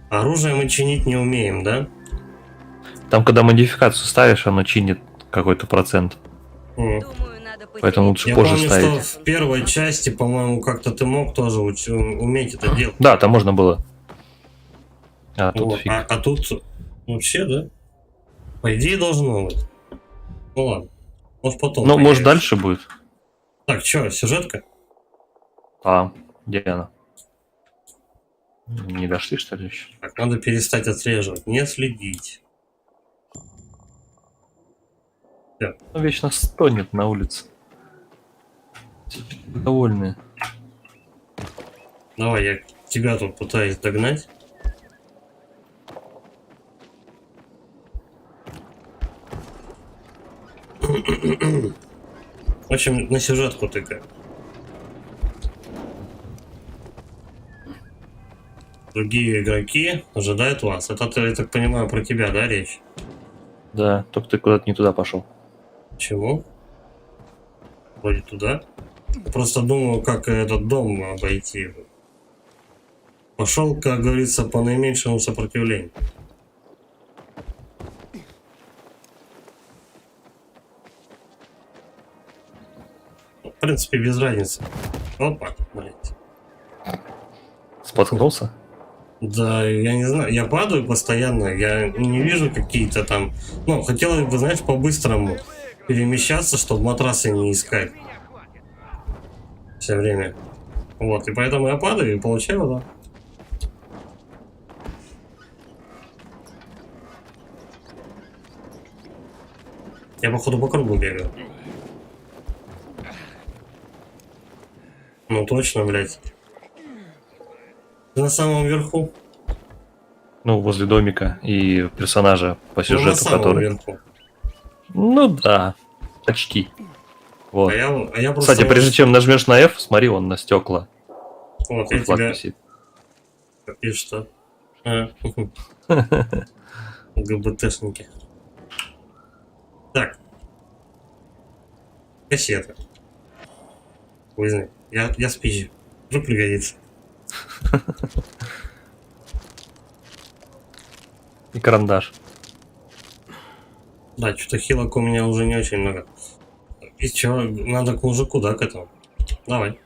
Оружие мы чинить не умеем, да? Там, когда модификацию ставишь, оно чинит какой-то процент. Поэтому лучше Я позже помню, ставить. что в первой части, по-моему, как-то ты мог тоже уметь это делать. Да, там можно было. А тут Вот. фиг. А тут вообще, да? По идее должно быть. Ну ладно. Может потом. Ну, может, появится. дальше будет. Так, что, сюжетка? А, где она? Не дошли, что ли, еще? Так, надо перестать отслеживать, не следить. Всё. Ну, вечно стонет на улице. Довольные. Давай, я тебя тут пытаюсь догнать. В общем, на сюжетку тыкаю. Другие игроки ожидают вас. Это, я так понимаю, про тебя, да, речь? Да, только ты куда-то не туда пошел. Почему? Вроде туда. Я просто думаю, как этот дом обойти. Пошел, как говорится, по наименьшему сопротивлению. В принципе, без разницы. Опа, блядь. Споткнулся? Да, я не знаю, я падаю постоянно, я не вижу какие-то там... Ну, хотелось бы, знаешь, по-быстрому перемещаться, чтобы матрасы не искать. Все время. Вот, и поэтому я падаю и получаю, да. Я, походу, по кругу бегаю. Ну, точно, блядь. Ты на самом верху? Ну, возле домика и персонажа по Ну, на сюжету, самом который... верху. Ну да, почти. Вот. А я просто... Кстати, прежде чем нажмешь на F, смотри, он на стекла. Вот, я Флаг тебя... висит. И что? ГБТшники. Так. Кассета. Возьми. Я спизжу. Вдруг пригодится. И карандаш. Да, что-то хилок у меня уже не очень много. И чё, надо к мужику, да, к этому? Давай.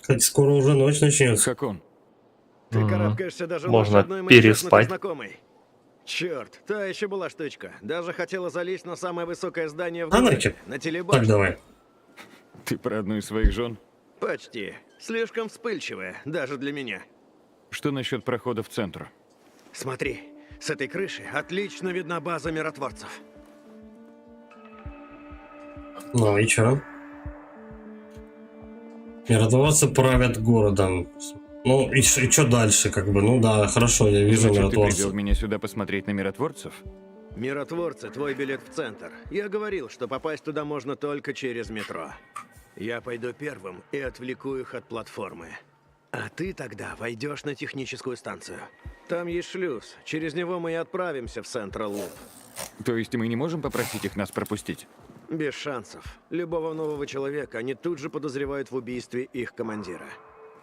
Кстати, скоро уже ночь начнется. Как он? Ты карабкаешься даже Можно лучше одной моей переспать. честной знакомой. Черт, та еще была штучка. Даже хотела залезть на самое высокое здание в городе, Анарчик. на Так, телебашне. давай. Ты про одну из своих жен? Почти. Слишком вспыльчивая, даже для меня. Что насчет прохода в центр? Смотри, с этой крыши отлично видна база миротворцев. Ну и чё? Миротворцы правят городом. Ну и чё дальше, как бы? Ну да, хорошо, я вижу Значит, ты миротворцев. привел меня сюда посмотреть на миротворцев? Миротворцы, твой билет в центр. Я говорил, что попасть туда можно только через метро. Я пойду первым и отвлеку их от платформы. А ты тогда войдешь на техническую станцию. Там есть шлюз. Через него мы и отправимся в Централ Луп. То есть мы не можем попросить их нас пропустить? Без шансов. Любого нового человека они тут же подозревают в убийстве их командира.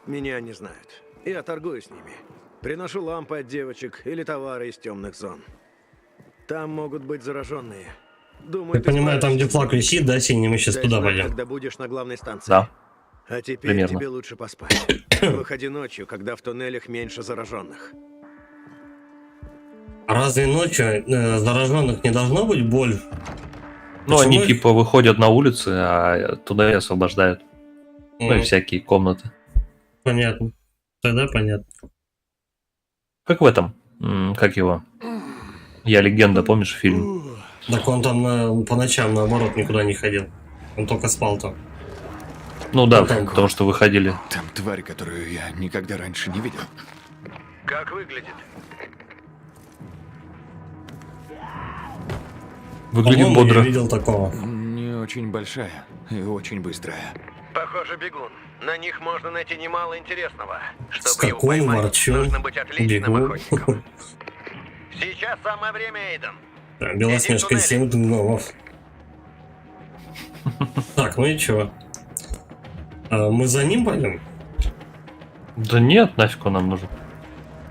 Меня не знают. Я торгую с ними. Приношу лампы от девочек или товары из темных зон. Там могут быть зараженные. Думаю, Я понимаю, там где флаг висит, да, синий, мы сейчас дай туда знак, пойдем. когда будешь на главной станции. Да. А теперь Примерно. тебе лучше поспать. Выходи ночью, когда в туннелях меньше зараженных. А разве ночью зараженных не должно быть больше? Ну, они Почему их- типа выходят на улицы, а туда и освобождают. Ну и всякие комнаты. Понятно. Тогда понятно. Как в этом. Как его? Я легенда, помнишь фильм? Так он там по ночам, наоборот, никуда не ходил. Он только спал там. Ну да, там- потому что выходили. Там тварь, которую я никогда раньше не видел. Как выглядит? Выглядит По-моему, бодро. я видел такого. Не очень большая и очень быстрая. Похоже, бегун. На них можно найти немало интересного. Скакун, ворчун, бегун. охотником. Сейчас самое время, Эйден. Да, Белоснежка и 7 гномов. Так, ну и чё? Мы за ним пойдем? Да нет, нафиг он нам нужен.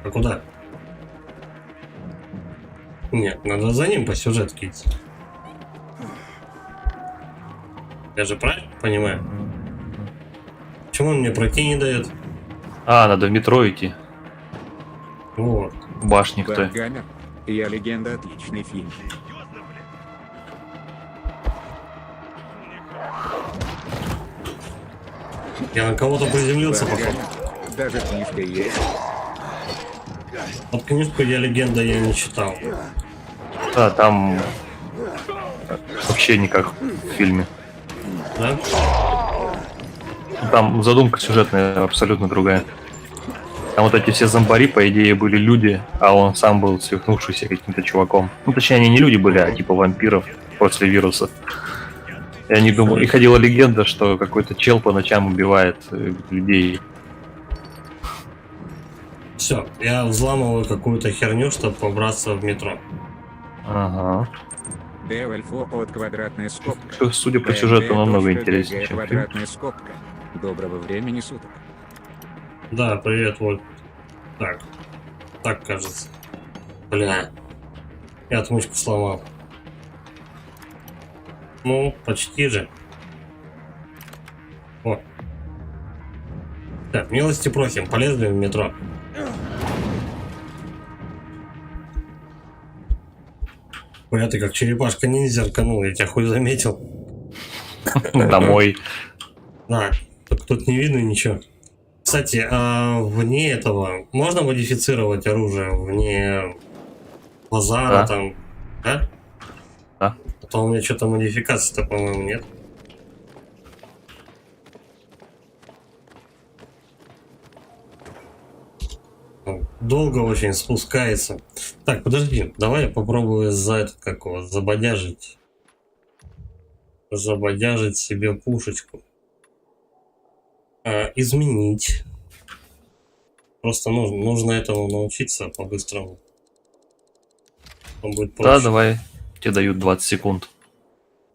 А куда? Нет, надо за ним по сюжетке идти. Я же правильно понимаю? Почему он мне пройти не дает? А, надо в метро идти. Вот. Башни кто. Бэкгаммер. Я легенда. Отличный фильм. Я на кого-то приземлился, походу. Бэкгаммер. Даже книжка есть. Вот книжку «Я легенда» я не читал. Да, там вообще никак в фильме. Да? Там задумка сюжетная абсолютно другая. Там вот эти все зомбари, по идее, были люди, а он сам был свихнувшийся каким-то чуваком. Ну, точнее, они не люди были, а типа вампиров после вируса. И они думали, и ходила легенда, что какой-то чел по ночам убивает людей. Все, я взламываю какую-то херню, чтобы побраться в метро. Ага. Девальфо от квадратная скобка. Судя по сюжету, намного интереснее, чем фильм. Квадратная скобка. Доброго времени суток. Да, привет, Воль. Так. Так кажется. Бля. Я отмычку сломал. Ну, почти же. Вот. Так, милости просим, полезли в метро. Бля, ты как черепашка-ниндзя рканул, я тебя хуй заметил. Домой. Да, так тут не видно ничего. Кстати, а вне этого можно модифицировать оружие? Вне базара Да. там, да? Да. А то у меня что-то модификации-то, по-моему, нет. Долго очень спускается. Так, подожди, давай я попробую за этот, как его, забодяжить. Забодяжить себе пушечку. Изменить. Просто нужно этому научиться по-быстрому. Он будет Да, проще. давай. Тебе дают 20 секунд.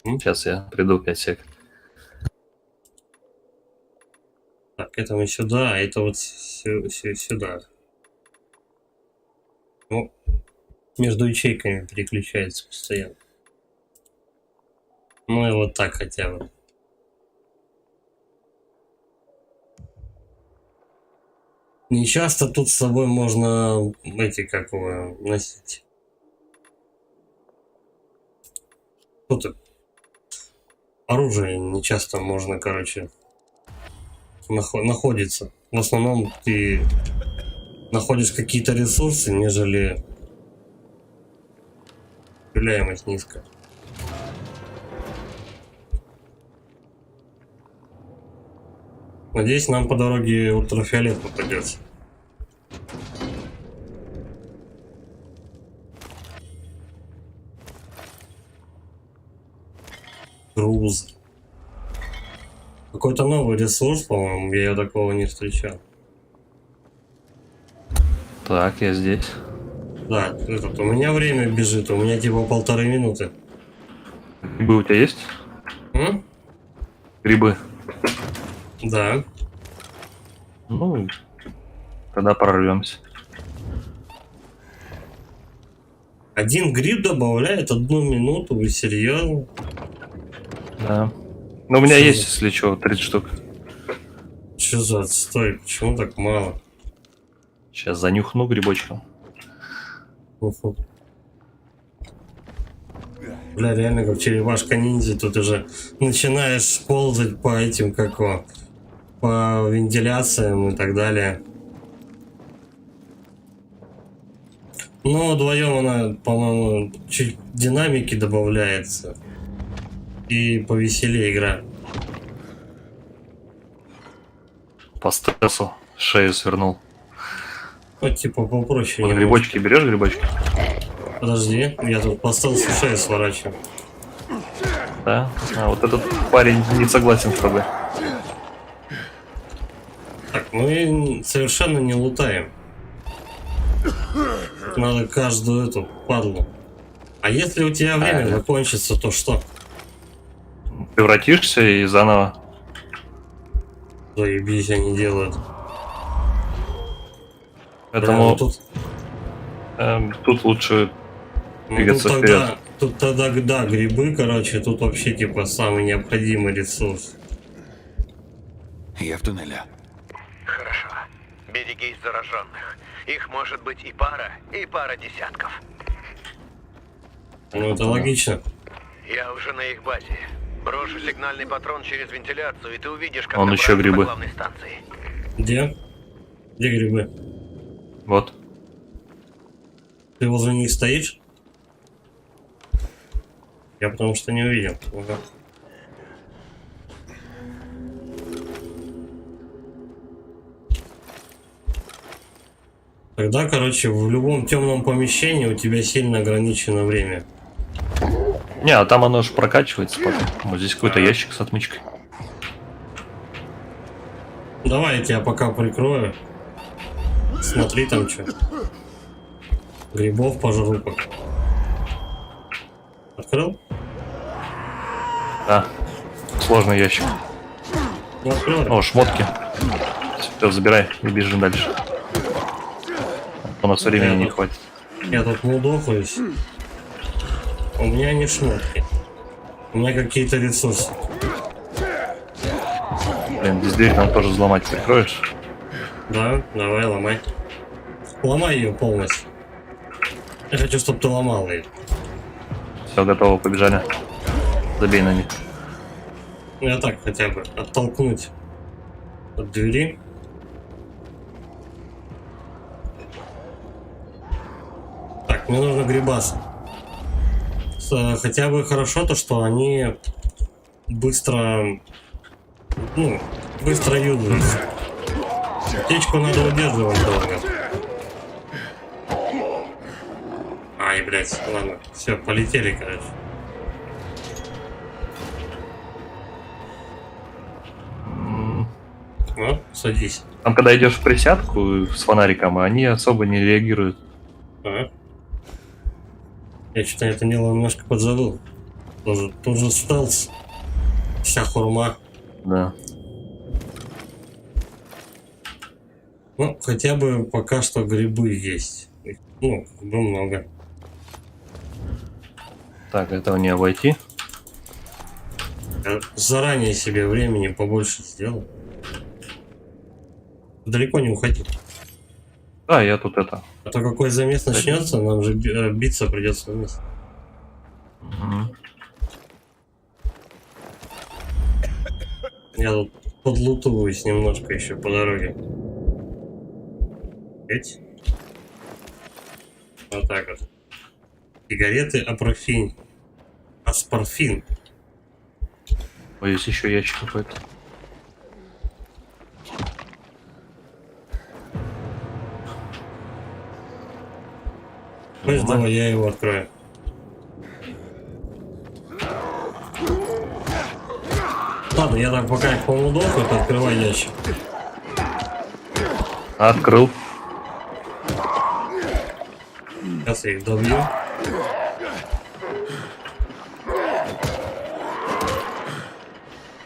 Сейчас я приду 5 сек. Так, это мы сюда, а это вот сюда. Ну, между ячейками переключается постоянно. Ну и вот так хотя бы. Не часто тут с собой можно эти, как его, носить. Тут оружие не часто можно, короче, находится. В основном ты находишь какие-то ресурсы, нежели стреляемость низкая. Надеюсь, нам по дороге ультрафиолет попадется. Груз. Какой-то новый ресурс, по-моему, я такого не встречал. Так, я здесь. Да, этот, у меня время бежит, у меня типа 1,5 минуты. Грибы у тебя есть? Грибы. Да. Ну, тогда прорвемся. 1 гриб добавляет 1 минуту, вы серьезно? Да. Но у меня есть, если что, 30 штук. Что за отстой? Почему так мало? Сейчас занюхну грибочком. Бля, реально как черепашка ниндзя. Тут уже начинаешь ползать по этим, как его, по вентиляциям и так далее. Но вдвоем она, по-моему, чуть динамики добавляется. И повеселее игра. По стрессу шею свернул. Вот типа попроще. Вот грибочки берешь, грибочки? Подожди, я тут по стелсу шею сворачиваю. Да? А вот этот парень не согласен с тобой. Так, мы совершенно не лутаем. Надо каждую эту падлу. А если у тебя время закончится, то что? Превратишься и заново. Заебись, они делают. Поэтому тут тут лучше двигаться тут вперед. тогда, тут тогда, да, грибы, короче, тут вообще типа самый необходимый ресурс. Я в туннеле. Хорошо. Берегись зараженных. Их может быть и пара десятков. Ну это логично. Я уже на их базе. Брошу сигнальный патрон через вентиляцию, и ты увидишь, как Вон еще добраться грибы. до главной станции. Где? Где грибы? Вот. Ты возле них стоишь? Я потому что не увидел. Ага. Тогда, короче, в любом темном помещении у тебя сильно ограничено время. Не, а там оно же прокачивается потом. Вот здесь какой-то ящик с отмычкой. Давай я тебя пока прикрою. Смотри там что. Грибов пожру пока. Открыл? Да. Сложный ящик. Ну, открыл. О, шмотки. Все, забирай и бежим дальше. У нас времени не хватит. Я тут мудохаюсь. У меня не шмотки. У меня какие-то ресурсы. Блин, здесь дверь нам тоже взломать. Прикроешь? Да, давай, ломай. Ломай ее полностью. Я хочу, чтобы ты ломал ее. Все, готово, побежали. Забей на них. Ну, я так хотя бы оттолкнуть от двери. Так, мне нужно грибасы. Хотя бы хорошо то, что они быстро, ну, быстро юзаются. Аптечку надо удерживать долго. Ай, блядь, ладно, все, полетели, короче. Ну, садись. Там, когда идешь в присядку с фонариком, они особо не реагируют. Ага. Я что-то это дело немножко подзабыл. Тут же стелс. Вся хурма. Да. Ну, хотя бы пока что грибы есть. Их, ну, как бы много. Так, этого не обойти. Я заранее себе времени побольше сделал. Далеко не уходи. Да, я тут это. А то какой замес начнется, нам же биться придется вместе. Угу. Я тут подлутываюсь немножко еще по дороге. Эть. Вот так вот. Сигареты Апрофин. Аспарфин. Ой, есть еще ящик какой-то. Пусть давай я его открою. Ладно, я так пока их помудохаю, то открывай ящик. Открыл. Сейчас я их добью.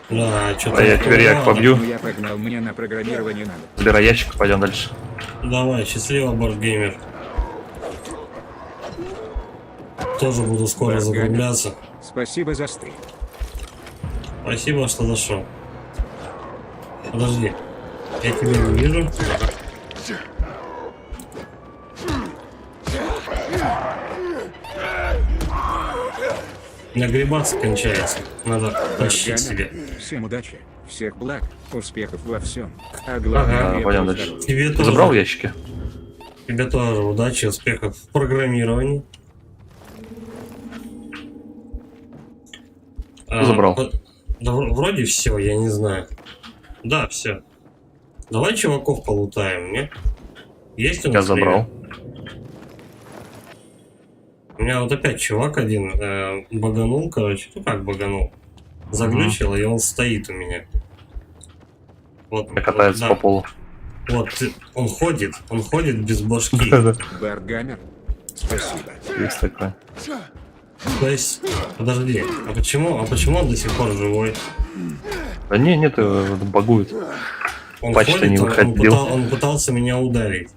Да, что-то... А я теперь як побью. Я погнал, мне на программирование надо. Забирай ящик, пойдем дальше. Давай, счастливо, Бордгеймер. Тоже буду скоро закругляться. Спасибо за стрим. Спасибо, что зашел. Подожди. Я тебя не вижу. Нагребаться кончается. Надо тащить себе. Всем удачи, всех благ, успехов во всем. А главное, Ага, крепкого пойдем дальше. здоровья. Тебе Ты тоже. забрал ящики? Тебе тоже удачи, успехов в программировании. Забрал. Да, вроде все, я не знаю. Да, все. Давай чуваков полутаем, не? Есть у нас Я забрал. время? У меня вот опять чувак один баганул, короче. Ну как баганул? Заглючил, и он стоит у меня. Вот, Катается да. по полу. Вот, он ходит без башки. Баргамер, спасибо. Есть такое. То есть, подожди, а почему он до сих пор живой? Да не, нет, багует. Он Почти ходит, не выходил. он пытался меня ударить.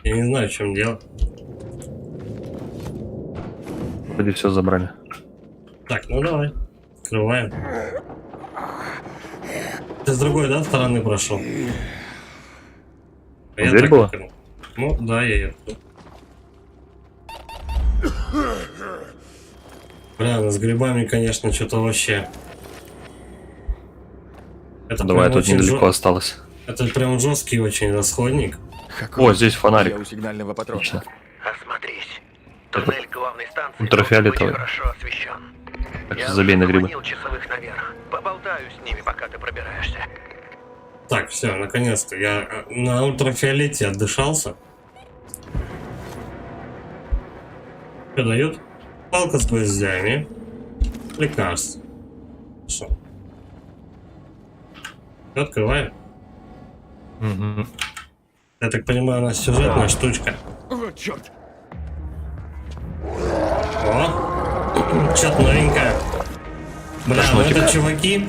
Я не знаю, в чем дело. Вроде все забрали. Так, ну давай. Открываем. Ты с другой, да, стороны прошел? Я Дверь так была? открыл. Ну, да, я ее открыл. Бля, ну с грибами, конечно, что-то вообще. Это Давай, прям тут недалеко осталось. Это прям жесткий очень расходник. О, здесь фонарик. Я у сигнального патрона. Отлично. Осмотрись. Туннель главной станции Ультрафиолетовый. очень хорошо освещен. Так Я что забей на грибы. заманил часовых наверх. Поболтаю с ними, пока ты пробираешься. Так, все, наконец-то. Я на ультрафиолете отдышался. Что дают? Палка с гвоздями. Лекарств. Хорошо. Открываем. Мгм. Я так понимаю, у нас сюжетная штучка. Вот черт. О! Что-то новенькое. Бля, ну это чуваки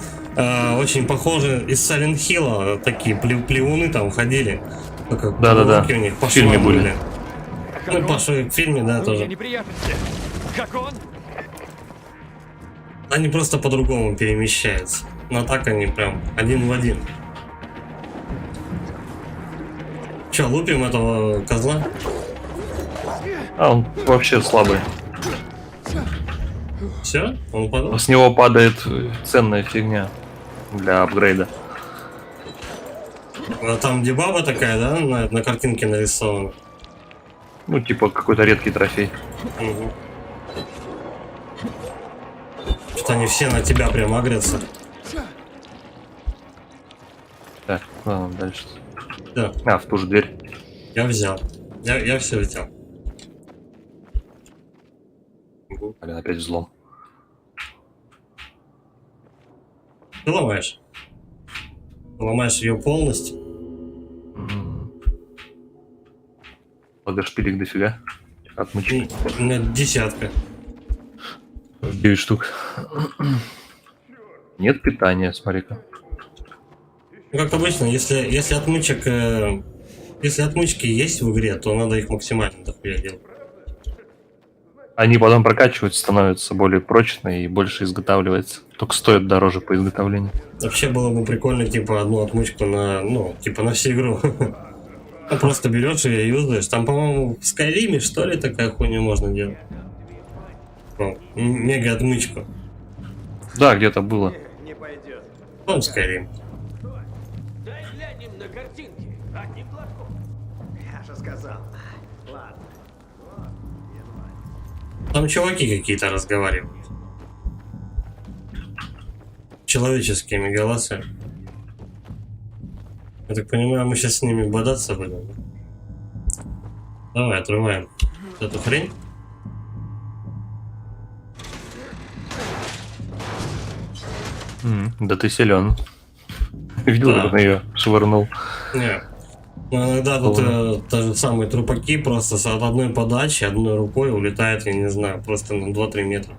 очень похожи из Silent Hill. Такие плевуны там ходили. Только Да-да-да. руки у них по В фильме швам были. Ну, по швам в фильме, да, тоже. Неприятности. Как он? Они просто по-другому перемещаются. Но так они прям один в один. Че, лупим этого козла? А, он вообще слабый. Все? Он упадет? С него падает ценная фигня для апгрейда. А там дебаба такая, да, на картинке нарисована? Ну, типа какой-то редкий трофей. Угу. Что-то они все на тебя прям агрятся. Так, ладно, дальше. Да. А, в ту же дверь. Я взял. Я все взял. Блин, опять взлом. Ты ломаешь? Ломаешь ее полностью? Ладно, дофига. Отмычки. У меня десятка. 9 штук. Нет питания, смотри-ка. Ну, как обычно, если отмычек, если отмычки есть в игре, то надо их максимально дохуя делать. Они потом прокачиваются, становятся более прочные и больше изготавливается. Только стоят дороже по изготовлению. Вообще было бы прикольно, типа, одну отмычку на, ну, типа, на всю игру. Просто берешь и юзаешь. Там, по-моему, в Скайриме, что ли, такая хуйня можно делать? Мега отмычку. Да, где-то было. Не пойдет. Вон Скайрим. Дай глянем на картинки. Одним глазком. Я же сказал. Ладно. Там чуваки какие-то разговаривают. Человеческими голосами. Я так понимаю, мы сейчас с ними бодаться будем. Давай, отрываем эту хрень. Да ты силен. Видел, Да. как он ее швырнул? Не. Ну, иногда тут те же самые трупаки просто от одной подачи, одной рукой улетают, я не знаю, просто на 2-3 метра.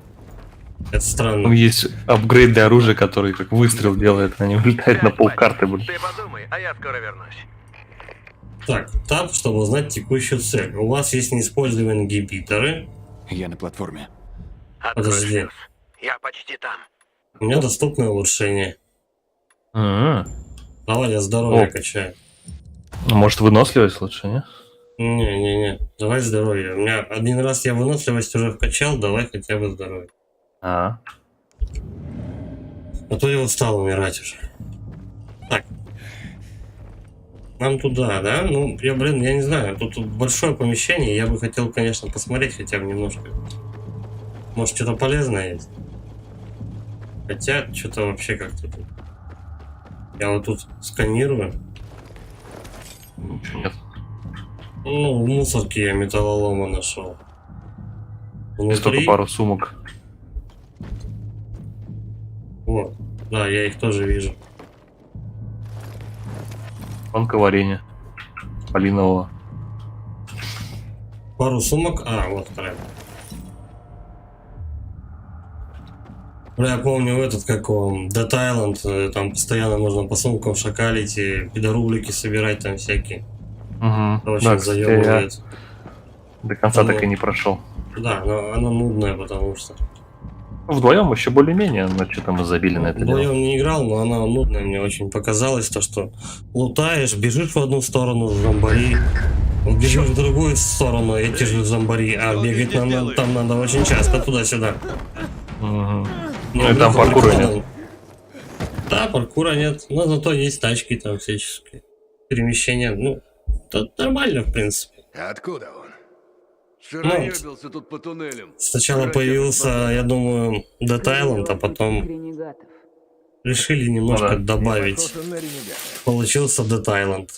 Это странно. Там есть апгрейд для оружия, который как выстрел делает, они улетают на полкарты, блин. Ты подумай, а я скоро вернусь. Так, тап, чтобы узнать текущую цель. У вас есть неиспользуемые ингибиторы. Я на платформе. Подожди. Я почти там. У меня доступное улучшение. М-м. Давай я здоровье О. качаю. Может, выносливость лучше, не? Не-не-не, давай здоровье. У меня один раз я выносливость уже вкачал, давай хотя бы здоровье. А, А то я устал умирать уже. Так. Нам туда, да? Ну, я не знаю. Тут большое помещение. Я бы хотел, конечно, посмотреть хотя бы немножко. Может, что-то полезное есть. Хотя, что-то вообще как-то тут. Я вот тут сканирую. ничего нет. Ну, в мусорке я металлолома нашел. Здесь только пару сумок. Вот. Да, я их тоже вижу. Банка варенья. Малинового. Пару сумок. А, вот вторая. Бля, я помню этот, как он, Dead Island, там постоянно можно по сумкам шакалить и пидорублики собирать там всякие. Угу. Очень Да, кстати, я заебывает. до конца Оно- так и не прошел. Да, но оно нудное, потому что... Вдвоем еще более-менее, но что-то мы забили на это дело. Вдвоем не играл, но оно нудное мне очень показалось, то что лутаешь, бежишь в одну сторону зомбари, бежишь в другую сторону, эти же зомбари, а бегать там надо очень часто туда-сюда. Угу. Ну и там паркура нет. Да, паркура нет, но зато есть тачки там всяческие. Перемещения, ну, это нормально в принципе. Откуда он? Шароебился тут по туннелям. Сначала появился, я думаю, Dead Island, а потом решили немножко добавить. Получился Dead Island.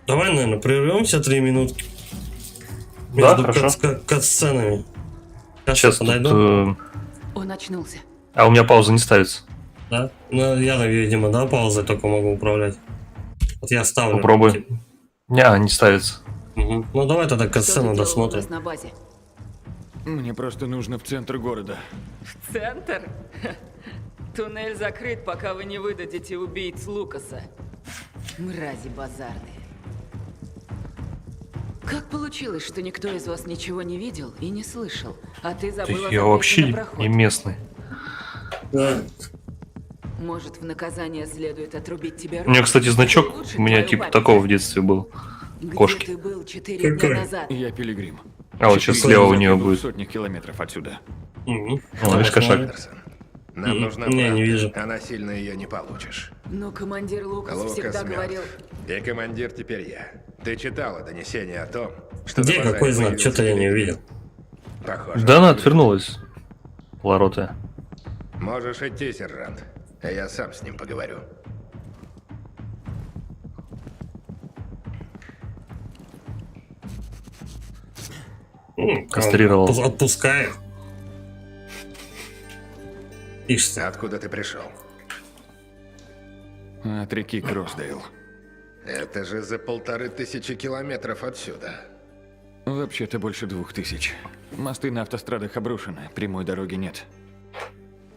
Давай, наверное, прервемся 3 минутки. Да, Между хорошо. кат-сценами. Сейчас тут, подойду. Он очнулся. А у меня пауза не ставится. Да? Ну, я, видимо, да, паузой только могу управлять. Вот я ставлю. Попробуй. Не ставится. Угу. Ну давай тогда кат-сцену досмотрим. На базе. Мне просто нужно в центр города. Центр? Туннель закрыт, пока вы не выдадите убийц Лукаса. Мрази базарные. Как получилось, что никто из вас ничего не видел и не слышал, а ты забыла Я вообще не местный. Да. Может, в наказание следует отрубить тебе руку? У меня, кстати, значок Улучшить у меня твою типа память? такого в детстве был. Где Кошки. ты был 4 дня назад? Я пилигрим. А вот сейчас 4 слева у дня нее я был в будет. сотнях километров отсюда. Угу. О, видишь, кошак. Нам нужна Не, правда, не вижу. а насильно ее не получишь. Но командир Лукас всегда мертв. говорил... И командир теперь я. Ты читала донесение о том, что... Где на базаре какой знак? появился Что-то я не пилигрим? увидел. Похоже. Да, она отвернулась. Лорота. Можешь идти, сержант. А я сам с ним поговорю. Кастрировал. Отпускает. Ишься. Откуда ты пришел? От реки Кроссдейл. Это же за 1500 километров отсюда. Вообще-то больше 2000. Мосты на автострадах обрушены, прямой дороги нет.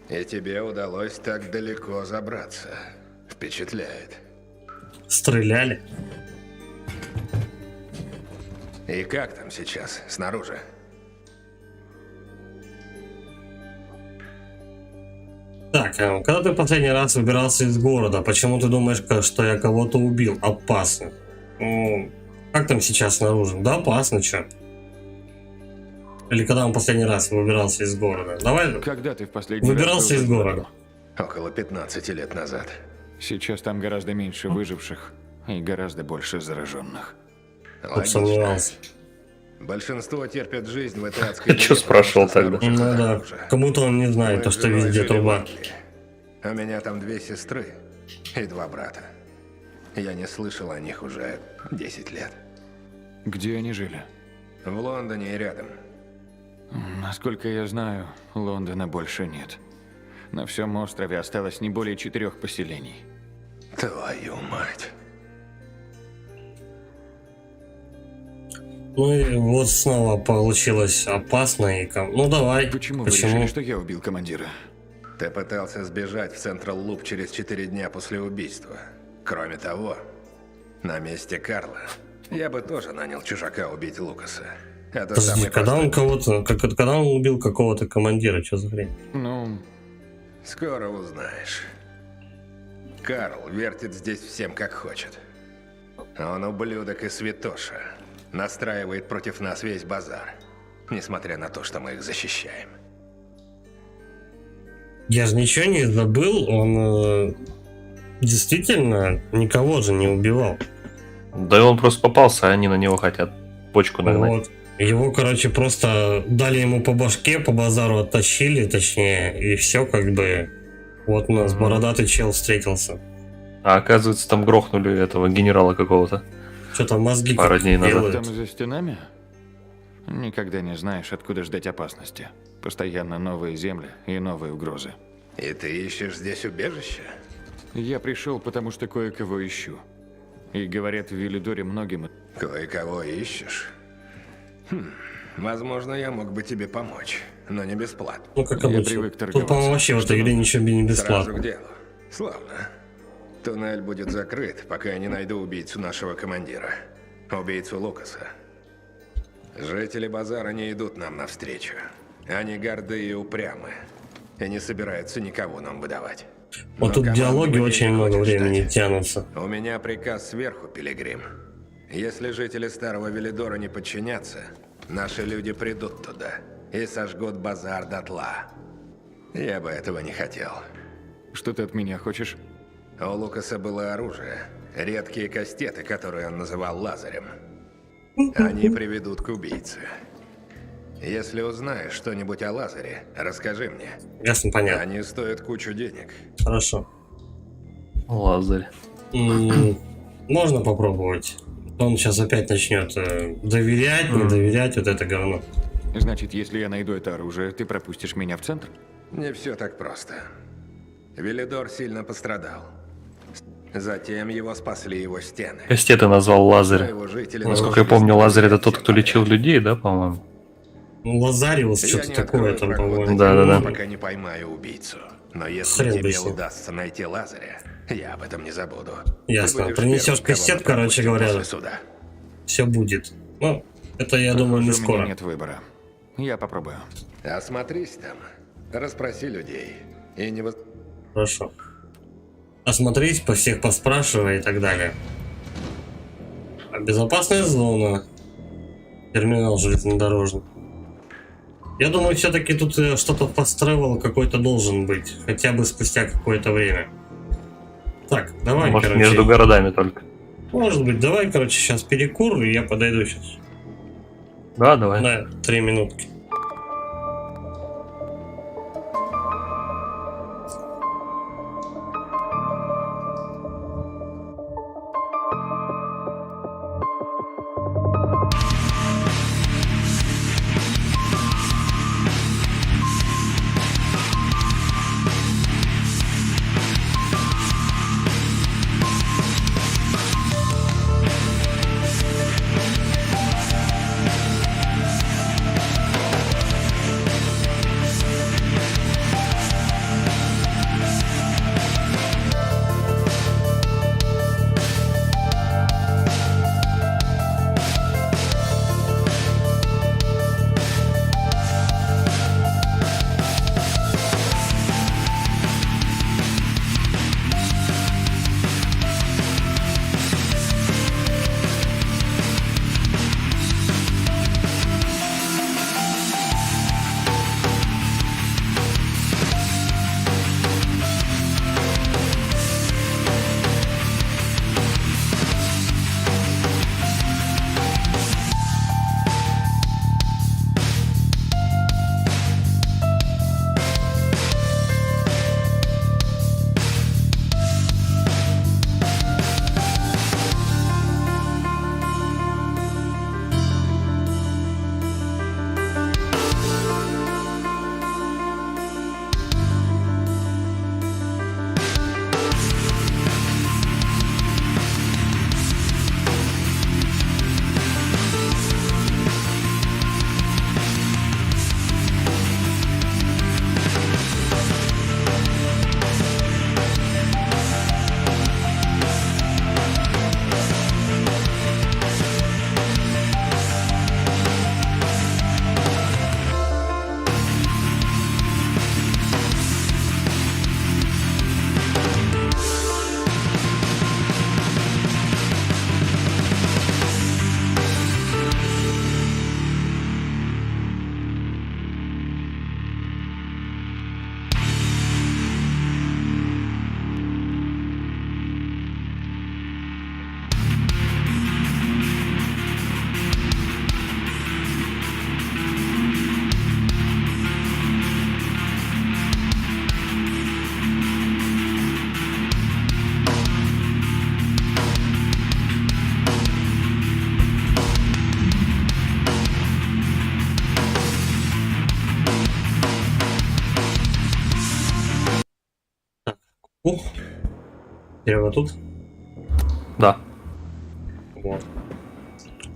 И тебе удалось так далеко забраться. Впечатляет. Стреляли. И как там сейчас, снаружи? Так, а когда ты последний раз выбирался из города, почему ты думаешь, что я кого-то убил? Опасно. Ну, как там сейчас снаружи? Да опасно, чё? Или когда он последний раз выбирался из города? Давай. Когда ты в последний Выбирался раз из был в города. Около 15 лет назад. Сейчас там гораздо меньше выживших и гораздо больше зараженных. Тут сомневался. Большинство терпят жизнь в этой адской... Ты чё спрашивал тогда? Ну да, кому-то он не знает, то, что везде труба. У меня там 2 сестры и 2 брата. Я не слышал о них уже 10 лет. Где они жили? В Лондоне и рядом. Насколько я знаю, Лондона больше нет. На всем острове осталось не более 4 поселений. Твою мать. Ну и вот снова получилось опасно и... Ну давай. Почему вы решили, что я убил командира? Ты пытался сбежать в Централ Луп через 4 дня после убийства. Кроме того, на месте Карла я бы тоже нанял чужака убить Лукаса. Это Подожди, самый когда он простой. кого-то... Когда он убил какого-то командира, что за хрень? Ну, скоро узнаешь. Карл вертит здесь всем как хочет. Он ублюдок и святоша. Настраивает против нас весь базар. Несмотря на то, что мы их защищаем. Я же ничего не забыл, он действительно никого же не убивал. Да и он просто попался, а они на него хотят почку нагнать. Вот. Его, короче, просто дали ему по башке, по базару оттащили, точнее, и все как бы. Вот у нас бородатый чел встретился. А оказывается, там грохнули этого генерала какого-то. Что-то мозги пару дней назад. делают. Там за стенами? Никогда не знаешь, откуда ждать опасности. Постоянно новые земли и новые угрозы. И ты ищешь здесь убежище? Я пришел, потому что кое-кого ищу. И говорят, в Велидоре многим... Кое-кого ищешь? Возможно, я мог бы тебе помочь, но не бесплатно. Ну, как Я обычно. привык Тут, торговаться. по-моему, вообще в этой игре ничего не Сразу бесплатно. к делу. Славно. Туннель будет закрыт, пока я не найду убийцу нашего командира. Убийцу Лукаса. Жители базара не идут нам навстречу. Они горды и упрямы. И не собираются никого нам выдавать. Вот Но тут команду диалоги мне очень не много хочешь времени ждать. тянутся. У меня приказ сверху, Пилигрим. Если жители Старого Велидора не подчинятся, наши люди придут туда и сожгут базар дотла. Я бы этого не хотел. Что ты от меня хочешь? У Лукаса было оружие. Редкие кастеты, которые он называл лазарем. Они приведут к убийце. Если узнаешь что-нибудь о лазаре, расскажи мне. Ясно, понятно. Они стоят кучу денег. Хорошо. Лазарь. Можно попробовать. Он сейчас опять начнет доверять, не доверять, вот это говно. Значит, если я найду это оружие, ты пропустишь меня в центр? Не все так просто. Велидор сильно пострадал. Затем его спасли его стены. Кастеты назвал Лазарь. Его жители Насколько я помню, Лазарь это тот, кто лечил людей, да, по-моему? Ну, Лазариус, Я что-то не такое открою там, проход по-моему. этим Да-да-да. людям, пока не поймаю убийцу. Но если Хрен бы тебе себе. удастся найти Лазаря, я об этом не забуду. Ясно. Ты будешь Принесешь первым, кого кастет, мы короче пропустим говоря. после суда. Все будет. Ну, это, я думаю, не Похоже, у меня скоро. нет выбора. Я попробую. Осмотрись там, расспроси людей. И не воз... Хорошо. Осмотрись, по всех поспрашивай и так далее. А безопасная зона. Терминал железнодорожный. Я думаю, все-таки тут что-то построил какой-то должен быть. Хотя бы спустя какое-то время. Так, давай, Может, короче. между городами только. Может быть, давай, короче, сейчас перекур, и я подойду сейчас. Да, давай. На 3 минутки. Серега тут? Да. Вот.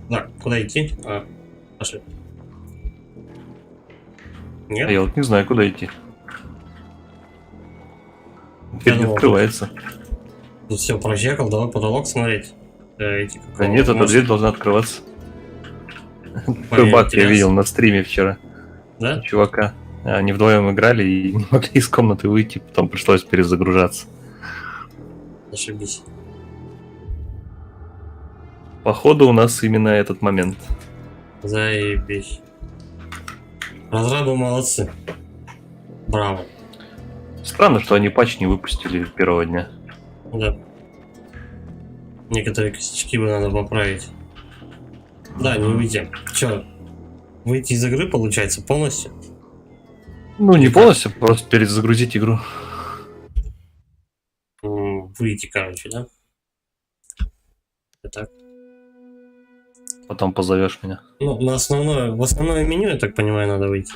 Так, куда идти? Пошли. Нет? А я вот не знаю, куда идти. Дверь не думал, открывается. Тут все прочекал, давай потолок смотреть. Да нет, эта дверь должна открываться. Такой баг я видел на стриме вчера. Да? Чувака. Они вдвоем играли и не могли из комнаты выйти, потом пришлось перезагружаться. Ошибись. Походу у нас именно этот момент. Заебись. Разрабы молодцы. Браво. Странно, что они патч не выпустили первого дня. Да. Некоторые косячки бы надо поправить. Да, не выйти. Че, выйти из игры получается полностью? Ну, не полностью, просто перезагрузить игру. Выйти, короче, да? Так. Потом позовешь меня. Ну, в основное меню, я так понимаю, надо выйти.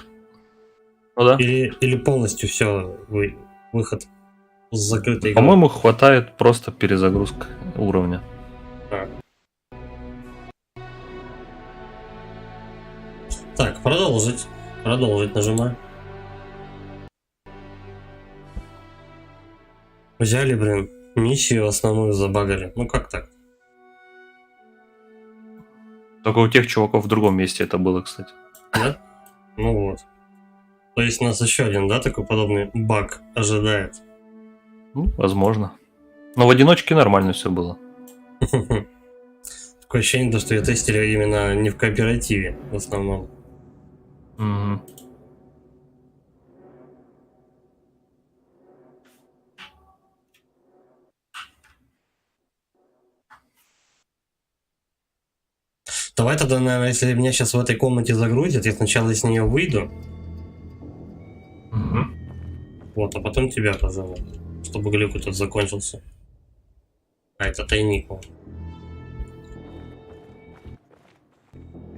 Ну да. Или полностью все, выход с закрытой игры. По-моему, хватает просто перезагрузка уровня. Так, продолжить. Продолжить нажимаю. Взяли, блин, миссию основную забагали. Ну как так? Только у тех чуваков в другом месте это было, кстати. Да? Ну вот. То есть нас еще один, да, такой подобный баг ожидает? Ну, возможно. Но в одиночке нормально все было. Такое ощущение, что ее тестили именно не в кооперативе в основном. Угу. Давай тогда, наверное, если меня сейчас в этой комнате загрузят, я сначала из нее выйду. Угу. Вот, а потом тебя позову, чтобы глюк этот закончился. А, это тайник.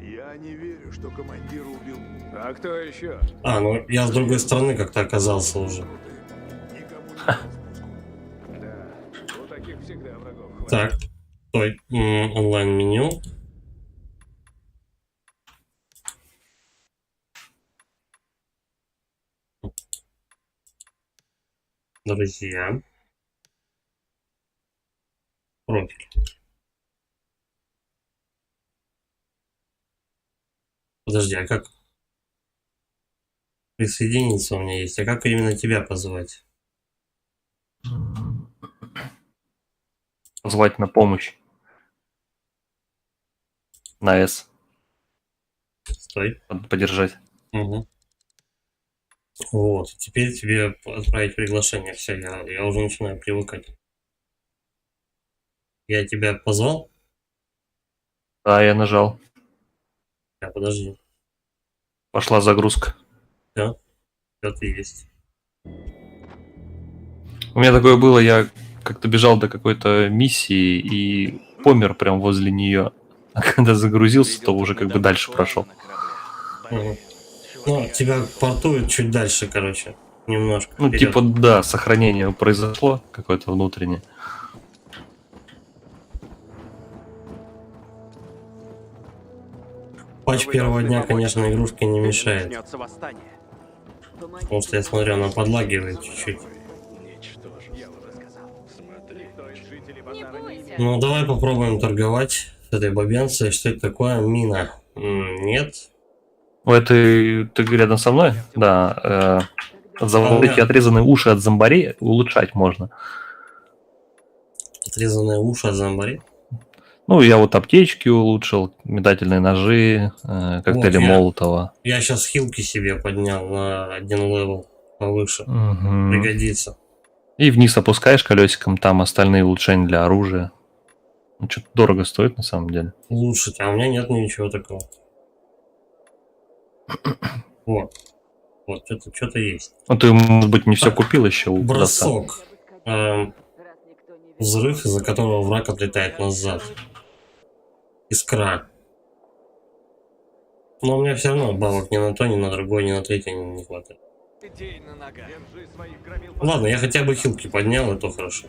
Я не верю, что командир убил. А кто еще? А, ну я с другой стороны как-то оказался уже. Да, у таких всегда врагов хватит. Так, стой, онлайн-меню. Друзья. Профиль. Подожди, а как? Присоединиться у меня есть. А как именно тебя позвать? Звать на помощь. На S. Стой. Поддержать. Угу. Вот, теперь тебе отправить приглашение. Все, я уже начинаю привыкать. Я тебя позвал? Да, я нажал. Подожди. Пошла загрузка. Все, это есть. У меня такое было, я как-то бежал до какой-то миссии и помер прям возле нее. А когда загрузился, то уже как бы дальше прошел. Угу. Ну, тебя портуют чуть дальше, короче. Немножко. Ну, вперед. типа, да, сохранение произошло, какое-то внутреннее. Патч первого дня, конечно, игрушки не мешает. Потому что я смотрю, она подлагивает чуть-чуть. Ну, давай попробуем торговать с этой бабенцей. Что это такое? Мина. Нет. У этой ты рядом со мной? Да. Вот эти отрезанные уши от зомбарей улучшать можно. Отрезанные уши от зомбарей? Ну, я вот аптечки улучшил, метательные ножи, коктейли Вот, Молотова. Я сейчас хилки себе поднял на один левел повыше. Угу. Пригодится. И вниз опускаешь колесиком, там остальные улучшения для оружия. Ну, что-то дорого стоит на самом деле. Улучшить, а у меня нет ничего такого. Вот. Вот, что-то есть. Ну, ты, может быть, не все купил еще у продавца. Бросок. Взрыв, из-за которого враг отлетает назад. Искра. Но у меня все равно бабок ни на то, ни на другой, ни на третий не хватает. День на ногах. Ладно, я хотя бы хилки поднял, и то хорошо.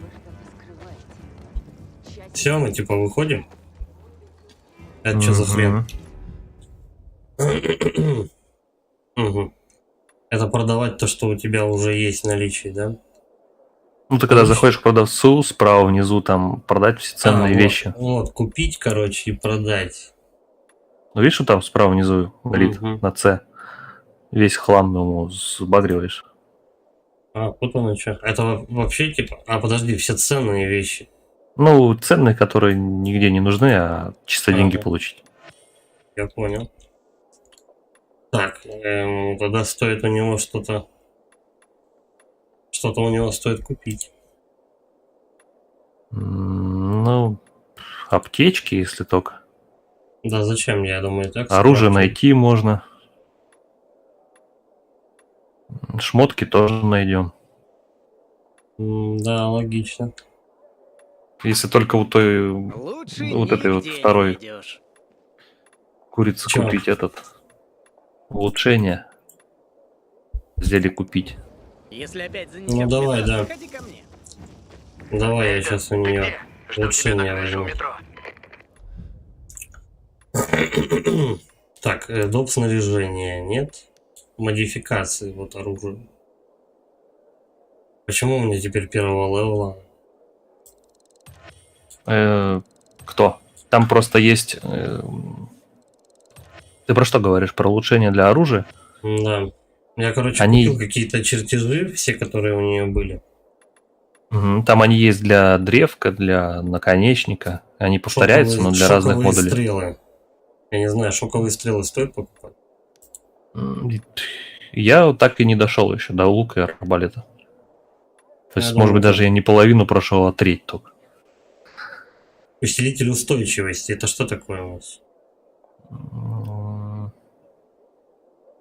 Все, мы типа выходим. Это что за хрен? Угу. Это продавать то, что у тебя уже есть в наличии, да? Ну, ты когда заходишь к продавцу, справа внизу там продать все ценные вещи. Вот, купить, короче, и продать. Ну, видишь, что там справа внизу горит на С? Весь хлам, ему сбагриваешь. А, вот оно что. Это вообще типа... А, подожди, все ценные вещи. Ну, ценные, которые нигде не нужны, а чисто деньги получить. Я понял. Так, тогда стоит у него что-то... Что-то у него стоит купить. Ну, аптечки, если только. Да, зачем, я думаю, так. Оружие найти можно. Шмотки тоже найдем. Да, логично. Если только у той... вот этой вот второй курицы купить этот... улучшение. Зелье купить. Если опять за Ну давай, да. приходи ко мне. Давай, я сейчас у нее улучшение возьму. Так, доп. Снаряжения нет. Модификации, вот оружие. Почему у меня теперь первого левела? Кто? Там просто есть... Ты про что говоришь? Про улучшение для оружия? Да. Я, короче, купил какие-то чертежи, все, которые у нее были. Там они есть для древка, для наконечника. Они повторяются, но для разных модулей. Стрелы. Я не знаю, шоковые стрелы стоит покупать? Я так и не дошел еще до лука и арбалета. То есть, может быть, даже я не половину прошел, а треть только. Усилитель устойчивости. Это что такое у нас?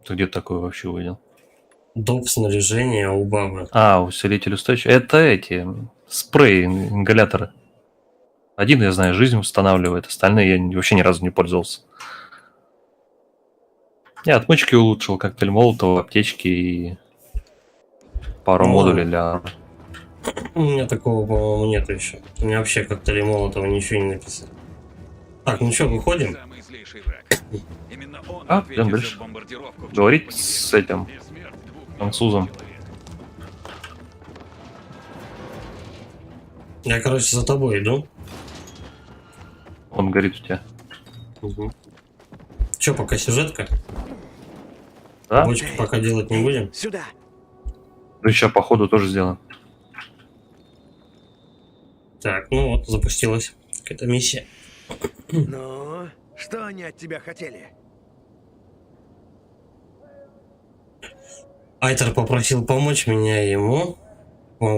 Ты где такое вообще увидел? Доп. Снаряжения у бабы. А, усилитель устойчивости. Это эти спреи, ингаляторы. Один, я знаю, жизнь устанавливает, остальные я вообще ни разу не пользовался. Я отмычки улучшил, коктейль Молотова, аптечки и пару модулей для... У меня такого, по-моему, нет еще. У меня вообще коктейля Молотова ничего не написано. Так, ну что, выходим? А, говоришь? Говорить с этим французом. Я, короче, за тобой иду. Он горит у тебя. Угу. Че, пока сюжетка? Да? Бочку пока делать не будем? Сюда. Ну, еще походу тоже сделаем. Так, ну вот, запустилась какая-то миссия. Ну, что они от тебя хотели? Айтер попросил помочь меня ему.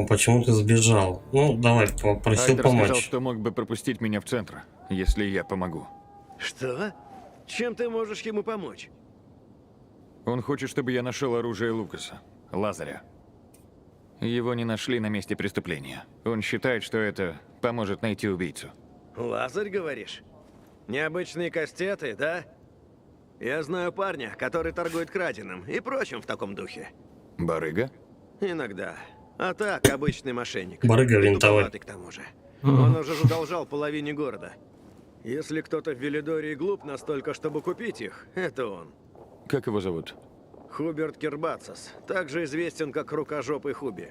Почему ты сбежал? Ну, давай, попросил Айтер помочь. сказал, что мог бы пропустить меня в центр, если я помогу. Что? Чем ты можешь ему помочь? Он хочет, чтобы я нашел оружие Лукаса, Лазаря. Его не нашли на месте преступления. Он считает, что это поможет найти убийцу. Лазарь, говоришь? Необычные кастеты, да? Я знаю парня, который торгует краденым и прочим в таком духе. Барыга? Иногда. А так, обычный мошенник. Барыга И винтовой. туповатый к тому же. Он уже задолжал половине города. Если кто-то в Велидории глуп настолько, чтобы купить их, это он. Как его зовут? Хуберт Кербацис, также известен как Рукожопый Хуби.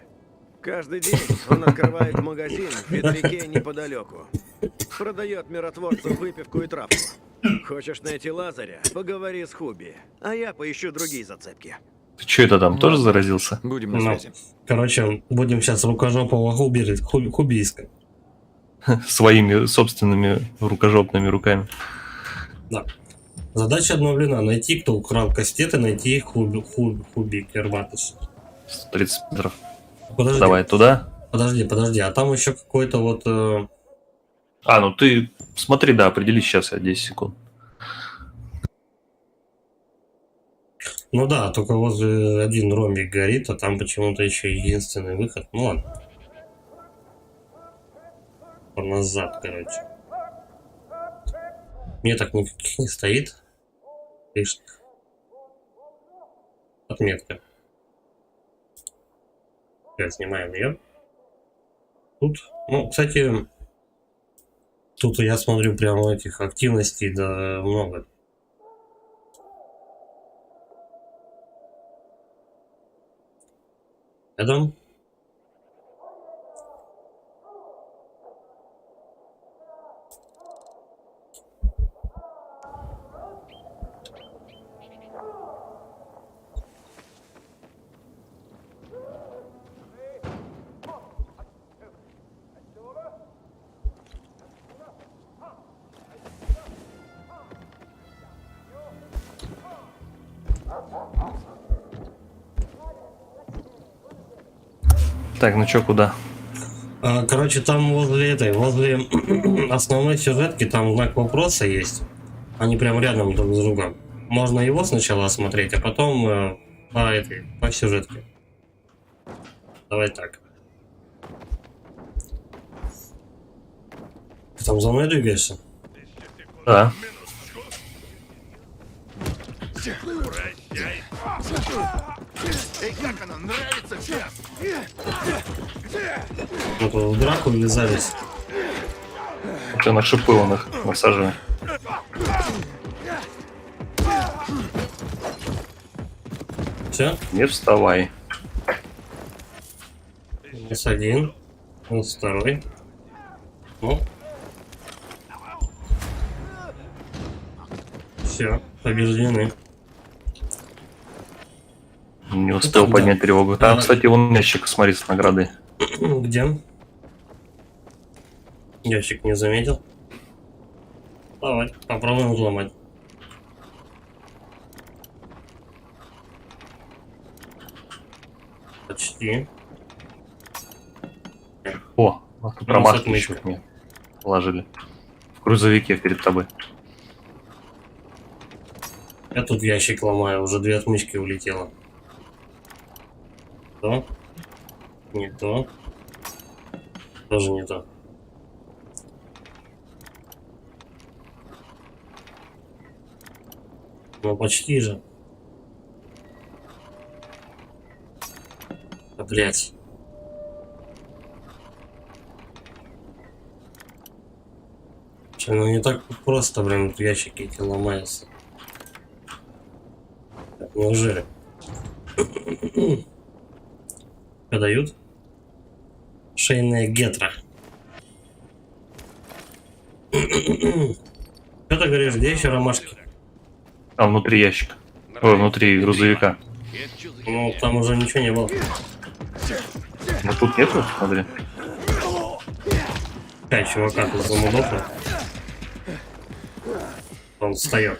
Каждый день он открывает магазин в ветряке неподалеку. Продает миротворцу выпивку и травку. Хочешь найти Лазаря? Поговори с Хуби, а я поищу другие зацепки. Ты что это там, тоже заразился? Будем на связи. Короче, будем сейчас рукожопого Хуби искать. Своими собственными рукожопными руками. Да. Задача обновлена. Найти, кто украл кастеты, найти Хуби Кербатус. 130 метров. Подожди. Давай туда. Подожди. А там еще какой-то вот... А, ну ты смотри, да, определись сейчас, 10 секунд. Ну да, только возле один ромбик горит, а там почему-то еще единственный выход. Ну ладно. Назад, короче. Меток никаких не стоит. Лишних. Отметка. Снимаем ее. Тут, ну, кстати, тут я смотрю прямо этих активностей, да, много. Рядом. Так, ну чё, куда? Короче, там возле основной сюжетки там знак вопроса есть. Они прям рядом друг с другом. Можно его сначала осмотреть, а потом по сюжетке. Давай так. Ты там за мной двигаешься? Да. Эй, как она, нравится всем? Ну, то в драку ввязались. Это на шипы он их насаживает. Все? Не вставай. Минус один. Минус второй. Ну. Все, побеждены. Не успел там, поднять да. тревогу. Там, кстати, вон ящик, смотри, с наградой. Где? Ящик не заметил. Давай, попробуем взломать. Почти. О, промашки еще отмычка. мне положили. В грузовике перед тобой. Я тут ящик ломаю, уже 2 отмычки улетело. То. Не то. Тоже не то. Ну почти же. А, блять. Че, ну не так просто, блин, тут ящики эти ломаются. Так, неужели? Продают? Шейная гетра. Что ты говоришь, где еще ромашки? Там внутри ящика. Ой, внутри грузовика. Ну, там уже ничего не было. Ну тут нету, смотри. 5 чувака тут замудохло. Он встает.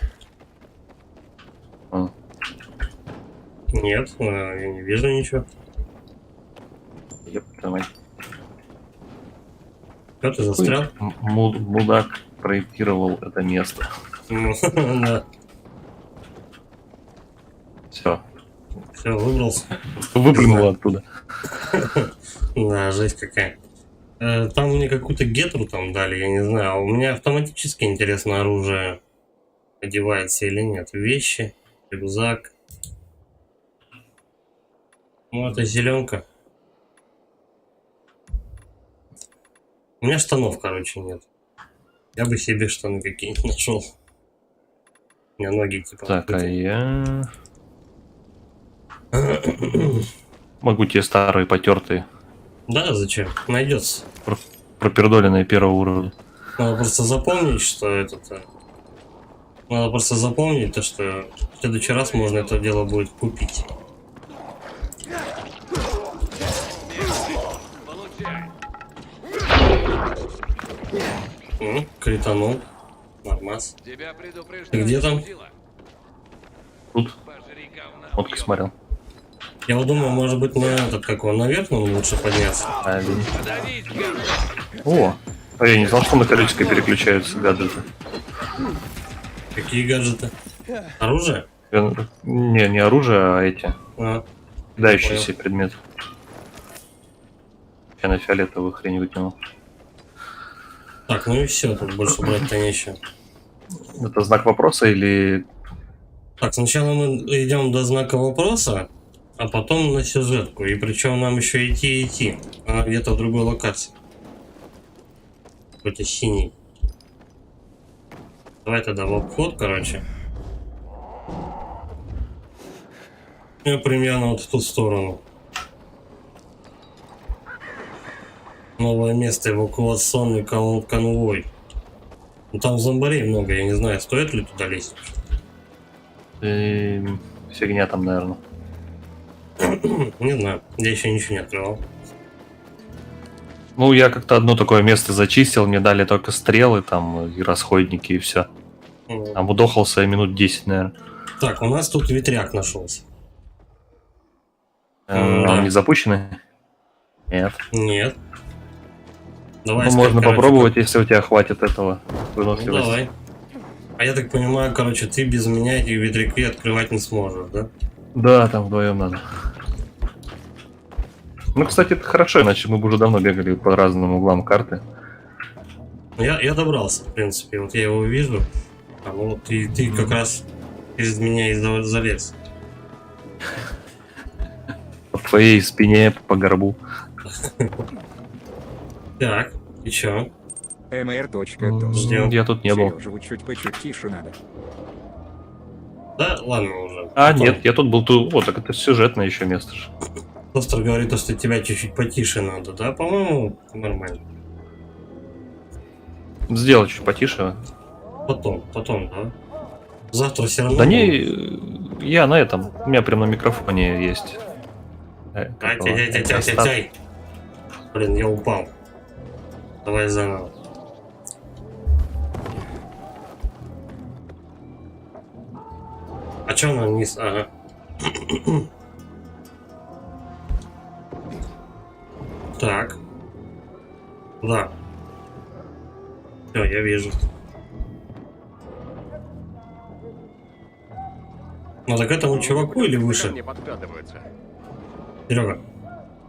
А. Нет, я не вижу ничего. Давай. Что ты застрял? Мудак проектировал это место. Да. Все. Все, выбрался. Выпрыгнул оттуда. Да, жесть какая. Там мне какую-то гетру там дали, я не знаю. А у меня автоматически, интересно, оружие одевается или нет. Вещи, рюкзак. Ну, это зеленка. У меня штанов, короче, нет. Я бы себе штаны какие-нибудь нашел. У меня ноги типа. Так, а я... Могу тебе старые потертые. Да, зачем? Найдется. Пропердоленные первого уровня. Надо просто запомнить, что это... Надо просто запомнить то, что в следующий раз можно это дело будет купить. Кританул. Нормас. Ты где там? Тут. Вот как смотрел. Я вот думаю, может быть, на этот, как он, наверх нам лучше подняться. О! А я не знал, что на количество переключаются гаджеты. Какие гаджеты? Оружие? Не оружие, а эти. Кидающиеся предметы. Я на фиолетовую хрень выкинул. Так, ну и все, тут больше брать-то нечего. Это знак вопроса или... Так, сначала мы идем до знака вопроса, а потом на сюжетку. И причем нам еще идти. Она где-то в другой локации. Хоть и синий. Давай тогда в обход, короче. И примерно вот в ту сторону. Новое место, эвакуационный конвой. Ну там зомбарей много, я не знаю, стоит ли туда лезть. Фигня там, наверное. Не знаю, я еще ничего не открывал. Ну, я как-то одно такое место зачистил, мне дали только стрелы там и расходники, и все. Обудохался я минут 10, наверное. Так, у нас тут ветряк нашелся. Он не запущенный? Нет. Нет. Давай Ну, искать, можно короче, попробовать, если у тебя хватит этого выносливости. Ну, давай. А я так понимаю, короче, ты без меня эти ветряки открывать не сможешь, да? Да, там вдвоем надо. Ну, кстати, это хорошо, иначе мы бы уже давно бегали по разным углам карты. Я добрался, в принципе. Вот я его вижу. А ну вот ты как раз из меня и залез. По твоей спине, по горбу. Так, и чё? mr.tost. Я тут не был. Серёжа, чуть тише надо. Да, ладно уже. А, Потом. нет, я тут был тут. Вот, так это сюжетное еще место же. Тостер говорит, что тебя чуть-чуть потише надо, да? По-моему, нормально. Сделать чуть потише. Потом, да? Завтра все равно... Да не, я на этом. У меня прям на микрофоне есть. Ай. Блин, я упал. Давай заново. А чё она вниз? Ага. Так. Да. Все, я вижу. Надо к этому чуваку или выше? Серега.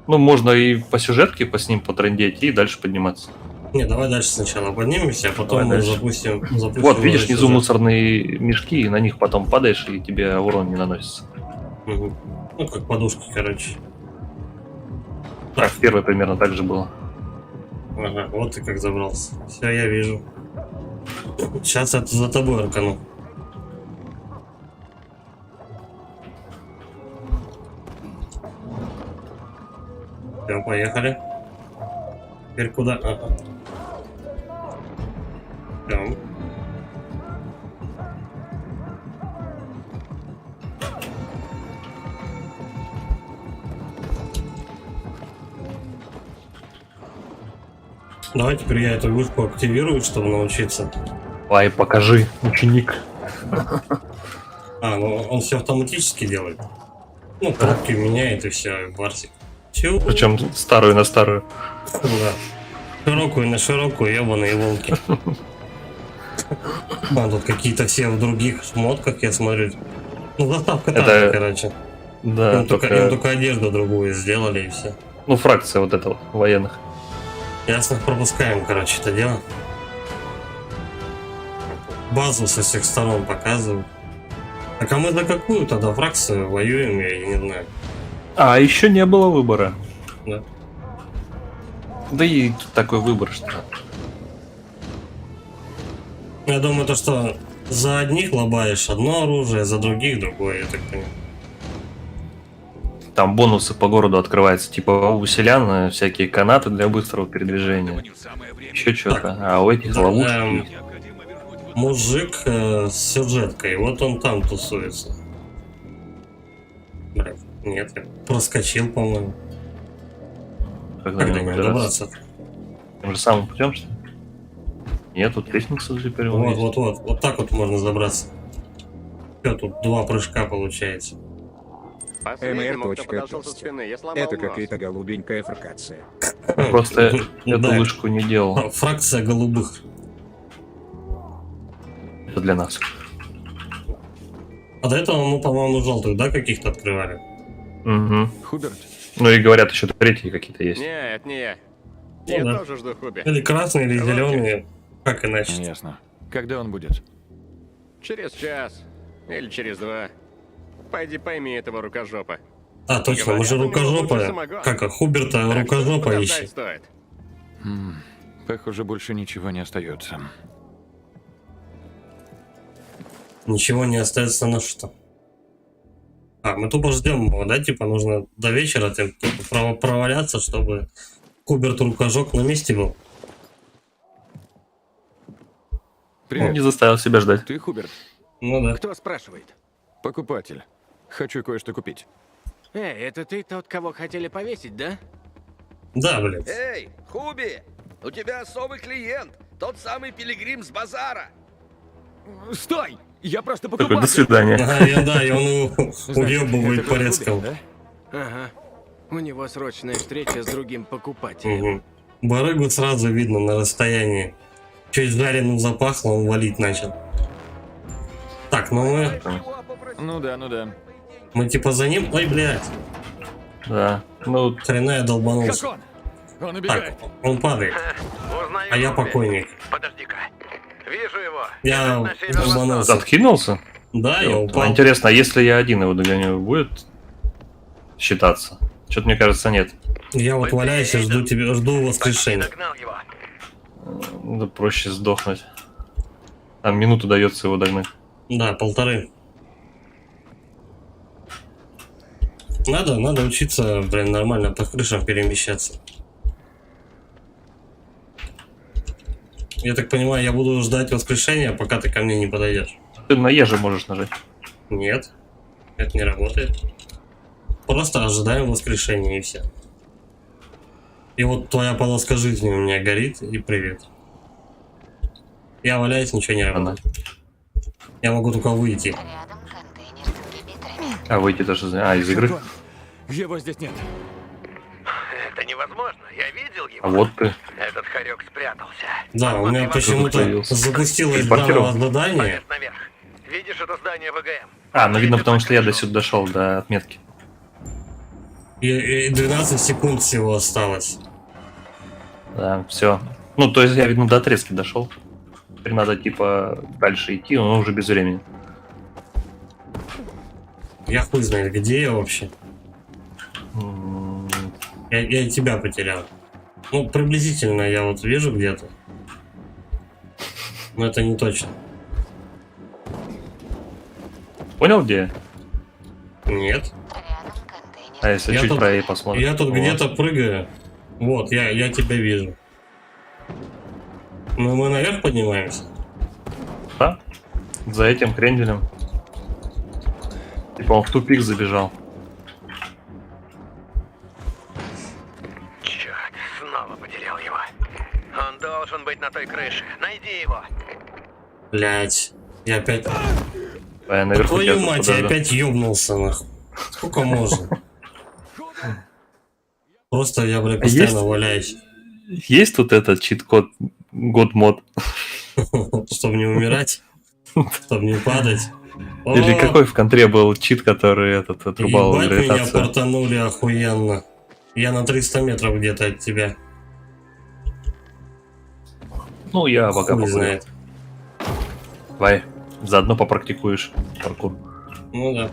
Ну, можно и по сюжетке по с ним потрындеть и дальше подниматься. Не, давай дальше сначала поднимемся, а потом Давай мы дальше. запустим Вот, видишь, внизу сюжет. мусорные мешки, и на них потом падаешь, и тебе урон не наносится. Угу. Ну, как подушки, короче. Так, в первой примерно так же было. Ага, вот ты как забрался. Все, я вижу. Сейчас это за тобой аркану. Все, поехали. Теперь куда? Ага. Все. Давай теперь я эту вышку активирую, чтобы научиться. Давай, покажи, ученик. А, ну он все автоматически делает. Ну, кнопки меняет и все, барсик. Чего? Причем старую на старую. Да. Широкую на широкую, ебаные волки. А тут какие-то все в других шмотках, я смотрю. Ну, доставка Это- та же, короче. Да, Им только одежду другую сделали и все. Ну, фракция вот этого, военных. Ясно, пропускаем, короче, это дело. Базу со всех сторон показывают. Так а мы за какую тогда фракцию воюем, я не знаю. А, еще не было выбора. Да. Да и тут такой выбор, что... Я думаю, то, что за одних лобаешь одно оружие, за других другое, я так понимаю. Там бонусы по городу открываются, типа у селян всякие канаты для быстрого передвижения. Еще что-то. А у этих ловушки. Мужик с сюжеткой, вот он там тусуется. Блядь, нет, я проскочил, по-моему. Как Как до него добраться? Тем же самым путем, что ли? Нет, тут лестница теперь. Вот так вот можно забраться. Все, тут 2 прыжка получается. mr.tost. Это какая-то голубенькая фракация. Просто эту Да. вышку не делал. Фракция голубых. Это для нас. А до этого мы, по-моему, желтых, да, каких-то открывали? Угу. Хуберт? Ну и говорят, еще третьи какие-то есть. Не, это не я. Ну Я да. тоже жду Хуби. Или красные, или зеленые. Как иначе? Ясно. Когда он будет? Через час. Или через 2. Пойди пойми этого рукожопа. А, точно, мы же рукожопая. Как, а Хуберта рукожопа ищет. Похоже, больше ничего не остается. Ничего не остается на что. А, мы тупо ждем его, да? Типа нужно до вечера тупо проваляться, чтобы Хуберт рукожоп на месте был. Привет. Не заставил себя ждать. Ты Хуберт? Ну да. Кто спрашивает? Покупатель. Хочу кое-что купить. Эй, это ты тот, кого хотели повесить, да? Да, блядь. Эй, Хуби! У тебя особый клиент. Тот самый пилигрим с базара. Стой! Я просто Такой, покупатель. до свидания. Да, и он его уебывает порезком. Ага. У него срочная встреча с другим покупателем. Угу. Барыгу сразу видно на расстоянии. Чуть жареным запахло, он валить начал. Так, ну мы... Ну да. Мы типа за ним... Ой, блядь. Да. Ну, хрена я долбанулся. Как он? Он убегает. Так, он падает. Узнаю А я Хуби. покойник. Подожди-ка. Вижу его. Я На север долбанулся. откинулся? Да, я упал. Интересно, а если я один его догоню, будет считаться? Что-то мне кажется, нет. Я вот валяюсь и жду воскрешения. Догнал его. Да проще сдохнуть. Там минуту дается его догнать. Да, 1,5. Надо учиться, блин, нормально по крышам перемещаться. Я так понимаю, я буду ждать воскрешения, пока ты ко мне не подойдешь. Ты на Е же можешь нажать. Нет, это не работает. Просто ожидаем воскрешения и все. И вот твоя полоска жизни у меня горит, и привет. Я валяюсь, ничего не работает. Я могу только выйти. А выйти даже... из игры? Его здесь нет. Это невозможно. Я видел его. А вот ты. Этот хорек спрятался. Да, у меня почему-то появился. запустилось Телепортировал. данное задание. Полез наверх. Видишь это здание ВГМ? Ну видно, потому что я до сюда дошел, до отметки. И 12 секунд всего осталось. Да, все. Ну, то есть я, видно, до отрезки дошел. Теперь надо, типа, дальше идти, но уже без времени. Я хуй знает, где я вообще. Я тебя потерял. Ну, приблизительно я вот вижу где-то. Но это не точно. Понял, где я? Нет. А если чуть правее посмотрим? Я тут Вот. где-то прыгаю. Вот, я тебя вижу. Ну, мы наверх поднимаемся. Да? За этим кренделем. Типа он в тупик забежал. Черт, снова потерял его. Он должен быть на той крыше. Найди его. Блять. Я опять... А я наверху Твою тебя мать, я подожду. опять ёбнулся, нахуй. Сколько можно? Просто я, блядь, постоянно валяюсь. Есть тут этот чит-код год-мод? Чтобы не умирать, чтобы не падать. Или какой в контре был чит, который этот отрубал Ебать, меня гравитацию? портанули охуенно. Я на 300 метров где-то от тебя. Ну, я пока Хуй похуй. знает. Давай, заодно попрактикуешь паркур. Ну да.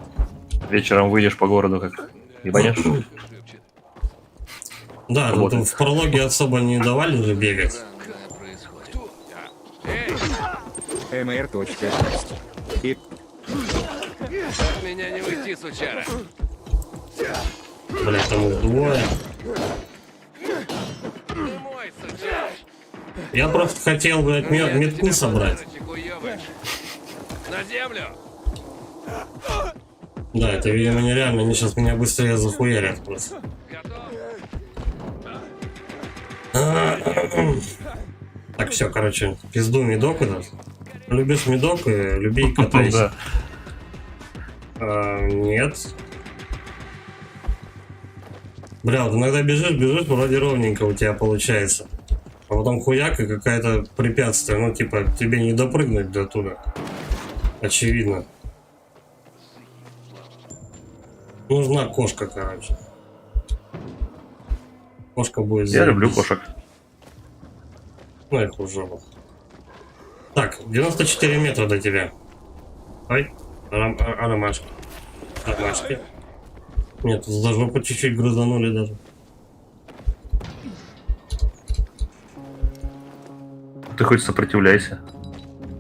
Вечером выйдешь по городу как ебанешь. Да, Вот. тут в прологе особо не давали же бегать. МР.6. И От меня не уйти, сучара. Блять, там их двое. Ты мой, сучара. Я просто хотел, блядь, метку собрать. На землю. Да, это, видимо, нереально. Они сейчас меня быстрее захуярят просто. Так, все, короче, пизду медок этот. Любишь медок, люби и катайся. Нет. Бля, вот иногда бежишь, вроде ровненько у тебя получается. А потом хуяк и какое-то препятствие. Ну, типа, тебе не допрыгнуть до туда. Очевидно. Нужна кошка, короче. Кошка будет Я люблю заебись. кошек. Ну их уже. Так, 94 метра до тебя. Ой, ромашки. Ромашки. Нет, за жопу чуть-чуть грузанули даже. Ты хоть сопротивляйся.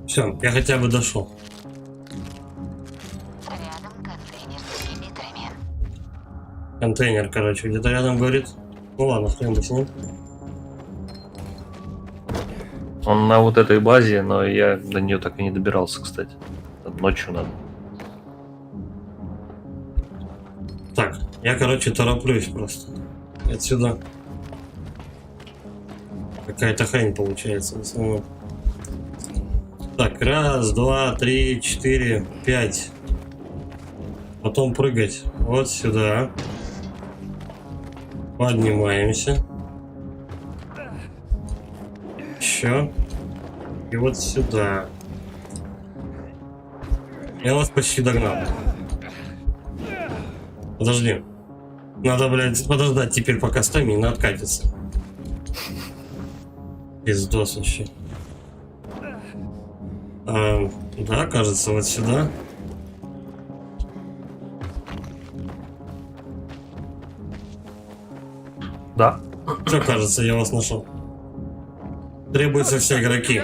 Все, я хотя бы дошел. Контейнер, короче, где-то рядом говорит. Ну ладно, хрен бы с ним. Он на вот этой базе, но я до нее так и не добирался, кстати. Ночью надо. Так, я, короче, тороплюсь просто. Отсюда. Какая-то хрень получается в основном. Так, раз, два, три, четыре, пять. Потом прыгать вот сюда. Поднимаемся. Еще. И вот сюда. Я вас почти догнал. Подожди. Надо, блядь, подождать теперь, пока стамина откатится. Пиздос вообще. Да, кажется, вот сюда. Да. Что кажется, я вас нашел. Требуются все игроки.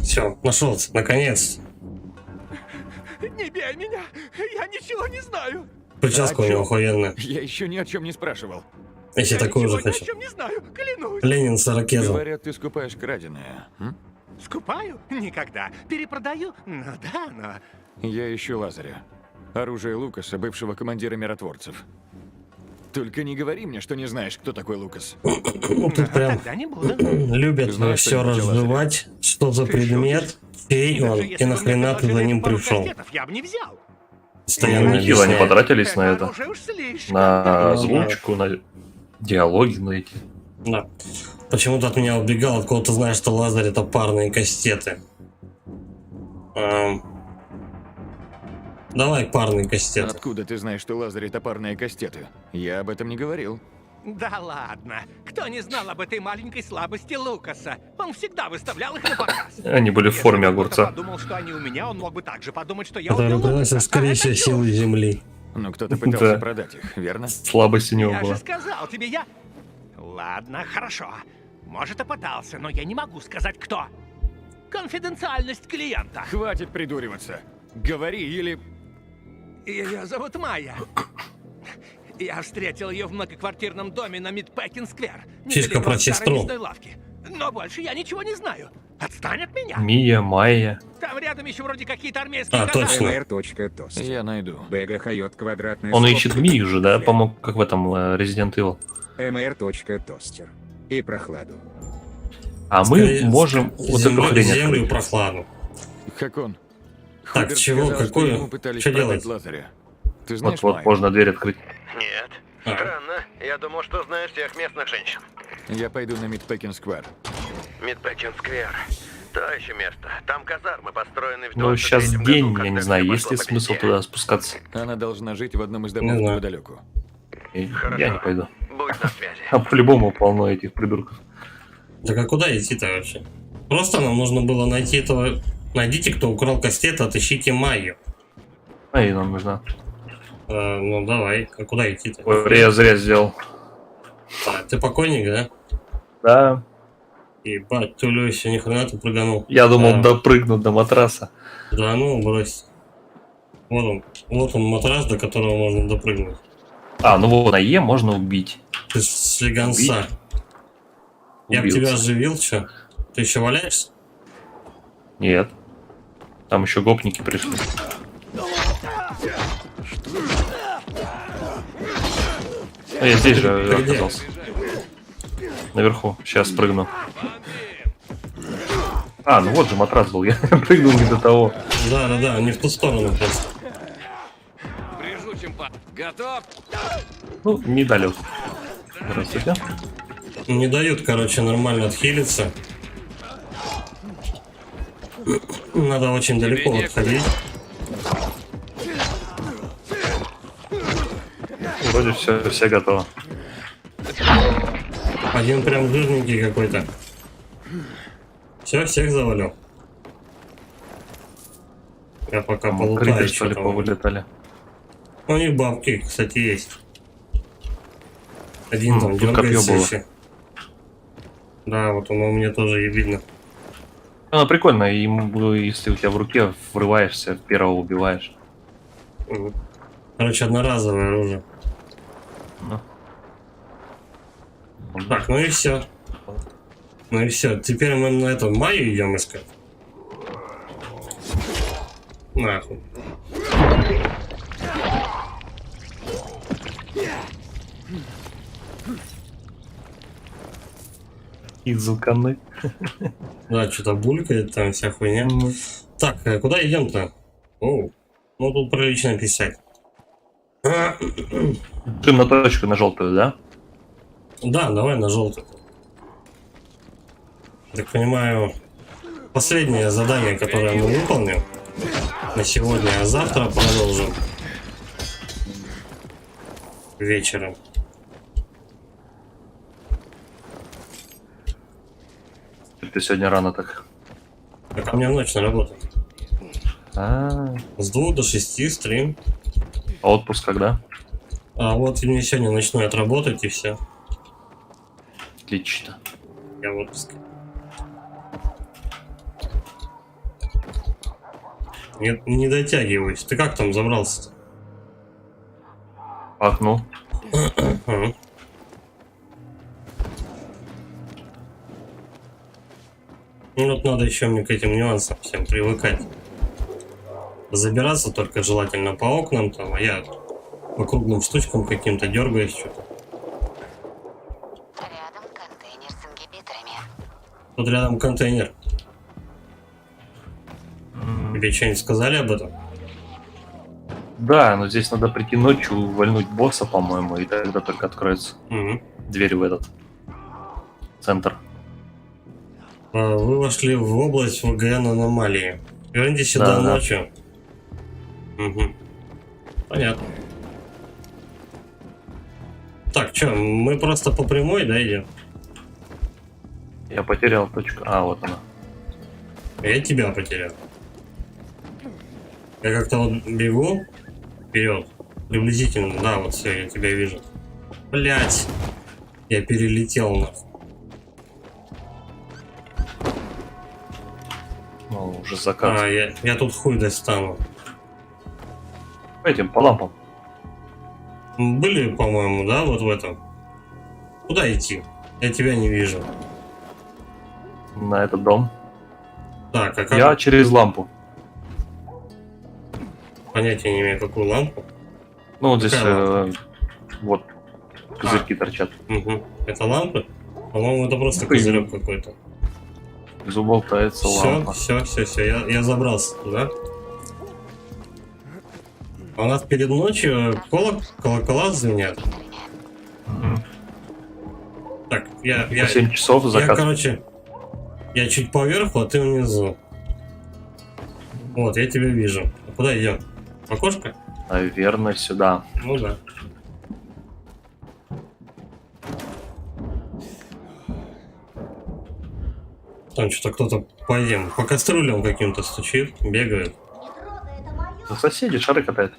Все, нашелся, наконец. Не бей меня! Я ничего не знаю! Прическа у него охуенная. Я еще ни о чем не спрашивал. Если такую же хочу. Ни о чем не знаю, клянусь! Ленин с ирокезом. Говорят, ты скупаешь краденое. Скупаю? Никогда. Перепродаю? Ну да, но... Я ищу Лазаря. Оружие Лукаса, бывшего командира миротворцев. Только не говори мне, что не знаешь, кто такой Лукас. Тут прям Тогда не буду. любят все разжевать. Что за предмет? Чей он? И нахрена ты за ним пришел? Я бы не взял. Постоянно Силы не объясняет. потратились на это. Оружие уж слишком. На озвучку, на диалоги на эти. Да. Почему-то от меня убегал, откуда ты знаешь, что Лазарь это парные кастеты. Давай парные кастеты. Откуда ты знаешь, что Лазарь это парные кастеты? Я об этом не говорил. Да ладно. Кто не знал об этой маленькой слабости Лукаса? Он всегда выставлял их на показ. Они были в форме Если бы кто-то огурца. подумал, что они у меня, он мог бы также подумать, что я Который убил приносит, Лукаса. скорее всего, силы земли. Но кто-то пытался Да. продать их, верно? Слабость у него Я была. же сказал тебе, я... Ладно, хорошо. Может, и пытался, но я не могу сказать, кто. Конфиденциальность клиента. Хватит придуриваться. Говори или... Ее зовут Майя. Я встретил ее в многоквартирном доме на Мидпекин-сквер. Фишка про сестру. Лавки. Но больше я ничего не знаю. Отстань от меня. Мия, Майя. Там рядом еще вроде какие-то армейские точно. mr.tost. Я найду. Бега Хайот квадратная Он скобка. ищет Мию же, да? По-моему, как в этом Resident Evil. mr.тостер. И прохладу. А Скорее, мы можем вот эту хрень землю открыть. прохладу. Как он? Так, Хуберт чего? сказал, что Какую? ему пытались Что продать делать? Лазаря. Ты знаешь Вот Майю? можно дверь открыть. Нет. А. Странно. Я думал, что знаешь всех местных женщин. Я пойду на Мидпекин-сквер. Мидпекин-сквер. То еще место. Там казармы построены в Ну, 93-м сейчас году, день, я когда не знаю, всё есть ли пошло по смысл пизде. туда спускаться. Она должна жить в одном из Не домов знаю. неподалеку. И я не пойду. Будь на связи. А по-любому полно этих придурков. Так а куда идти-то вообще? Просто нам нужно было найти этого... Найдите, кто украл кастет, отыщите Майю. А и нам нужна. Ну давай, а куда идти-то? Ой, я зря сделал. А, ты покойник, да? Да. Ебать, Тулюся, ни хрена ты прыганул. Я думал, Да. допрыгну до матраса. Да ну, брось. Вот он матрас, до которого можно допрыгнуть. А, ну вот на Е можно убить. Ты с легонца. Я бы Убился. тебя оживил, чё? Ты еще валяешься? Нет. Там еще гопники пришли. А я здесь же Ты где? оказался. Наверху. Сейчас спрыгну. А, ну вот же матрас был. Я прыгнул не до того. Да, не в ту сторону просто. Прижучим, пап. Готов? Ну, недалек. Здравствуйте. Не дают, короче, нормально отхилиться. Надо очень далеко отходить. Вроде все готово. Один прям жирненький какой-то. Все, всех завалил. Я пока Там полутаю, крылья, что ли, там. повылетали. У них бабки, кстати, есть. Один там тут копье дергается было. еще. Да, вот оно у меня тоже и видно. Оно прикольно, ему, если у тебя в руке врываешься, первого убиваешь. Короче, одноразовое оружие. Ну. Так, ну и все. Ну и все. Теперь мы на эту Майю идем искать. Нахуй. Изуканы. Да, что-то булькает, там вся хуйня. Так, куда идем-то? Оу. Ну тут прилично писать. Ты на точку, на желтую, да? Да, давай на желтый. Так понимаю, последнее задание, которое мы выполним на сегодня, а завтра продолжим вечером. Ты сегодня рано так. Так, у меня ночь на работу. С 2 до 6 стрим. А отпуск когда? А вот мне сегодня начну отработать и все. Отлично. Я в отпуске. Нет, не дотягиваюсь. Ты как там забрался-то? По окну. Ну вот надо еще мне к этим нюансам всем привыкать. Забираться только желательно по окнам там, а я по круглым штучкам каким-то дергаюсь что-то. Рядом контейнер с ингибиторами. Тут рядом контейнер. Тебе что-нибудь сказали об этом? Да, но здесь надо прийти ночью, вальнуть босса, по-моему, и тогда только откроется дверь в этот центр. Вы вошли в область ВГН аномалии. Вернитесь сюда Да. ночью. Угу. Понятно. Так, что, мы просто по прямой, да, идем? Я потерял точку. А, вот она. Я тебя потерял. Я как-то вот бегу вперед. Приблизительно, да, вот все, я тебя вижу. Блять, я перелетел нахуй. Ну, уже закат. А, я тут хуй достану. Пойдем по лампам. Были, по-моему, да, вот в этом. Куда идти? Я тебя не вижу. На этот дом. Так, а как? Я через лампу. Понятия не имею, какую лампу. Ну, вот здесь Какая вот козырьки торчат. Угу. Это лампы? По-моему, это просто козырек какой-то. Из угла болтается лампа. Все, я забрался туда. А у нас перед ночью колокола звенят. Так, я 7 часов закат. Я, короче, я чуть поверху, а ты внизу. Вот, я тебя вижу. А куда идем? В окошко? Наверное, сюда. Ну да. Там что-то кто-то по кастрюлям каким-то стучит, бегает. За соседи шары катают.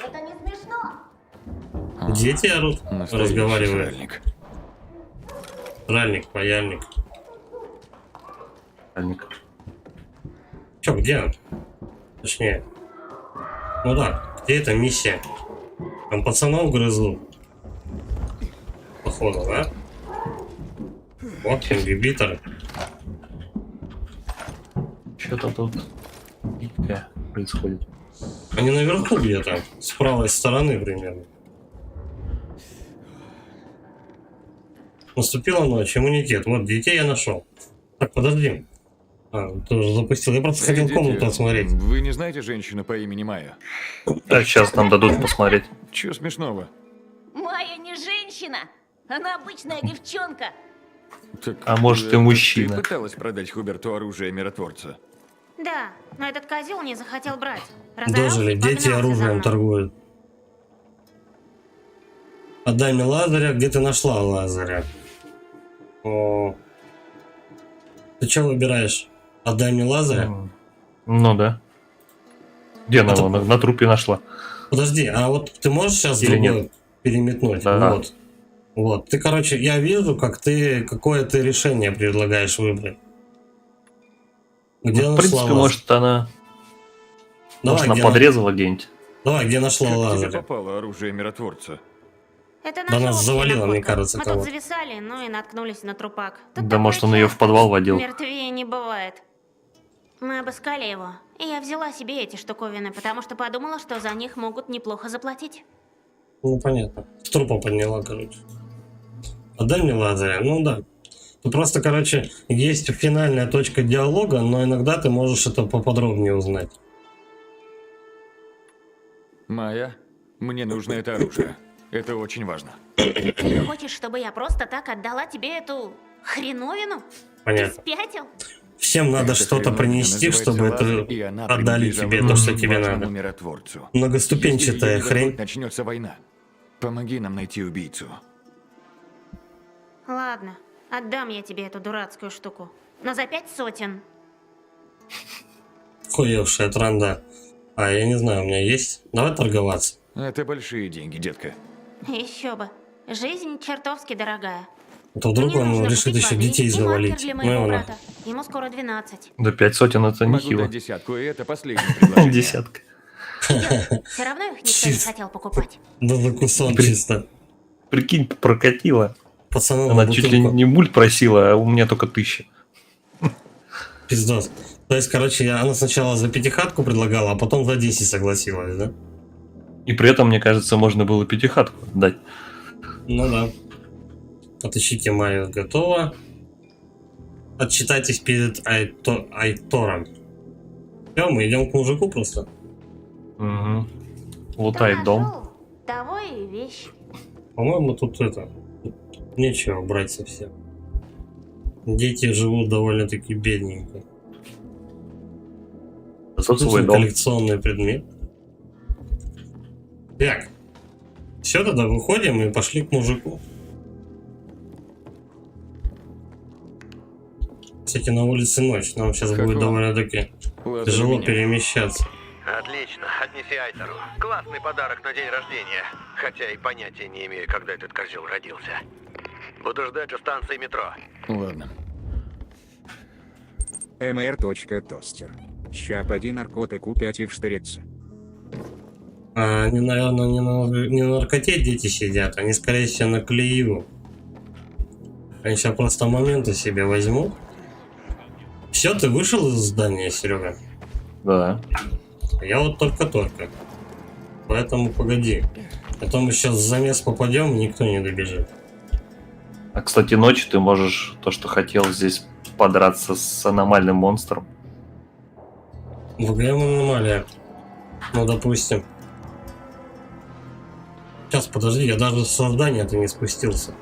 Это не смешно. Дети орут, Настоящий разговаривают. сральник. Сральник, паяльник. Сральник. Чё, где он? Точнее. Ну да, где эта миссия? Там пацанов грызут. Походу, да? Вот ингибиторы. Что-то тут происходит. Они наверху где-то, с правой стороны примерно. Наступила ночь, иммунитет. Вот, детей я нашел. Так, подожди. Ты уже запустил. Я просто хотел комнату осмотреть. Вы не знаете женщину по имени Майя? Так, сейчас нам дадут посмотреть. Чего смешного? Майя не женщина. Она обычная девчонка. Так, А может, и ты мужчина. пыталась продать Хуберту оружие миротворца? Да, но этот козел не захотел брать. Дожили, дети оружием торгуют. Отдай мне Лазаря. Где ты нашла Лазаря? О. Ты что выбираешь? Отдай мне Лазаря? Ну да. Где она Это- его на трупе нашла? Подожди, а вот ты можешь сейчас Или другой нет? переметнуть? Да. Вот. Вот. Ты, короче, я вижу, какое ты решение предлагаешь выбрать. Где Ну, в нашла принципе, лазер? может, она... Давай, Может, она где подрезала где-нибудь. Давай, где нашла Как тебе лазер? попало оружие миротворца? Это Да нас общая завалило, находка. мне кажется, Мы тут кого-то. зависали, ну и наткнулись на трупак. Тут Да, такое может, он ее в часто. подвал водил. Мертвее не бывает. Мы обыскали его, и я взяла себе эти штуковины, потому что подумала, что за них могут неплохо заплатить. Ну, понятно. С трупа подняла, короче. Отдай мне лазер. Ну да. Тут просто, короче, есть финальная точка диалога, но иногда ты можешь это поподробнее узнать. Майя, мне нужно это оружие. Это очень важно. Ты хочешь, чтобы я просто так отдала тебе эту хреновину? Понятно. Ты спятил? Всем надо Эта что-то хреновина принести, называется чтобы лазер, это и она отдали принадлежала тебе то, что очень тебе важному надо. миротворцу. Многоступенчатая Если её не хрень. вернуть, начнется война. Помоги нам найти убийцу. Ладно, отдам я тебе эту дурацкую штуку. Но за 5 сотен. Хуевшая транда. А, я не знаю, у меня есть. Давай торговаться. Это большие деньги, детка. Еще бы. Жизнь чертовски дорогая. А то вдруг Мне он нужно решит купить еще воды детей и маркер завалить. для Ну моего его брата. нахуй. Ему скоро 12. Да 5 сотен это Могу нехило. дать десятку, и это последнее предложение. Десятка. Все равно их никто не хотел покупать. Да за кусон При- чисто. Прикинь, прокатила. Пацаны, Она чуть ли не мульт просила, а у меня только 1000. Пиздос. То есть, короче, она сначала за 5-хатку предлагала, а потом за 10 согласилась, да? И при этом, мне кажется, можно было 5-хатку дать. Ну да. Отыщите Майю, готово. Отчитайтесь перед Айтором. Все, мы идем к мужику просто. Угу. Лутает дом. Того и вещь. По-моему, тут нечего брать совсем. Дети живут довольно-таки бедненько. Тут Тут свой дом. коллекционный предмет. Так. Все, тогда выходим и пошли к мужику. Кстати, на улице ночь. Нам сейчас Как будет вам? довольно-таки Лазер тяжело у меня. перемещаться. Отлично, отнеси Айтору. Классный подарок на день рождения. Хотя и понятия не имею, когда этот козел родился. Буду ждать у станции метро. Ладно. mr.тостер. Ща поди наркотику 5 и в штырице. Они, наверное, не на наркоте дети сидят, они, скорее всего, на клею. Они сейчас просто моменты себе возьмут. Все, ты вышел из здания, Серега? Да. Я вот только-только. Поэтому погоди. А то мы сейчас в замес попадем, и никто не добежит. А, кстати, ночью ты можешь то, что хотел здесь подраться с аномальным монстром. ВГМ аномалия. Ну, допустим. Сейчас, подожди, я даже с здания-то не спустился.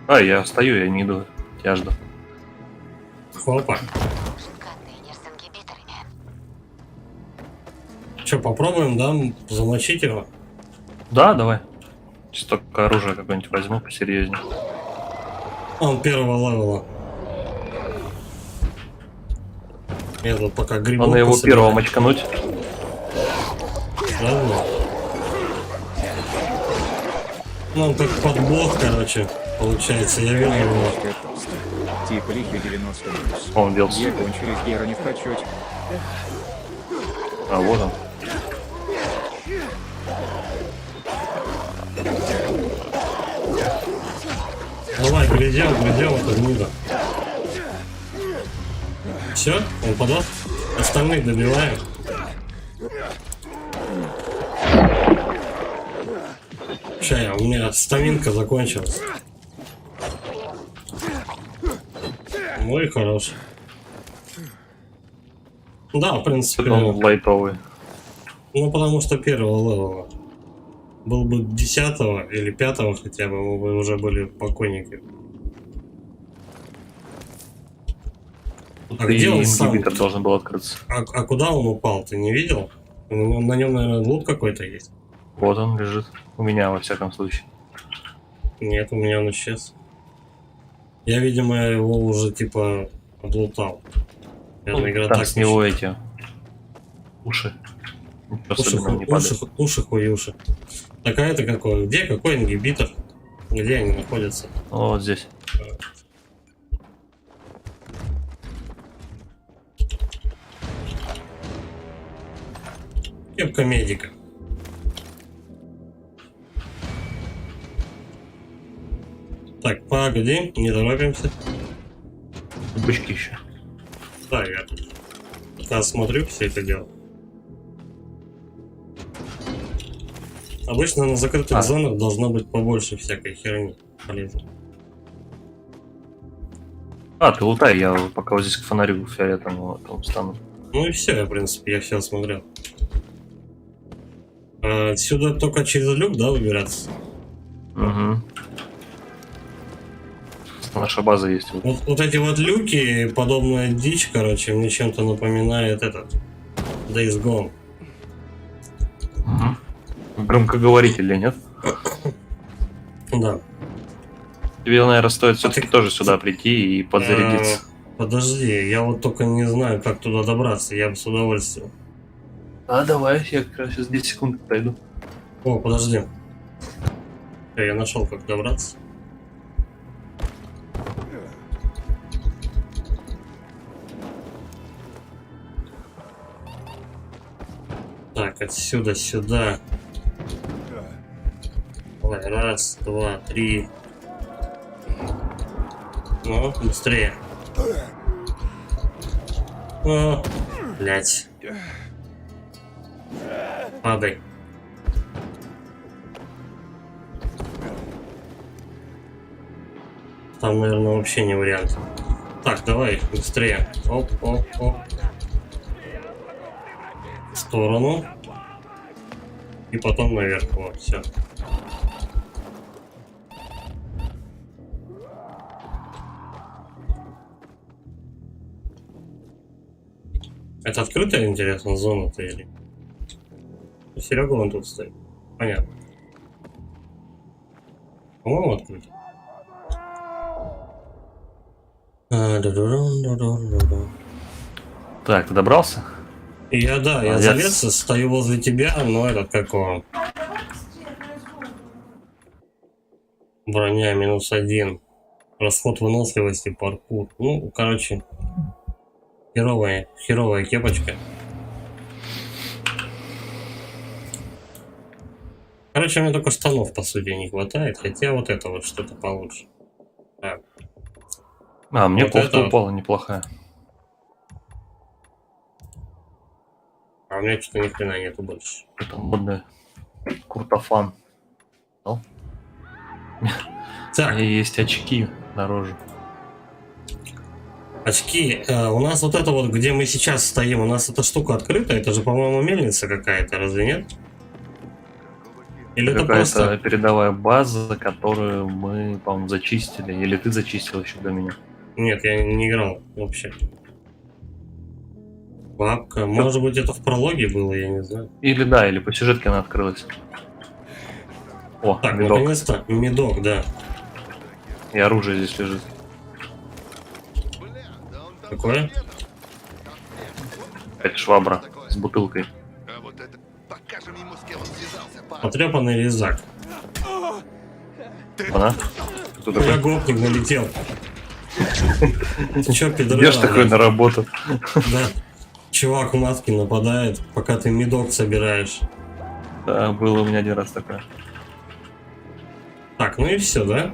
А, я стою, я не иду. Я жду. Хопа. Че, попробуем, да, замочить его? Да, давай. Сейчас только оружие какое-нибудь возьму посерьезнее. Он первого левела. Я тут пока грибок. Надо его первого мочкануть. Ладно. Ну, он как подбог, короче, получается. Я вижу его. Типа лихи 90 минус. Он делся. Я кончились гера не в почете. А, вот он. Давай, глядел это гнида. Все, он подал. Остальных добиваем. Ща, у меня стаминка закончилась. Ой, хорош. Да, в принципе. Он лайтовый. Ну, потому что первого левела. Был бы 10-го или 5-го хотя бы, мы бы уже были покойники. А где он сам? Ингибитор должен был открыться. А куда он упал? Ты не видел? На нем, наверное, лут какой-то есть. Вот он лежит. У меня, во всяком случае. Нет, у меня он исчез. Я, видимо, его уже типа облутал. Наверное, игра Там так с него считает. эти уши Особенно не падает. Уши хуюши. Так, а это какой? Где? Какой ингибитор? Где они находятся? Вот здесь. Кепка медика. Так, погоди, не торопимся. Бычки еще. Да, я тут пока смотрю все это дело. Обычно на закрытых зонах должно быть побольше всякой херни полезной. Ты лутай, я пока вот здесь к фонарю фиолетовому там стану. Ну и все, я, в принципе, я все осмотрел. Отсюда только через люк, да, выбираться? Угу. Наша база есть. Вот эти вот люки, подобная дичь, короче, мне чем-то напоминает этот Days Gone. Угу. Громкоговоритель, нет? Да. Тебе, наверное, стоит все-таки тоже сюда прийти и подзарядиться. Подожди, я вот только не знаю, как туда добраться, я бы с удовольствием. Давай, я как раз сейчас 10 секунд пройду. О, подожди. Я нашел, как добраться. Так, отсюда сюда. Давай, раз, два, три. Ну, быстрее. О, блять. Падай. Там, наверное, вообще не вариант. Так, давай, быстрее. Оп, оп, оп. В сторону. И потом наверх. Вот, все. Это открытая, интересно, зона-то или? Серега вон тут стоит. Понятно. По-моему, открыть. Так, ты добрался? Я залез, стою возле тебя, но этот какого? Броня -1. Расход выносливости, паркур. Ну, короче, херовая кепочка. Короче, мне только штанов, по сути, не хватает, хотя вот это вот что-то получше. Так. Мне вот кофта это... упала неплохая. А у меня что-то ни хрена нету больше. Это модный куртофан. Так. И есть очки дороже. Очки. У нас вот это вот, где мы сейчас стоим, у нас эта штука открыта. Это же, по-моему, мельница какая-то, разве нет? Или это просто передовая база, которую мы, по-моему, зачистили. Или ты зачистил еще до меня? Нет, я не играл вообще. Бабка. Может быть, это в прологе было, я не знаю. Или да, или по сюжетке она открылась. О, так, медок. наконец-то. Медок, да. И оружие здесь лежит. Какое? Это швабра с бутылкой. Потрепанный резак. Она? Я гопник налетел. Ты чё, пидоры? Идешь такой на работу. Да. Чувак в маске нападает, пока ты медок собираешь. Да, было у меня один раз такое. Так, ну и все, да?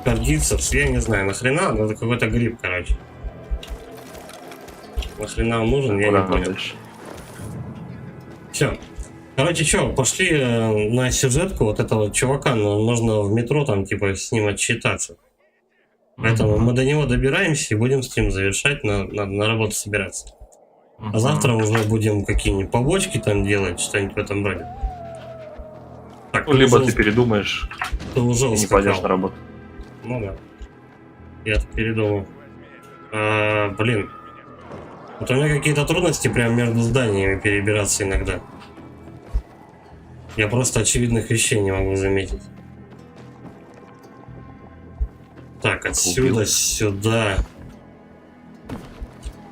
Кардицепс, я не знаю, нахрена, но это какой-то гриб, короче. Нахрена он нужен, я не понял. Все. Короче, что, пошли на сюжетку вот этого чувака, но нужно в метро там, типа, с ним отчитаться. Поэтому мы до него добираемся и будем стрим завершать, надо на работу собираться. А завтра уже будем какие-нибудь побочки там делать, что-нибудь в этом роде. Так, либо ты передумаешь ты уже и не пойдешь на работу. Ну да. Я передумал. Блин. Вот у меня какие-то трудности прям между зданиями перебираться иногда. Я просто очевидных вещей не могу заметить. Так, отсюда сюда.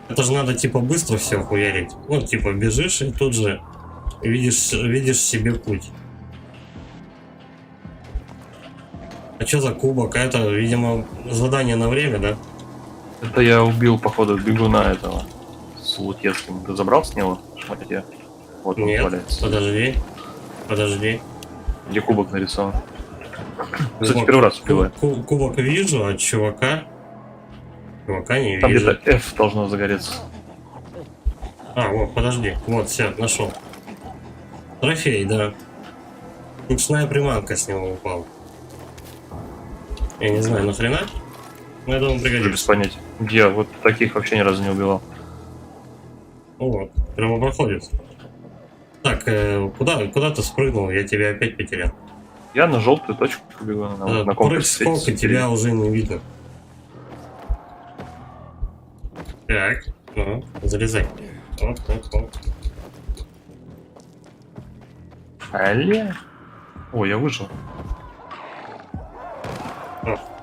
Это же надо типа быстро все хуярить. Ну, типа бежишь и тут же видишь себе путь. А что за кубок? Это, видимо, задание на время, да? Это я убил, походу, бегуна этого с Лутецким. Ты забрал с него шматье? Вот он Нет, валяется. подожди. Где кубок нарисован? Кстати, первый раз убиваю. Кубок вижу, а чувака не Там вижу. где-то F должно загореться. А, вот, подожди. Вот, все, нашел. Трофей, да. Ручная приманка с него упала. Я не знаю, нахрена? Но я думаю, Без пригодится. понятия. Я вот таких вообще ни разу не убивал. Вот, прямо проходит. Так, куда ты спрыгнул? Я тебя опять потерял. Я на желтую точку побегу, на комплексе. Сколько тебя уже не видно. Так, ну, залезай. Оп. Алле. О, я выжил.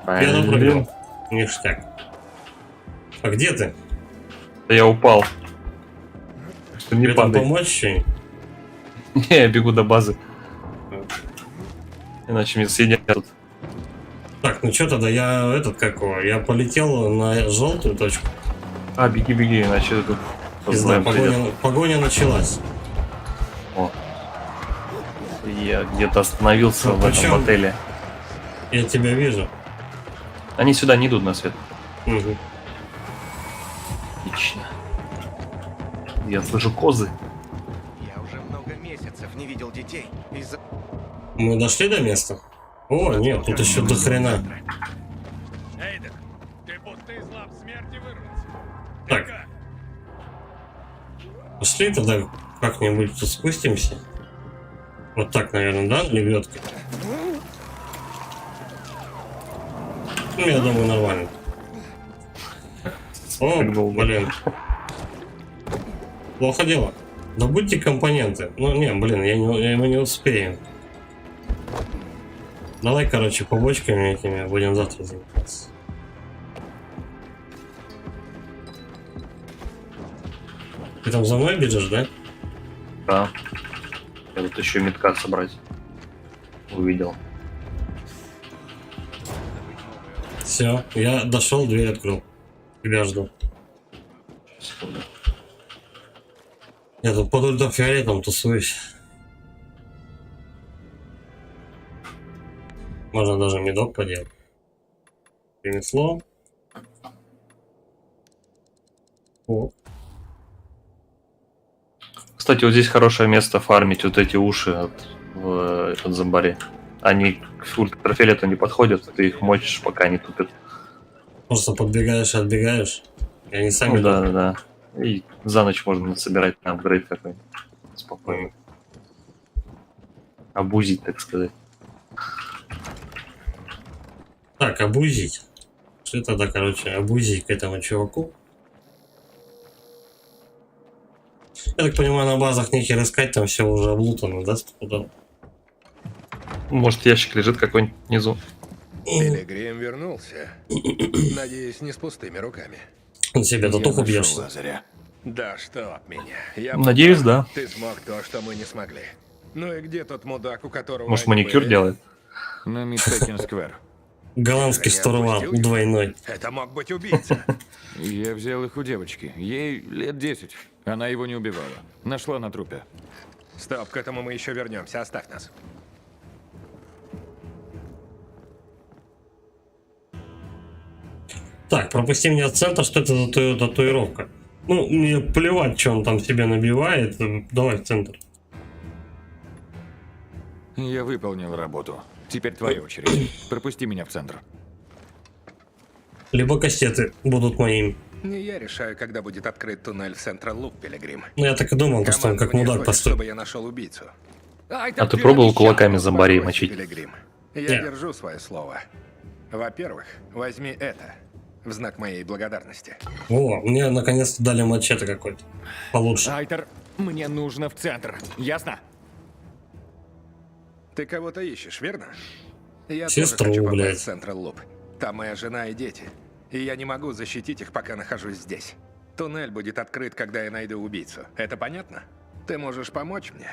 Я допрыгнул. Ништяк. А где ты? Да я упал. Что не Тебе там падай. помочь что-нибудь? Не, я бегу до базы. Иначе мне съедят тут. Так, ну что тогда, я полетел на желтую точку. А, беги, иначе тут Не знаю, придет. погоня началась. О. Я где-то остановился Ну, в этом причем- отеле. Я тебя вижу. Они сюда не идут на свет. Угу. Отлично. Я слышу козы. Я уже много месяцев не видел детей из-за... Мы дошли до места? О, нет, тут еще до хрена. Эйден, ты будто из лап смерти вырвался. Так. Пошли тогда как-нибудь тут спустимся. Вот так, наверное, да? Лебедкой. Ну, я думаю, нормально. О, блин. Плохо дело. Добудьте компоненты. Ну, не, блин, мы не успеем. Давай, короче, побочками этими будем завтра заниматься. Ты там за мной бежишь, да? Да. Я тут еще метка собрать. Увидел. Все, я дошел, дверь открыл. Тебя жду. Секунду. Я тут под ультрафиолетом тусуюсь. Можно даже медок поделать. Ремесло. О. Кстати, вот здесь хорошее место фармить вот эти уши от зомбари. Они к ультрафиолету не подходят, ты их мочишь, пока они тупят. Просто подбегаешь и отбегаешь. И они сами... Ну, да. И за ночь можно собирать на апгрейд какой-нибудь. Спокойно. Обузить, так сказать. Так, обузить. Что тогда, короче, обузить к этому чуваку? Я так понимаю, на базах нехер искать, там все уже облутано, да? Стопудово? Может, ящик лежит какой-нибудь внизу. Пилигрим вернулся. Надеюсь, не с пустыми руками. Он себе татуху бьешь. Да что меня. Я Надеюсь, понимаю, да. Ты смог то, что мы не смогли. Ну и где тот мудак, у которого... Может, они маникюр были? делает? На Мидтекен-сквер. Голландский штурвал двойной. Это мог быть убийца. Я взял их у девочки. Ей лет 10. Она его не убивала. Нашла на трупе. Стоп, к этому мы еще вернемся. Оставь нас. Так, пропусти меня в центр, что это за татуировка? Ну, мне плевать, что он там себе набивает. Давай в центр. Я выполнил работу. Теперь твоя очередь. Пропусти меня в центр. Либо кассеты будут моими. Не я решаю, когда будет открыт туннель в Централ Лук, Пилигрим. Ну, я так и думал, что он как Командование мудак хочет, поступил. чтобы я нашел убийцу. А ты пробовал кулаками зомбарей мочить? Пилигрим. Я Нет. держу свое слово. Во-первых, возьми это. В знак моей благодарности. О, мне наконец-то дали мачете какой-то. Получше. Айтер, мне нужно в центр. Ясно? Ты кого-то ищешь, верно? Я Сестру, тоже хочу попасть блядь. в Централ Луп. Там моя жена и дети. И я не могу защитить их, пока нахожусь здесь. Туннель будет открыт, когда я найду убийцу. Это понятно? Ты можешь помочь мне,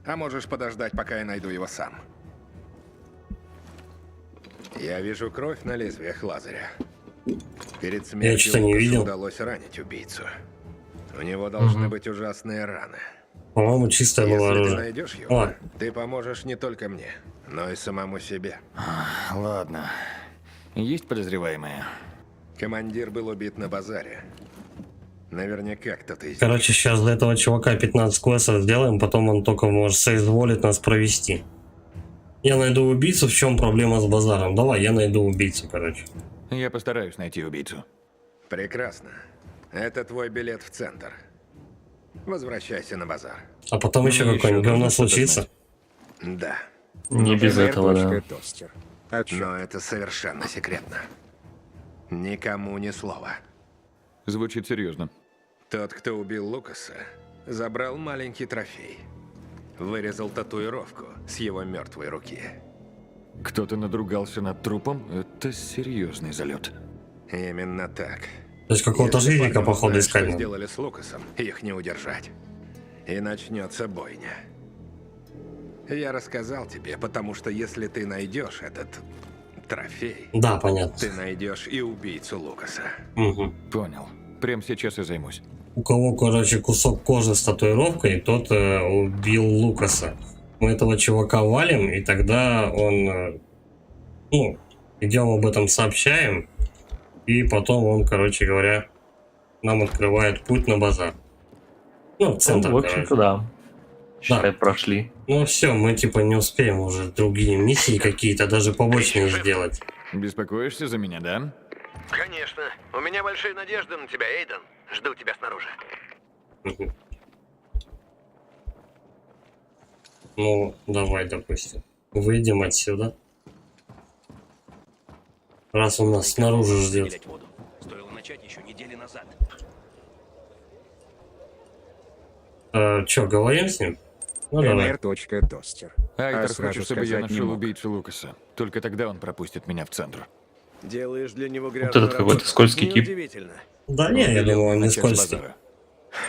а можешь подождать, пока я найду его сам. Я вижу кровь на лезвиях Лазаря. Перед смертью что-то не Лукасу видел. удалось ранить убийцу. У него должны быть ужасные раны. По-моему, чистое было Если ты оружие. найдешь его, О, ты поможешь не только мне, но и самому себе. Ладно. Есть подозреваемые? Командир был убит на базаре. Наверняка кто-то из короче, сейчас для этого чувака 15 квестов сделаем, потом он только может соизволит нас провести. Я найду убийцу, в чем проблема с базаром? Давай, я найду убийцу, короче. Я постараюсь найти убийцу. Прекрасно. Это твой билет в центр. Возвращайся на базар. А потом еще Мне какое-нибудь еще говно нужно что-то случится. Да. Не без этого, да. Тостер. Но это совершенно секретно. Никому ни слова. Звучит серьезно. Тот, кто убил Лукаса, забрал маленький трофей. Вырезал татуировку с его мертвой руки. Кто-то надругался над трупом? Это серьезный залет. Именно так. То есть какого-то Если жирика, парни походу, узнают, искать что надо. сделали с Лукасом, их не удержать. И начнется бойня. Я рассказал тебе, потому что если ты найдешь этот трофей, Да, понятно. ты найдешь и убийцу Лукаса. Угу. Понял. Прямо сейчас и займусь. У кого, короче, кусок кожи с татуировкой, тот убил Лукаса. Мы этого чувака валим, и тогда он... ну, идем об этом сообщаем, и потом он, короче говоря, нам открывает путь на базар. Ну, в центр, Ну, в общем-то, да. Считай, прошли. Ну все, мы типа не успеем уже другие миссии какие-то, даже побочные сделать. Беспокоишься за меня, да? Конечно. У меня большие надежды на тебя, Эйден. Жду тебя снаружи. Ну, давай, допустим. Выйдем отсюда. Раз он нас снаружи ждет. Стоило начать еще недели назад. Че, говорим с ним? Ну, давай. Тостер. Айтер А сразу хочет, чтобы я сказать не нашел мог. убийцу Лукаса. Только тогда он пропустит меня в центр. Делаешь для него Вот грязную этот какой-то работу. скользкий тип. Неудивительно. Да не, я думаю, он не Начать с скользкий. базара.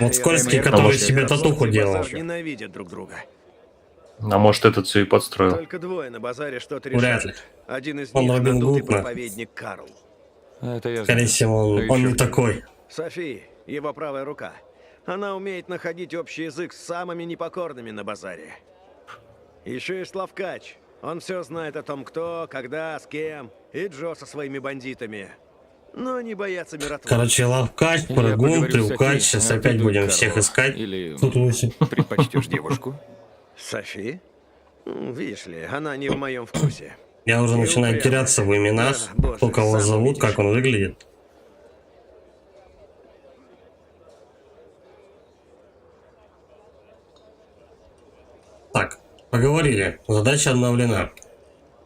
Вот скользкий, Я который думаю, себе что татуху Форд и делал. Базар ненавидят друг друга. А может, этот все и подстроил. Только двое на базаре что-то Вряд ли. решают. Один из Он них Робин надутый Гуд, да. проповедник Карл. Это я Скорее знаю. всего, А он еще не кто? такой. Софи, его правая рука. Она умеет находить общий язык с самыми непокорными на базаре. Еще есть Лавкач. Он все знает о том, кто, когда, с кем. И Джо со своими бандитами. Но не боятся миротворцев. Короче, Лавкач, Я Прыгун, поговорю с Трюкач. Софи, Сейчас а опять ты будем Карл. всех искать. Или Тут лучше. предпочтешь девушку? Софи? Видишь ли, она не в моем вкусе. Я уже И начинаю упрямая. теряться в именах. Да, боже, Кто кого сам зовут, увидишь. как он выглядит. Так, поговорили. Задача обновлена.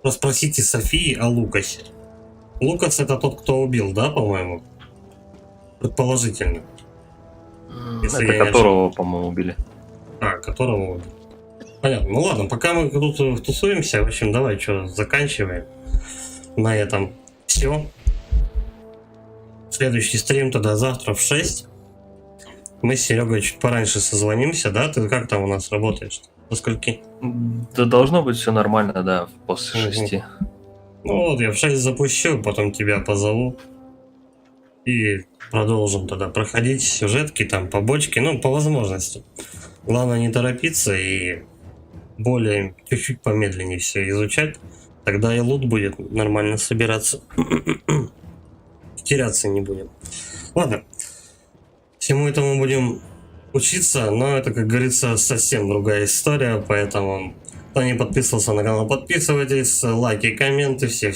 Расспросите Софии о Лукасе. Лукас это тот, кто убил, да, по-моему? Предположительно. Если я Это не которого, по-моему, убили. А, которого убил. Понятно. Ну ладно, пока мы тут тусуемся, в общем, давай что, заканчиваем. На этом все. Следующий стрим тогда завтра в 6. Мы с Серегой чуть пораньше созвонимся, да? Ты как там у нас работаешь? До скольки? Да должно быть все нормально, да, после Мгм. 6. Ну вот, я в 6 запущу, потом тебя позову. И продолжим тогда проходить сюжетки, там, побочки, ну, по возможности. Главное не торопиться и более, чуть-чуть помедленнее все изучать. Тогда и лут будет нормально собираться. Теряться не будем. Ладно. Всему этому будем учиться, но это, как говорится, совсем другая история, поэтому кто не подписывался на канал, подписывайтесь, лайки, комменты, всех